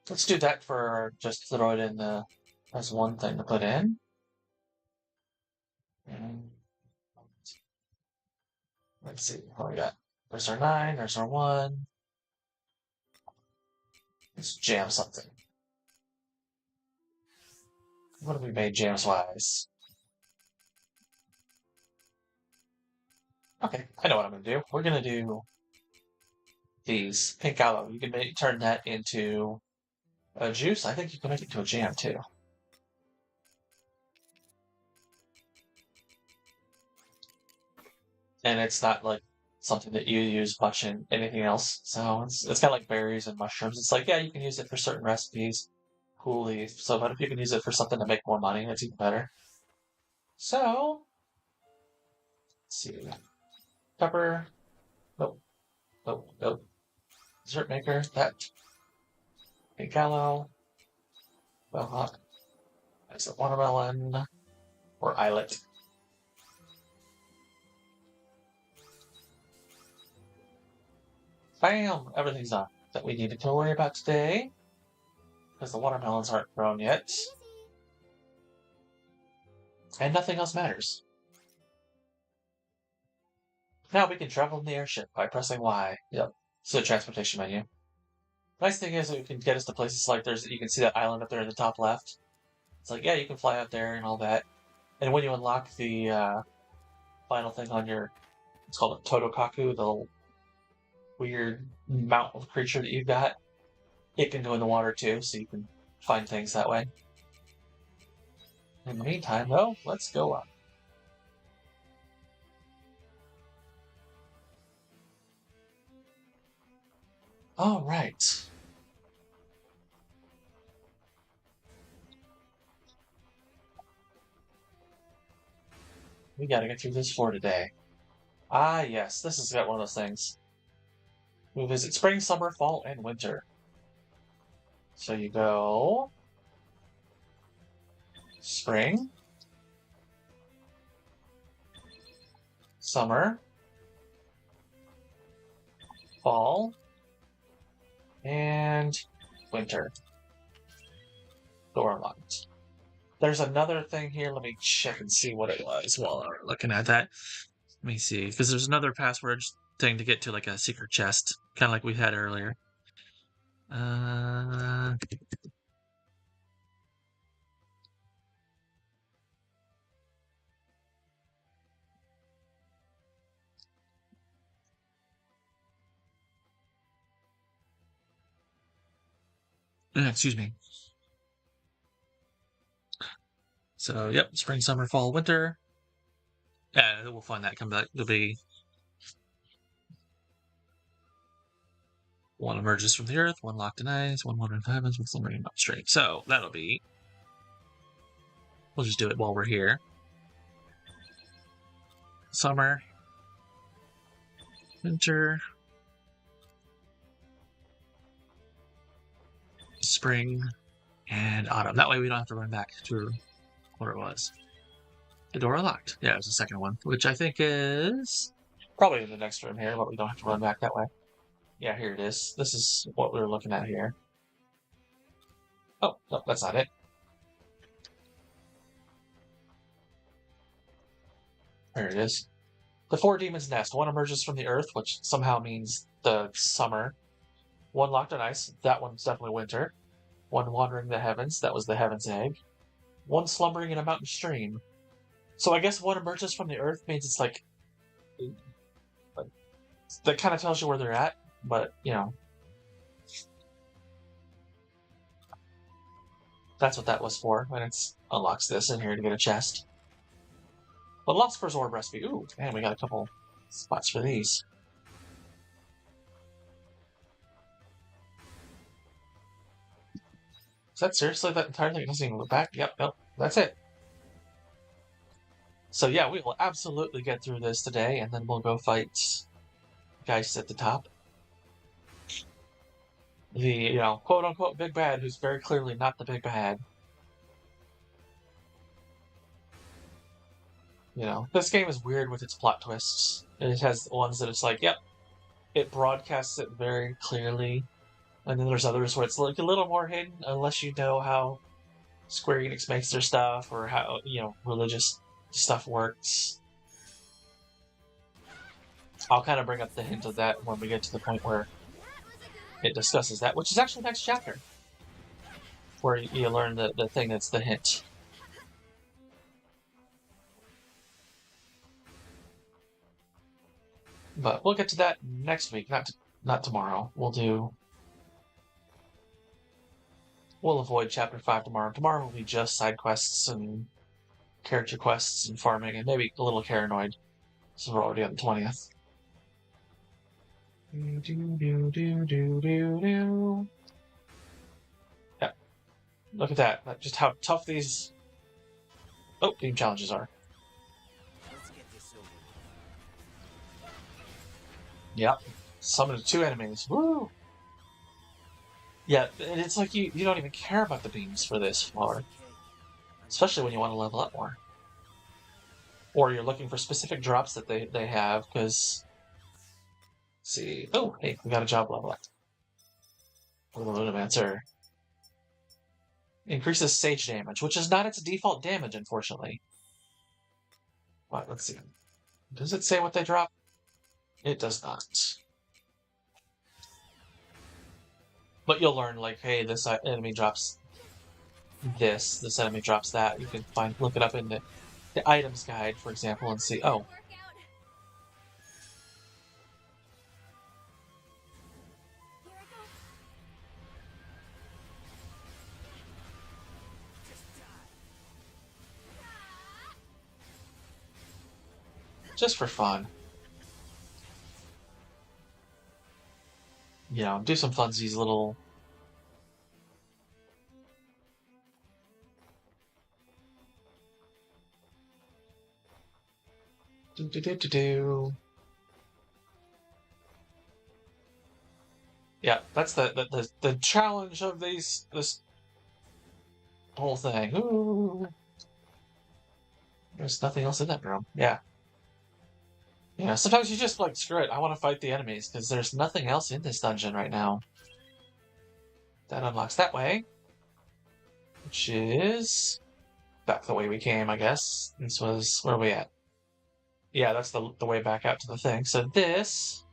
Let's do that for just throw it in as one thing to put in. And let's see what we got. There's our 9, there's our 1. Let's jam something. What have we made jams wise? Okay, I know what I'm gonna do. We're gonna do these pink aloe. You can turn that into a juice. I think you can make it into a jam too. And it's not like something that you use much in anything else. So it's kind of like berries and mushrooms. It's like, yeah, you can use it for certain recipes. Cool leaf. So, but if you can use it for something to make more money, that's even better. So, let's see. Pepper. Nope. Nope. Nope. Dessert maker. That. Pink aloe. Bellhawk. That's a watermelon. Or eyelet. Bam! Everything's done that we needed to worry about today. Because the watermelons aren't grown yet. And nothing else matters. Now we can travel in the airship by pressing Y. Yep. It's the transportation menu. Nice thing is it can get us to places like you can see that island up there in the top left. It's like, yeah, you can fly out there and all that. And when you unlock the final thing on it's called a Totokaku, the little weird mountain creature that you've got, it can go in the water too, so you can find things that way. In the meantime, though, let's go up. All right. We gotta get through this for today. Ah, yes, this is one of those things. We visit spring, summer, fall, and winter. So you go spring, summer, fall, and winter. Door unlocked. There's another thing here. Let me check and see what it was while we're looking at that. Let me see, because there's another password thing to get to, like a secret chest, kind of like we had earlier. Uh, excuse me. So, yep, spring, summer, fall, winter. Yeah, we'll find that come back. There'll be one emerges from the earth, one locked in ice, one wandering the heavens, one slumbering upstream. So that'll be. We'll just do it while we're here. Summer, winter, spring, and autumn. That way we don't have to run back to where it was. The door unlocked. Yeah, it was the second one, which I think is probably in the next room here, but we don't have to run back that way. Yeah, here it is. This is what we were looking at here. Oh, no, that's not it. There it is. The four demons' nest. One emerges from the earth, which somehow means the summer. One locked in ice. That one's definitely winter. One wandering the heavens. That was the heaven's egg. One slumbering in a mountain stream. So I guess one emerges from the earth means it's like that kind of tells you where they're at, but you know. That's what that was for, and it unlocks this in here to get a chest. But Philosopher's Orb recipe. Ooh, man, we got a couple spots for these. Is that seriously that entire thing? It doesn't even look back? Yep, nope, that's it. So yeah, we will absolutely get through this today, and then we'll go fight guys at the top. The, you know, quote-unquote big bad, who's very clearly not the big bad. You know, this game is weird with its plot twists. It has ones that it's like, yep, it broadcasts it very clearly. And then there's others where it's like a little more hidden, unless you know how Square Enix makes their stuff or how, you know, religious stuff works. I'll kind of bring up the hint of that when we get to the point where it discusses that, which is actually the next chapter, where you learn the thing that's the hint. But we'll get to that next week, not tomorrow. We'll avoid chapter 5 tomorrow. Tomorrow will be just side quests and character quests and farming and maybe a little Caranoid. So we're already on the 20th. Yeah. Look at that. Just how tough these team challenges are. Let's get this over with. Yep. Summoned 2 enemies. Woo! Yeah, and it's like you don't even care about the beams for this floor. Especially when you want to level up more. Or you're looking for specific drops that they have, because... See... Oh, hey, we got a job level up. The Lunamancer. Increases sage damage, which is not its default damage, unfortunately. But, let's see. Does it say what they drop? It does not. But you'll learn, like, hey, this enemy drops this enemy drops that. You can look it up in the items guide, for example, and see, oh. Just for fun. You know, do some funsies, little... Do. Yeah, that's the challenge of this whole thing. Ooh, there's nothing else in that room. Yeah. Yeah, sometimes you just like, screw it, I want to fight the enemies, because there's nothing else in this dungeon right now. That unlocks that way, which is back the way we came, I guess. This was, where are we at? Yeah, that's the way back out to the thing. So this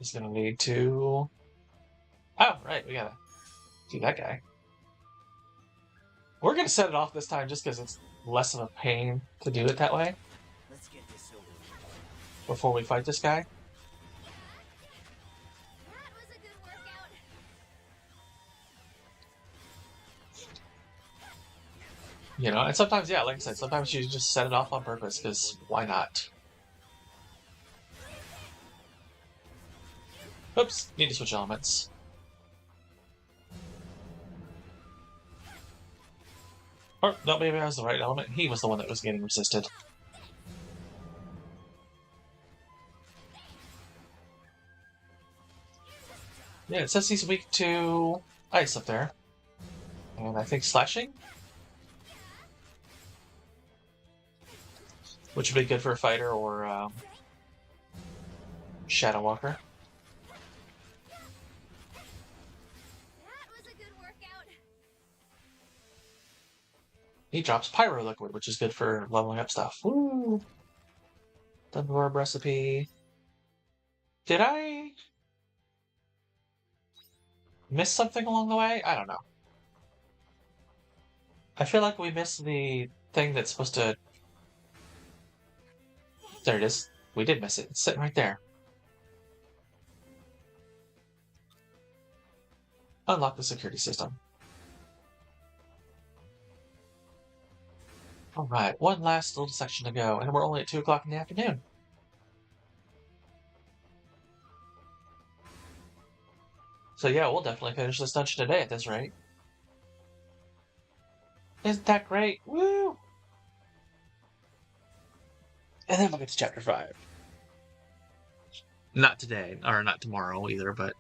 is going to lead to... Oh, right, we gotta do that guy. We're going to set it off this time just because it's less of a pain to do it that way Let's get this over with. before we fight this guy. That was a good workout. You know, and sometimes, yeah, like I said, sometimes you just set it off on purpose, because why not? Oops, need to switch elements. Or, no, maybe I was the right element. He was the one that was getting resisted. Yeah, it says he's weak to ice up there. And I think slashing? Which would be good for a fighter or Shadow Walker. That was a good workout. He drops Pyro Liquid, which is good for leveling up stuff. Woo! Thunderorb recipe. Did I miss something along the way? I don't know. I feel like we missed the thing that's supposed to... There it is. We did miss it. It's sitting right there. Unlock the security system. Alright, one last little section to go, and we're only at 2 o'clock in the afternoon. So yeah, we'll definitely finish this dungeon today at this rate. Isn't that great? Woo! And then we'll get to chapter 5. Not today, or not tomorrow either, but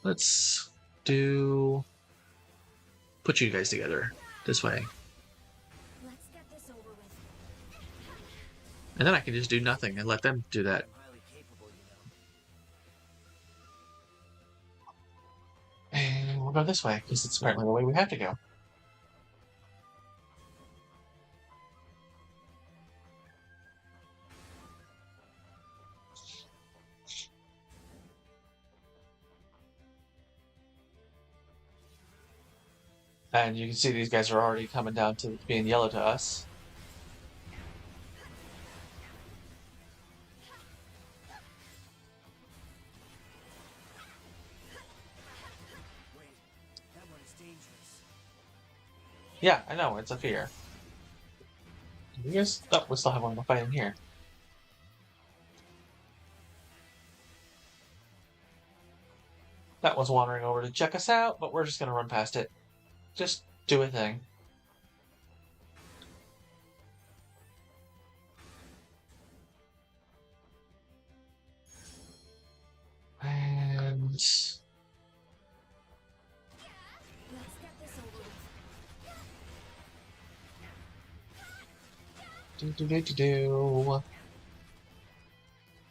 let's do... Put you guys together this way. Let's get this over with. And then I can just do nothing and let them do that. I'm highly capable, And we'll go this way, because it's apparently the way we have to go. And you can see these guys are already coming down to being yellow to us. Wait, that one is dangerous. Yeah, I know, it's a fear. You guys... Oh, we still have one more fight in here. That one's wandering over to check us out, but we're just gonna run past it. Just do a thing. And... Let's get this over with. Do.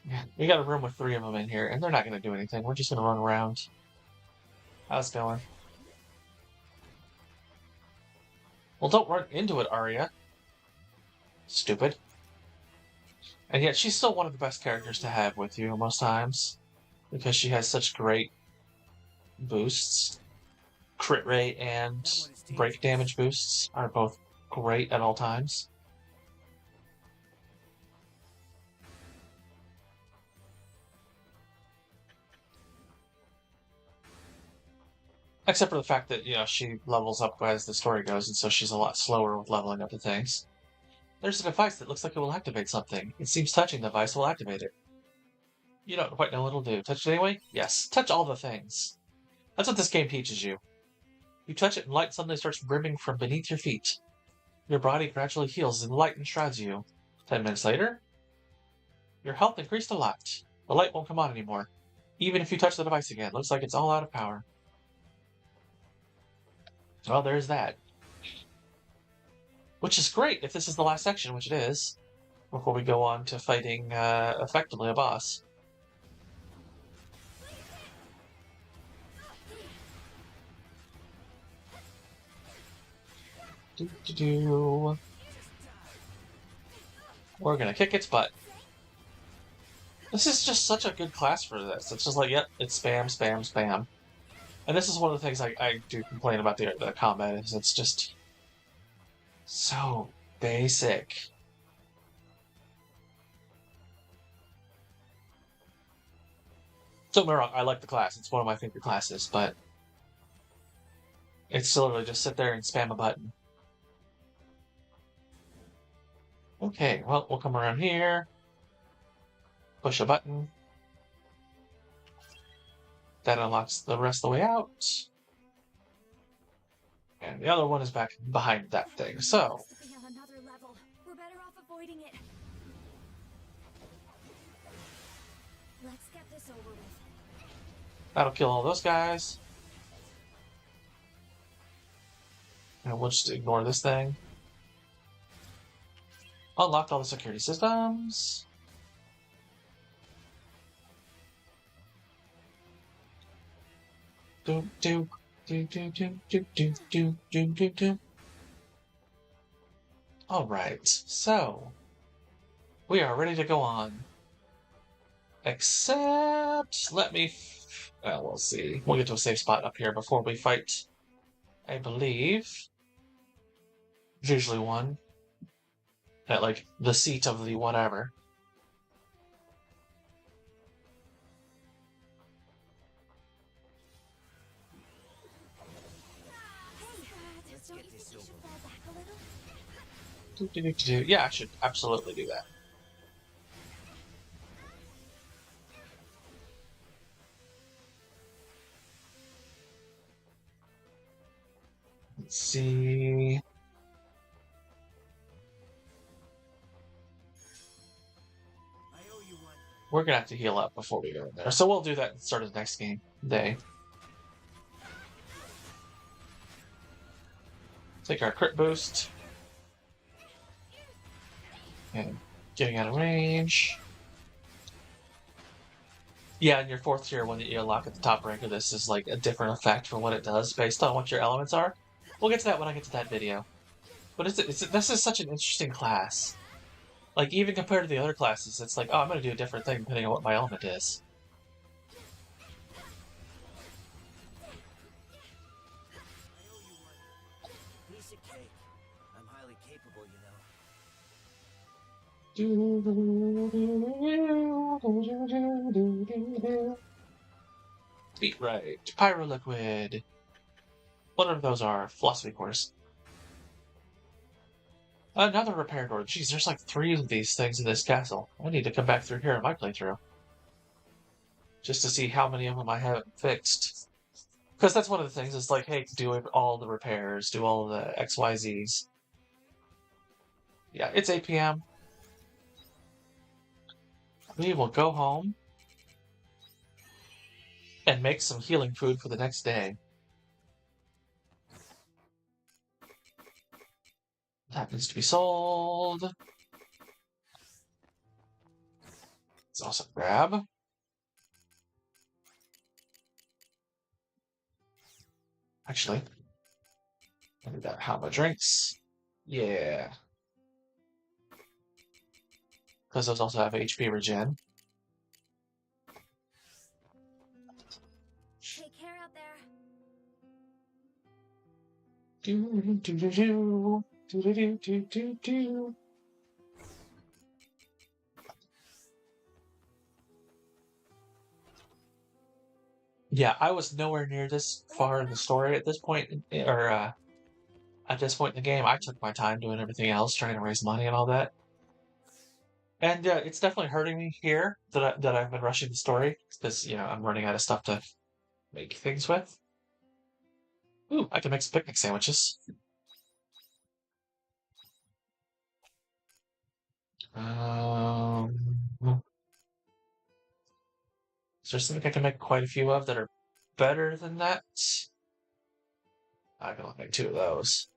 Yeah, we got a room with 3 of them in here, and they're not gonna do anything. We're just gonna run around. How's it going? Well, don't run into it, Aria. Stupid. And yet, she's still one of the best characters to have with you most times, because she has such great boosts. Crit rate and break damage boosts are both great at all times. Except for the fact that, you know, she levels up as the story goes, and so she's a lot slower with leveling up the things. There's a device that looks like it will activate something. It seems touching the device will activate it. You don't quite know what it'll do. Touch it anyway? Yes. Touch all the things. That's what this game teaches you. You touch it and light suddenly starts brimming from beneath your feet. Your body gradually heals and light enshrouds you. 10 minutes later, your health increased a lot. The light won't come on anymore. Even if you touch the device again, looks like it's all out of power. Well, there's that. Which is great if this is the last section, which it is, before we go on to fighting effectively a boss. We're gonna kick its butt. This is just such a good class for this. It's just like, yep, it's spam, spam, spam. And this is one of the things I do complain about the combat, is it's just so basic. Don't get me wrong, I like the class. It's one of my favorite classes, but it's literally just sit there and spam a button. Okay, well, we'll come around here, push a button. That unlocks the rest of the way out. And the other one is back behind that thing. So, Must be on another level. We're better off avoiding it. Let's get this over with. that'll kill all those guys. And we'll just ignore this thing. Unlocked all the security systems. Do do do do do do do do do do do. All right, so we are ready to go on. Except, let me. Well, we'll see. We'll get to a safe spot up here before we fight. I believe. There's usually one at like the seat of the whatever. Don't you think you should fall back a little? Yeah, I should absolutely do that. Let's see. I owe you one. We're gonna have to heal up before we go in there, so we'll do that at the start of the next game day. Take our crit boost. And getting out of range. Yeah, and your fourth tier one that you unlock at the top rank of this is like a different effect for what it does based on what your elements are. We'll get to that when I get to that video. But this is such an interesting class. Like, even compared to the other classes, it's like, oh, I'm going to do a different thing depending on what my element is. I owe you one. Piece of cake. I'm highly capable, you know. Beat right. Pyro liquid. Whatever those are. Philosophy course. Another repair door. Jeez, there's like 3 of these things in this castle. I need to come back through here in my playthrough. Just to see how many of them I haven't fixed. Because that's one of the things, is like, hey, do all the repairs, do all the XYZs. Yeah, it's 8 p.m. We will go home and make some healing food for the next day. That needs to be sold. Let's also grab. Actually, I need that Hama drinks. Yeah. Because those also have HP regen. Take care out there. Do do do do do do do do do. Yeah, I was nowhere near this far in the story at this point, or at this point in the game. I took my time doing everything else, trying to raise money and all that. And it's definitely hurting me here that I've been rushing the story, because I'm running out of stuff to make things with. Ooh, I can make some picnic sandwiches. Um, Is there something I can make quite a few of that are better than that? I can only make 2 of those.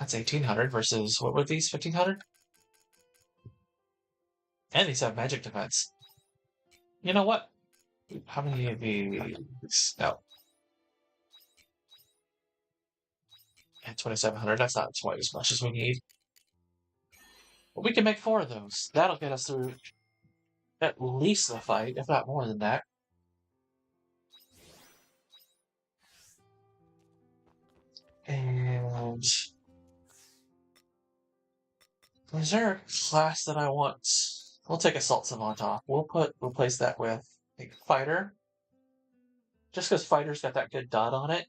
That's 1800 versus what were these? 1500? And these have magic defense. You know what? How many of these? No. And 2700, that's not quite as much as we need. But we can make 4 of those. That'll get us through at least the fight, if not more than that. And is there a class that I want? We'll take Assault Savant off. We'll replace that with like Fighter. Just because Fighter's got that good dot on it.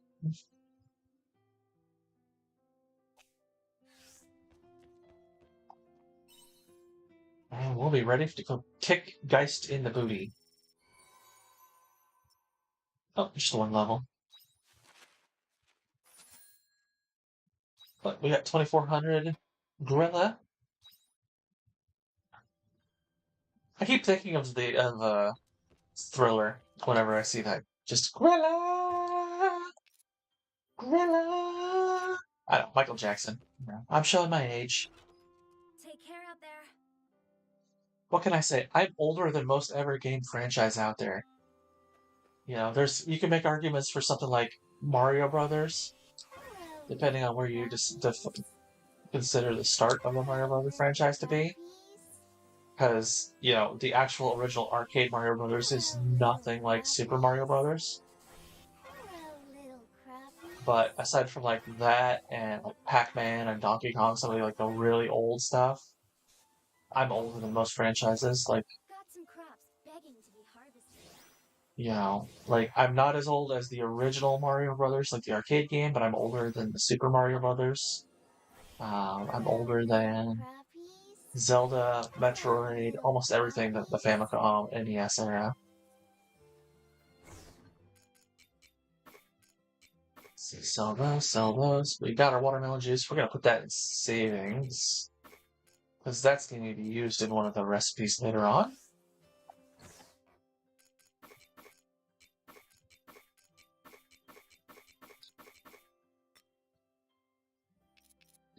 And we'll be ready to go kick Geist in the booty. Oh, just 1 level. But we got 2400 Gorilla. I keep thinking of Thriller whenever I see that. Just Gorilla, Gorilla. I don't know, Michael Jackson. Yeah. I'm showing my age. Take care out there. What can I say? I'm older than most every game franchise out there. You know, you can make arguments for something like Mario Brothers, Hello, depending on where you consider the start of the Mario Brothers franchise to be. Because, you know, the actual original arcade Mario Brothers is nothing like Super Mario Brothers. Hello, little crappies. But aside from like that and like Pac-Man and Donkey Kong, some of the, like the really old stuff, I'm older than most franchises. Like, Got some crops begging to be harvested. you know, like I'm not as old as the original Mario Brothers, like the arcade game, but I'm older than the Super Mario Brothers. I'm older than Crappies. Zelda, Metroid, almost everything that the Famicom NES era. Sell those, sell those. We got our watermelon juice. We're gonna put that in savings. Because that's going to be used in one of the recipes later on.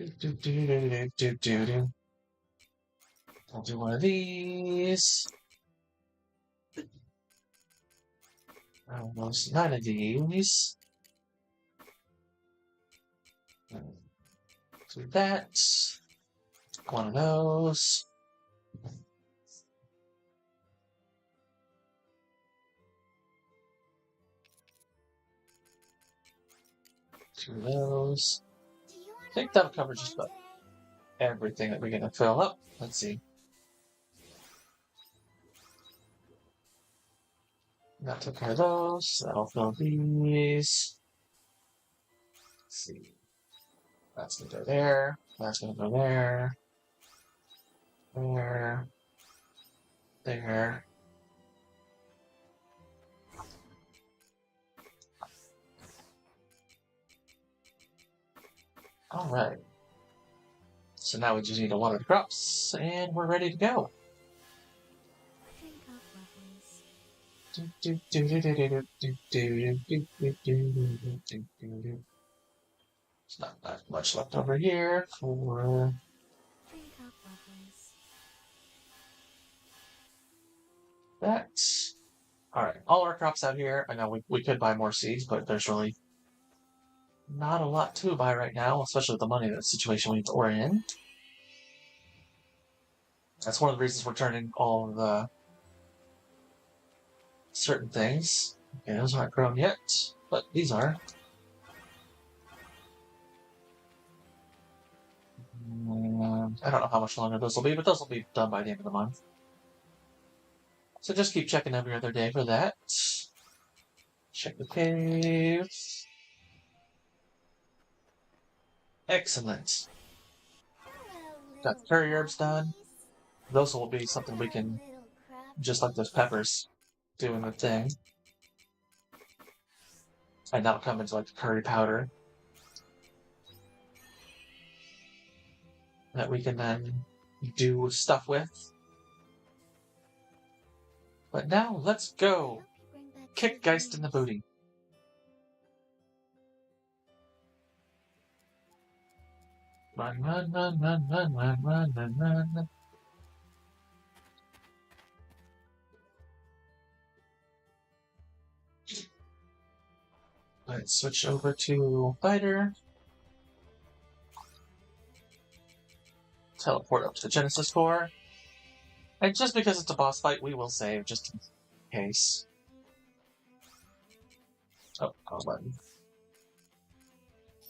I'll do one of these. Almost 9 of these. Do that. 1 of those. Two of those. I think that'll cover just about everything that we're going to fill up. Let's see. That took care of those. That'll fill these. Let's see. That's going to go there. That's going to go there. There. There. Alright. So now we just need to water the crops, and we're ready to go. Drink up, lovelies. There's not that much left over here for Drink up, lovelies. that. Alright, all our crops out here. I know we could buy more seeds, but there's really not a lot to buy right now, especially with the money that situation we're in. That's one of the reasons we're turning all of the certain things. Okay, those aren't grown yet, but these are. I don't know how much longer those will be, but those will be done by the end of the month. So just keep checking every other day for that. Check the caves. Excellent. Got the curry herbs done. Those will be something we can, just like those peppers, doing the thing. And that'll come into like the curry powder. That we can then do stuff with. But now, let's I go! hope you bring back Kick good Geist in the news. booty. Run, run, run, run, run, run, run, run, run. Let's switch over to Fighter. Teleport up to the Genesis Core. And just because it's a boss fight, we will save, just in case. Oh, button.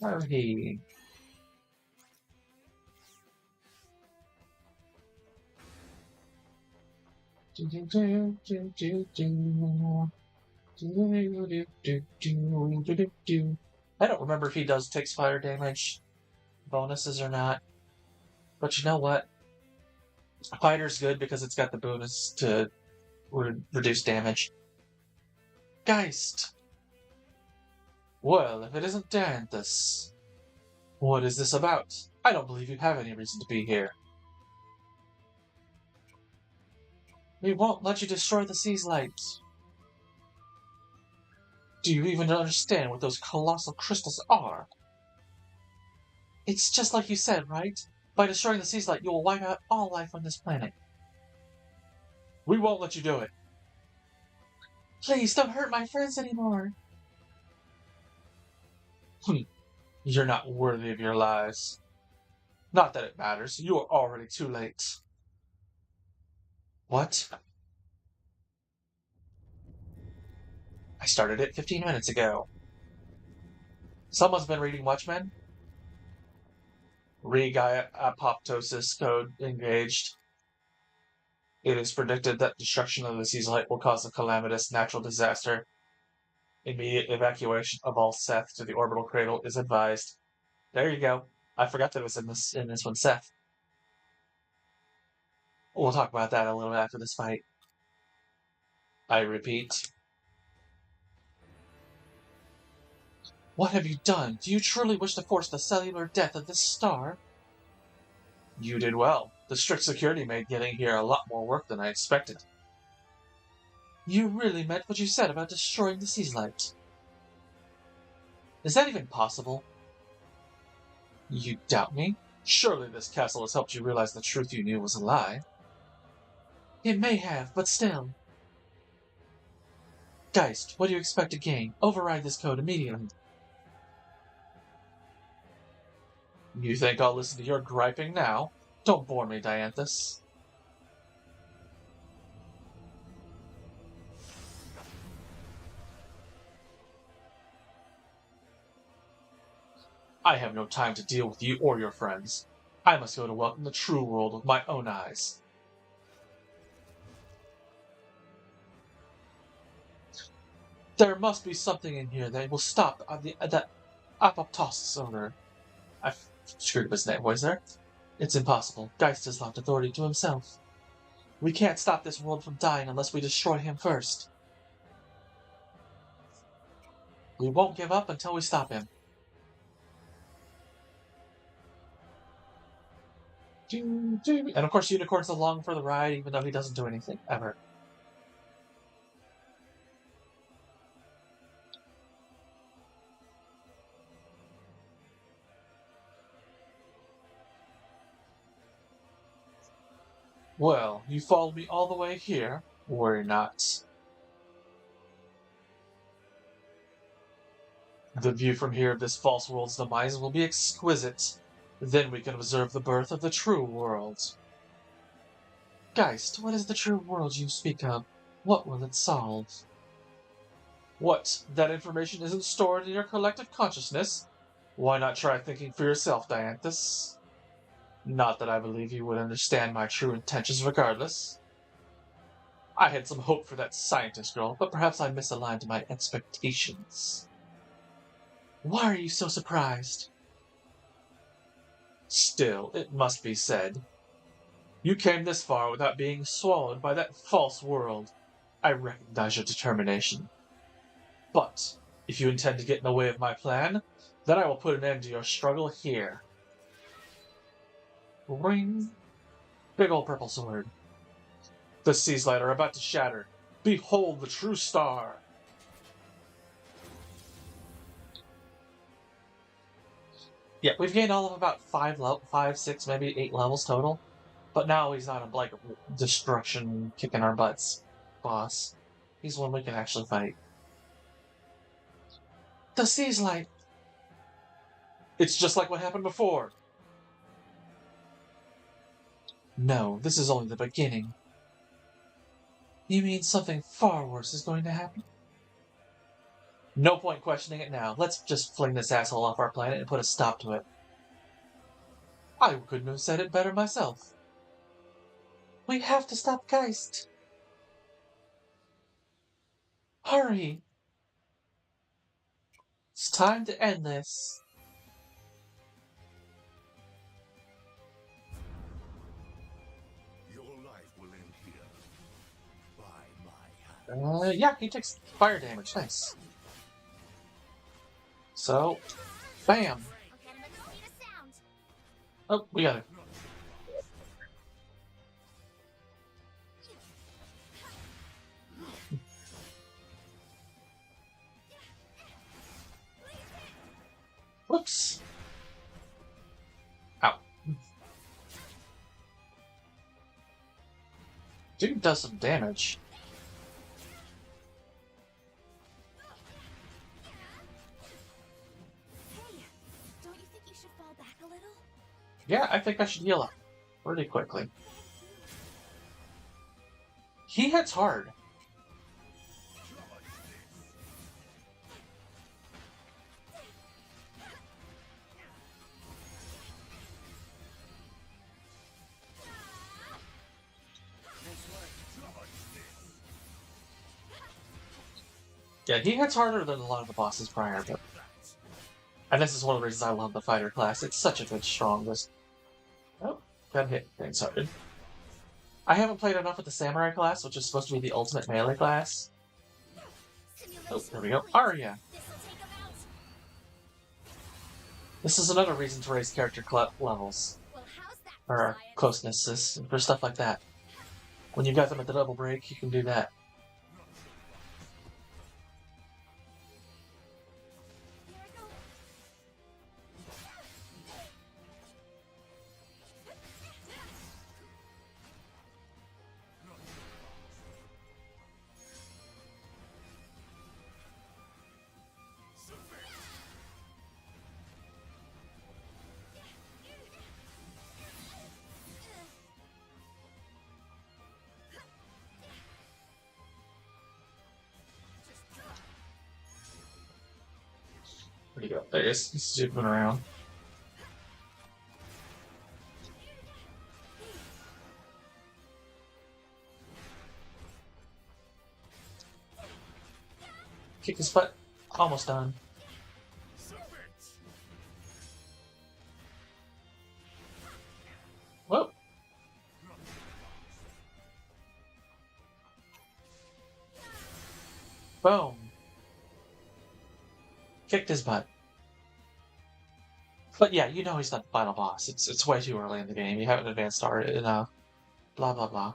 Hurry. I don't remember if he takes fire damage bonuses or not. But you know what? Fighter's good because it's got the bonus to reduce damage. Geist! Well, if it isn't Dianthus. What is this about? I don't believe you have any reason to be here. We won't let you destroy the sea's light. Do you even understand what those colossal crystals are? It's just like you said, right? By destroying the sea's light, you will wipe out all life on this planet. We won't let you do it. Please, don't hurt my friends anymore. You're not worthy of your lives. Not that it matters. You are already too late. What? I started it 15 minutes ago. Someone's been reading Watchmen? Re-Gaia apoptosis code engaged. It is predicted that destruction of the sea's light will cause a calamitous natural disaster. Immediate evacuation of all Seth to the orbital cradle is advised. There you go. I forgot that it was in this one, Seth. We'll talk about that a little bit after this fight. I repeat. What have you done? Do you truly wish to force the cellular death of this star? You did well. The strict security made getting here a lot more work than I expected. You really meant what you said about destroying the sea's light. Is that even possible? You doubt me? Surely this castle has helped you realize the truth you knew was a lie. It may have, but still. Geist, what do you expect to gain? Override this code immediately. You think I'll listen to your griping now? Don't bore me, Dianthus. I have no time to deal with you or your friends. I must go to welcome the true world with my own eyes. There must be something in here that will stop that apoptosis owner. I screwed up his name, was there? It's impossible. Geist has left authority to himself. We can't stop this world from dying unless we destroy him first. We won't give up until we stop him. And of course, Unicorn's along for the ride, even though he doesn't do anything, ever. Well, you followed me all the way here. Worry not. The view from here of this false world's demise will be exquisite. Then we can observe the birth of the true world. Geist, what is the true world you speak of? What will it solve? What? That information isn't stored in your collective consciousness? Why not try thinking for yourself, Dianthus? Not that I believe you would understand my true intentions regardless. I had some hope for that scientist girl, but perhaps I misaligned my expectations. Why are you so surprised? Still, it must be said. You came this far without being swallowed by that false world. I recognize your determination. But, if you intend to get in the way of my plan, then I will put an end to your struggle here. Ring. Big ol' purple sword. The sea's light are about to shatter. Behold the true star. Yeah, we've gained all of about 5, 6, maybe 8 levels total. But now he's not a like destruction kicking our butts boss. He's one we can actually fight. The Sea's Light! It's just like what happened before! No, this is only the beginning. You mean something far worse is going to happen? No point questioning it now. Let's just fling this asshole off our planet and put a stop to it. I couldn't have said it better myself. We have to stop Geist. Hurry! It's time to end this. Your life will end here. By my hand. Yeah, he takes fire damage. Nice. So, bam! Okay, I'm at the speed of sound. Oh, we got it. Whoops. Ow. Dude does some damage. Hey, don't you think you should fall back a little? Yeah, I think I should heal up pretty quickly. He hits hard. Yeah, he hits harder than a lot of the bosses prior, but... And this is one of the reasons I love the fighter class. It's such a good, strong list. Oh, got hit. Getting started. I haven't played enough with the samurai class, which is supposed to be the ultimate melee class. Oh, there we go. Aria! This'll take him out. This is another reason to raise character levels. Well, how's that for Or science? closenesses, for stuff like that. When you got them at the double break, you can do that. Here I go. Where'd he go? There he is. He's zipping around. Kick his butt. Almost done. Whoa. Boom. Kicked his butt. But yeah, you know he's not the final boss. It's way too early in the game. You haven't advanced enough. Blah blah blah.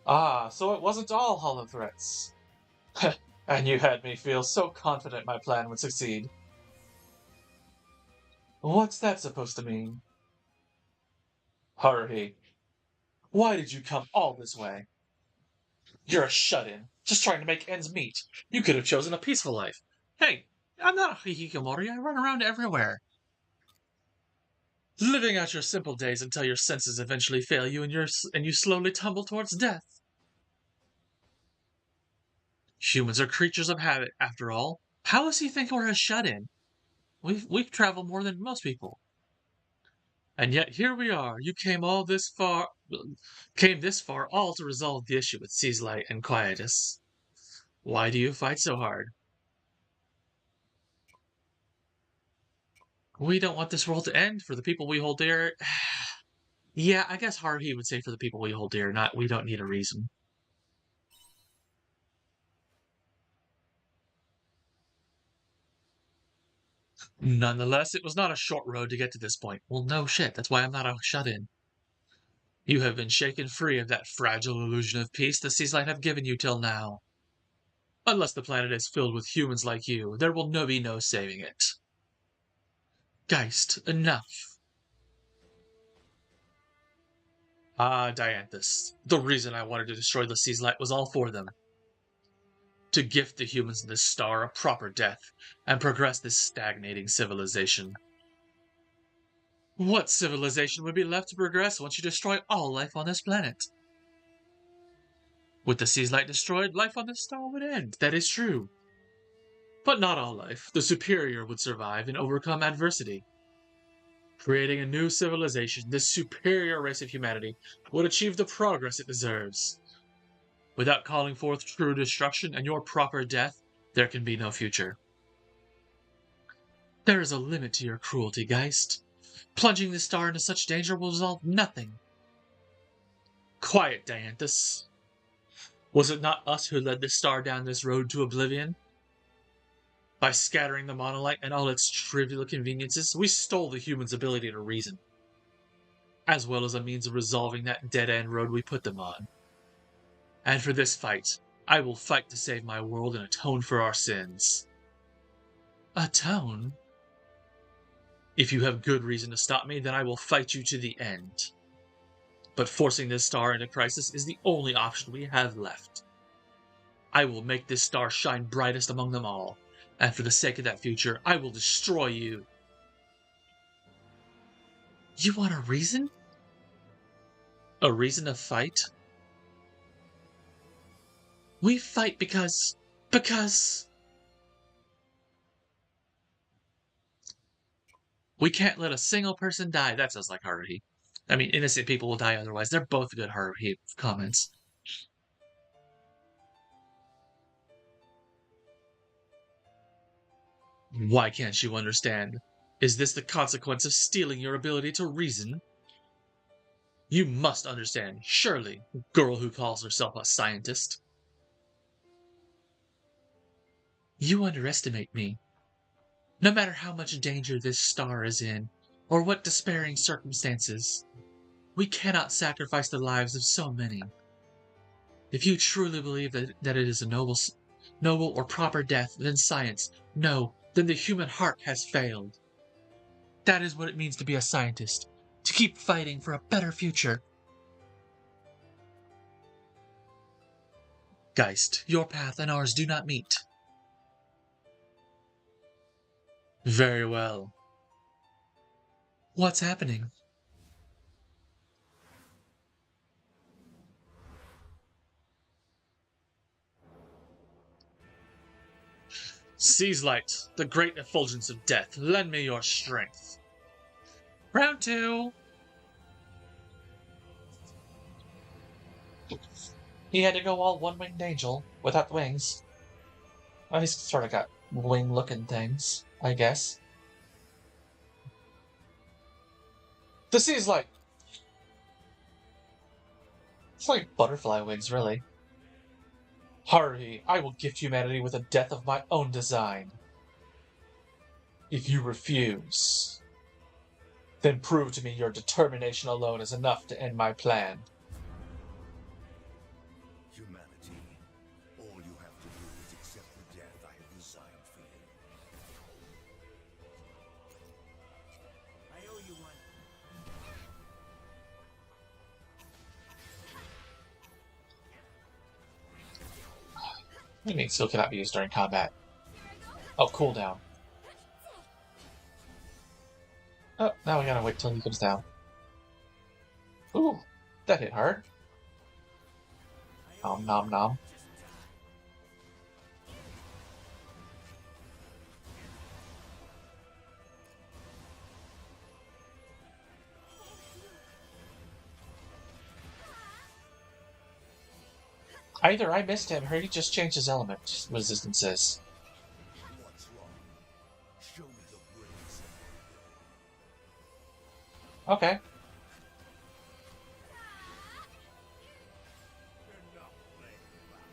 Ah, so it wasn't all hollow threats. And you had me feel so confident my plan would succeed. What's that supposed to mean? Haruhi, why did you come all this way? You're a shut-in, just trying to make ends meet. You could have chosen a peaceful life. Hey, I'm not a hikikomori. I run around everywhere. Living out your simple days until your senses eventually fail you and you slowly tumble towards death. Humans are creatures of habit, after all. How does he think we're a shut-in? We've traveled more than most people. And yet here we are. You came this far all to resolve the issue with Sea's Light and Quietus. Why do you fight so hard? We don't want this world to end for the people we hold dear. Yeah, I guess Haruhi would say for the people we hold dear, not we don't need a reason. Nonetheless, it was not a short road to get to this point. Well, no shit, that's why I'm not a shut-in. You have been shaken free of that fragile illusion of peace the Seaslight have given you till now. Unless the planet is filled with humans like you, there will be no saving it. Geist, enough. Ah, Dianthus, the reason I wanted to destroy the Sea's light was all for them. To gift the humans in this star a proper death, and progress this stagnating civilization. What civilization would be left to progress once you destroy all life on this planet? With the Sea's light destroyed, life on this star would end, that is true. But not all life. The superior would survive and overcome adversity. Creating a new civilization, this superior race of humanity would achieve the progress it deserves. Without calling forth true destruction and your proper death, there can be no future. There is a limit to your cruelty, Geist. Plunging the star into such danger will resolve nothing. Quiet, Dianthus. Was it not us who led this star down this road to oblivion? By scattering the monolith and all its trivial conveniences, we stole the humans' ability to reason, as well as a means of resolving that dead-end road we put them on. And for this fight, I will fight to save my world and atone for our sins. Atone? If you have good reason to stop me, then I will fight you to the end. But forcing this star into crisis is the only option we have left. I will make this star shine brightest among them all, and for the sake of that future, I will destroy you. You want a reason? A reason to fight? We fight because... We can't let a single person die. That sounds like Haruhi. I mean, innocent people will die otherwise. They're both good Haruhi comments. Why can't you understand? Is this the consequence of stealing your ability to reason? You must understand, surely, girl who calls herself a scientist. You underestimate me. No matter how much danger this star is in, or what despairing circumstances, we cannot sacrifice the lives of so many. If you truly believe that it is a noble or proper death, then science, no, then the human heart has failed. That is what it means to be a scientist, to keep fighting for a better future. Geist, your path and ours do not meet. Very well. What's happening? Seize light, the great effulgence of death, lend me your strength. Round 2. He had to go all one-winged angel without wings. Well, he's sort of got wing-looking things, I guess. The Seize light! It's like butterfly wings, really. Haruhi, I will gift humanity with a death of my own design. If you refuse, then prove to me your determination alone is enough to end my plan. Humanity, all you have to do is accept the death I have designed for you. I owe you one. What do you mean skill cannot be used during combat? Oh, cooldown. Oh, now we gotta wait till he comes down. Ooh, that hit hard. Nom nom nom. Either I missed him or he just changed his element resistances. What's wrong? Show me the brains. Okay. They're not playing around.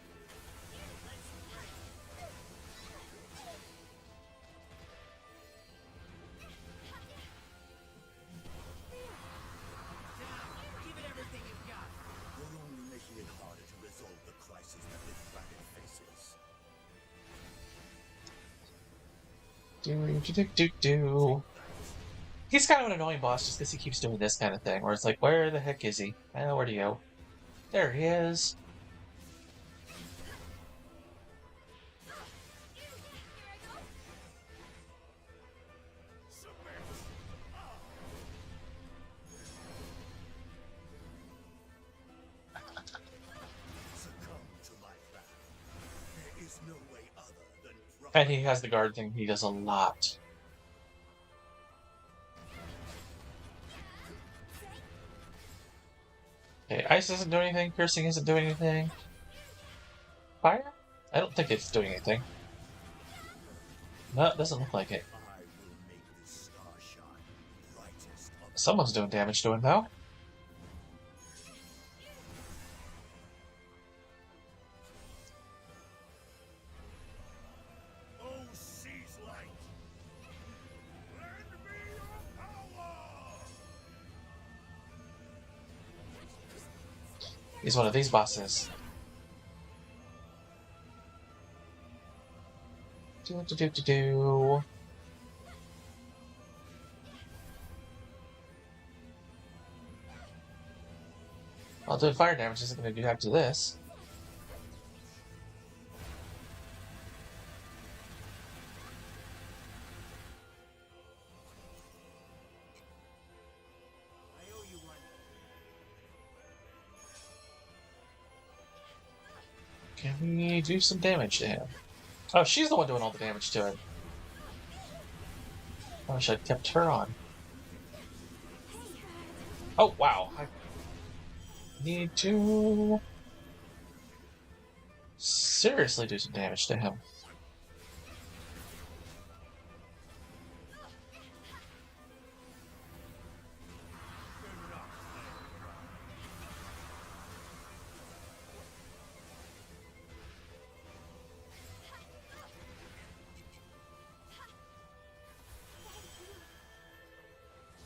Give it everything you've got. You're only making it harder to resolve the crisis that this planet faces. Do. He's kind of an annoying boss just because he keeps doing this kind of thing, where it's like, where the heck is he? Where'd he go? There he is. Succumb to my wrath. There is no way other than And he has the guard thing. He does a lot. Okay, ice isn't doing anything. Piercing isn't doing anything. Fire? I don't think it's doing anything. No, it doesn't look like it. I will make this star shine brightest of Someone's doing damage to him, though. Oh, seize light! Lend me your power! He's one of these bosses. Do. Well, doing fire damage isn't going to do after this. I owe you one. Can we do some damage to him? Oh, she's the one doing all the damage to him. I wish I'd kept her on. Oh, wow. I need to seriously do some damage to him.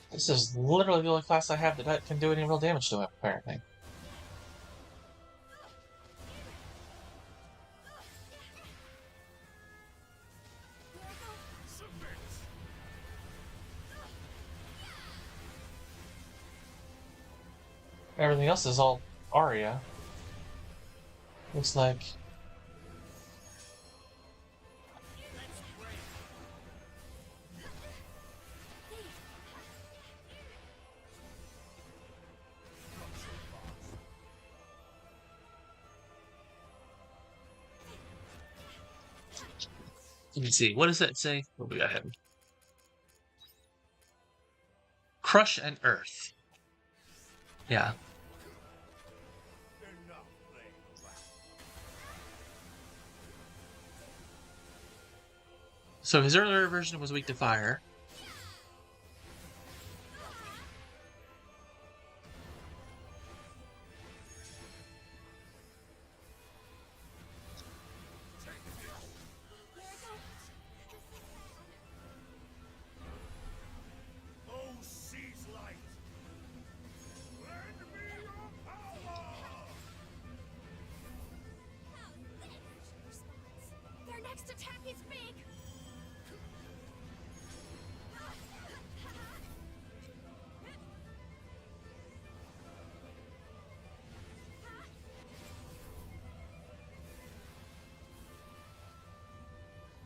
This is literally the only class I have that can do any real damage to him, apparently. Everything else is all Aria. Looks like. Let me see. What does that say? What we got him? Crush and Earth. Yeah. Enough playing around. So his earlier version was weak to fire. Oh, seize light! Lend me your power! Their next attack is big!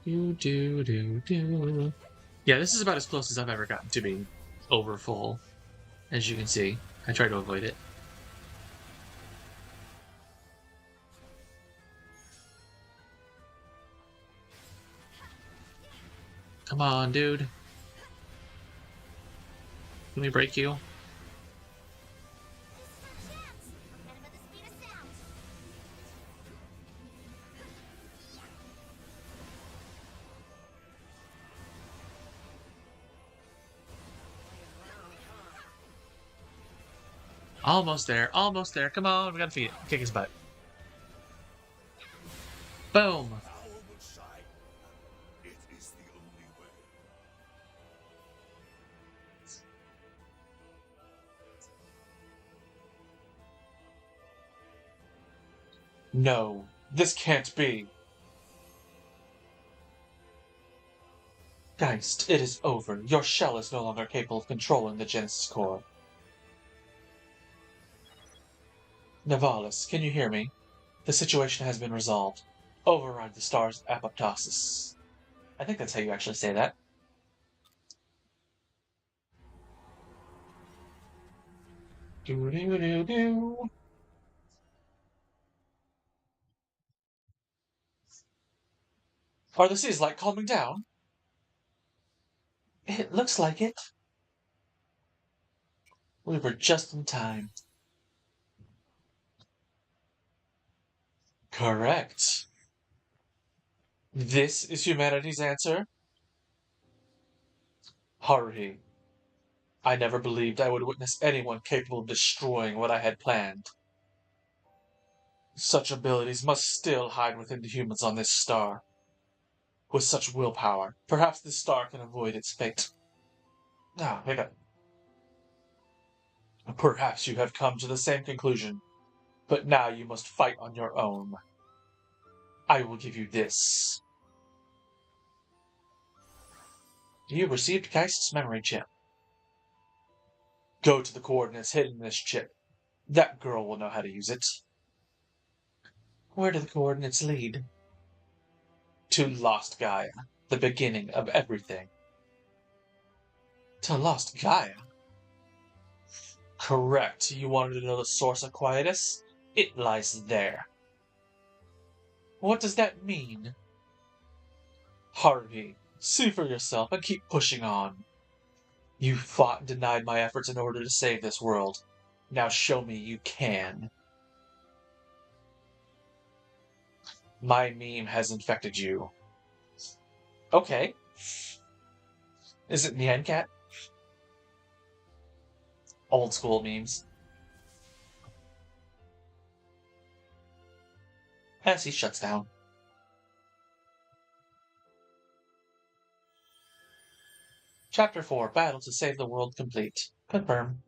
Do. Yeah, this is about as close as I've ever gotten to being over full. As you can see, I try to avoid it. Come on, dude. Let me break you. This is our chance! Remember the speed of sound! Almost there, almost there. Come on, we gotta feed it. Kick his butt. Boom. Power will shine. It is the only way. No, this can't be. Geist, it is over. Your shell is no longer capable of controlling the Genesis core. Navalis, can you hear me? The situation has been resolved. Override the star's apoptosis. I think that's how you actually say that. Do-do-do-do. Are the seas like calming down? It looks like it. We were just in time. Correct. This is humanity's answer? Haruhi, I never believed I would witness anyone capable of destroying what I had planned. Such abilities must still hide within the humans on this star. With such willpower, perhaps this star can avoid its fate. Ah, hiccup. Perhaps you have come to the same conclusion, but now you must fight on your own. I will give you this. You received Geist's memory chip. Go to the coordinates hidden in this chip. That girl will know how to use it. Where do the coordinates lead? To Lost Gaia, the beginning of everything. To Lost Gaia? Correct. You wanted to know the source of Quietus? It lies there. What does that mean? Harvey, see for yourself and keep pushing on. You fought and denied my efforts in order to save this world. Now show me you can. My meme has infected you. Okay. Is it Nyan Cat? Old school memes. As he shuts down. Chapter 4, Battle to Save the World complete. Confirm.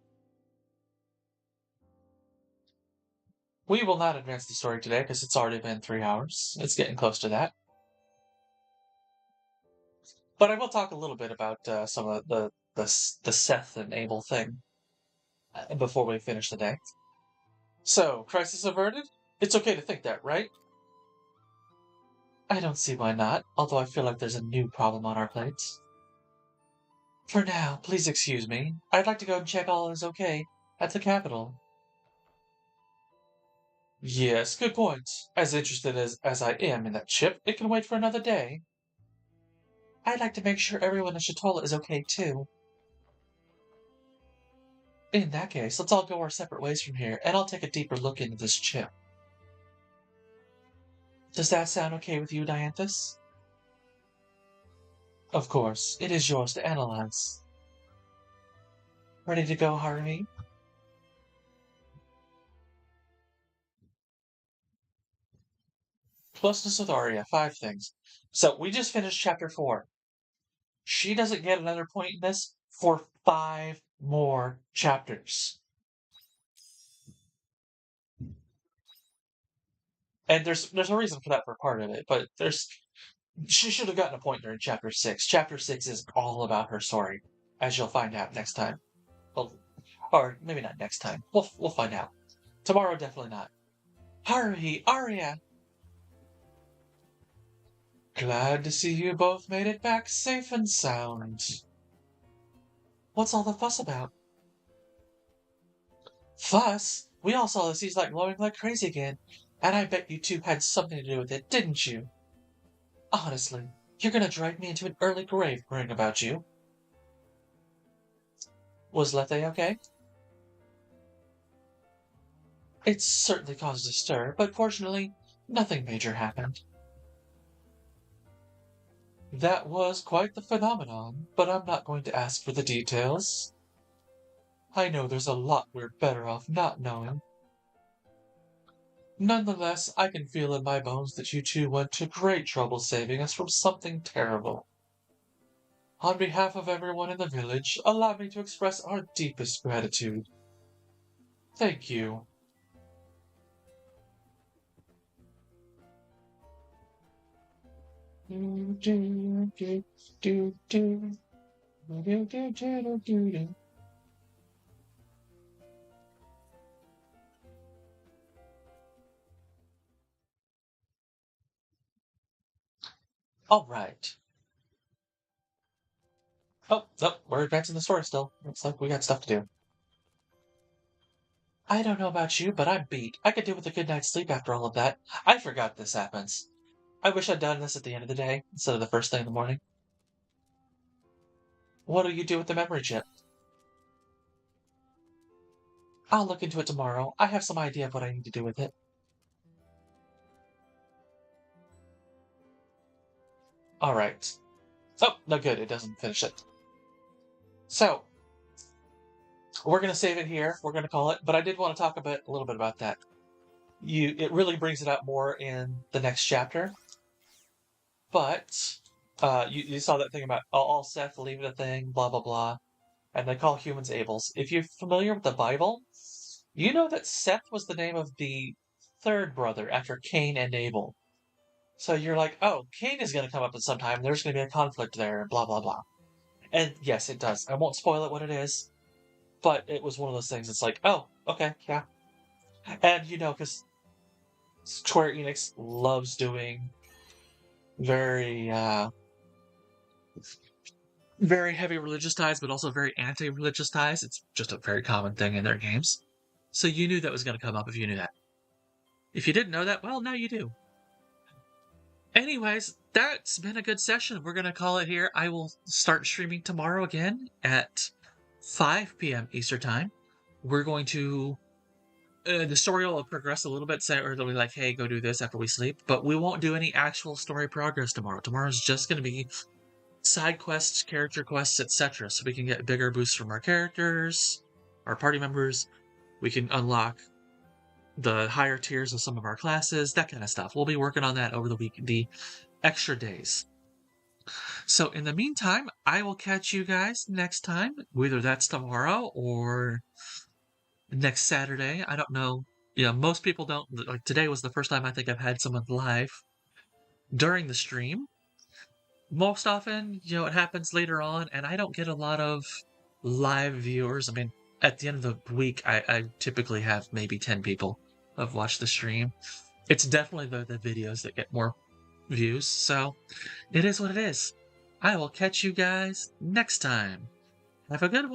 We will not advance the story today because it's already been 3 hours. It's getting close to that. But I will talk a little bit about some of the Seth and Abel thing before we finish the day. So, crisis averted? It's okay to think that, right? I don't see why not, although I feel like there's a new problem on our plates. For now, please excuse me. I'd like to go and check all is okay at the Capitol. Yes, good point. As interested as I am in that chip, it can wait for another day. I'd like to make sure everyone in Shatola is okay too. In that case, let's all go our separate ways from here, and I'll take a deeper look into this chip. Does that sound okay with you, Dianthus? Of course, it is yours to analyze. Ready to go, Harvey? Closeness with Aria, 5 things. So, we just finished chapter 4. She doesn't get another point in this for 5 more chapters. And there's a reason for that for part of it, but she should have gotten a point during chapter 6. Chapter 6 is all about her story, as you'll find out next time. Well, or maybe not next time. We'll find out. Tomorrow, definitely not. Hurry, Aria! Glad to see you both made it back safe and sound. What's all the fuss about? Fuss? We all saw the seas like glowing like crazy again, and I bet you two had something to do with it, didn't you? Honestly, you're gonna drag me into an early grave worrying about you. Was Lethe okay? It certainly caused a stir, but fortunately, nothing major happened. That was quite the phenomenon, but I'm not going to ask for the details. I know there's a lot we're better off not knowing. Nonetheless, I can feel in my bones that you two went to great trouble saving us from something terrible. On behalf of everyone in the village, allow me to express our deepest gratitude. Thank you. Do, do, do, do, do. Do, do, do, do, do. All right. Oh, no, we're advancing the story still. Looks like we got stuff to do. I don't know about you, but I'm beat. I could do with a good night's sleep after all of that. I forgot this happens. I wish I'd done this at the end of the day instead of the first thing in the morning. What'll you do with the memory chip? I'll look into it tomorrow. I have some idea of what I need to do with it. All right. Oh, no good. It doesn't finish it. So, we're going to save it here. We're going to call it. But I did want to talk a little bit about that. It really brings it up more in the next chapter. But you saw that thing about all Seth leaving a thing, blah, blah, blah. And they call humans Abels. If you're familiar with the Bible, you know that Seth was the name of the third brother after Cain and Abel. So you're like, oh, Cain is going to come up at some time. There's going to be a conflict there, blah, blah, blah. And yes, it does. I won't spoil it what it is, but it was one of those things. It's like, oh, okay, yeah. And because Square Enix loves doing very, very heavy religious ties, but also very anti-religious ties. It's just a very common thing in their games. So you knew that was going to come up if you knew that. If you didn't know that, well, now you do. Anyways, that's been a good session. We're going to call it here. I will start streaming tomorrow again at 5 p.m. Eastern Time. We're going to... the story will progress a little bit, or they'll be like, hey, go do this after we sleep. But we won't do any actual story progress tomorrow. Tomorrow's just going to be side quests, character quests, etc. So we can get bigger boosts from our characters, our party members. We can unlock the higher tiers of some of our classes, that kind of stuff. We'll be working on that over the week, the extra days. So in the meantime, I will catch you guys next time, whether that's tomorrow or next Saturday. I don't know. Most people don't. Like, today was the first time I think I've had someone live during the stream. Most often, it happens later on, and I don't get a lot of live viewers. I mean, at the end of the week, I typically have maybe 10 people have watched the stream. It's definitely the videos that get more views, so it is what it is. I will catch you guys next time. Have a good one.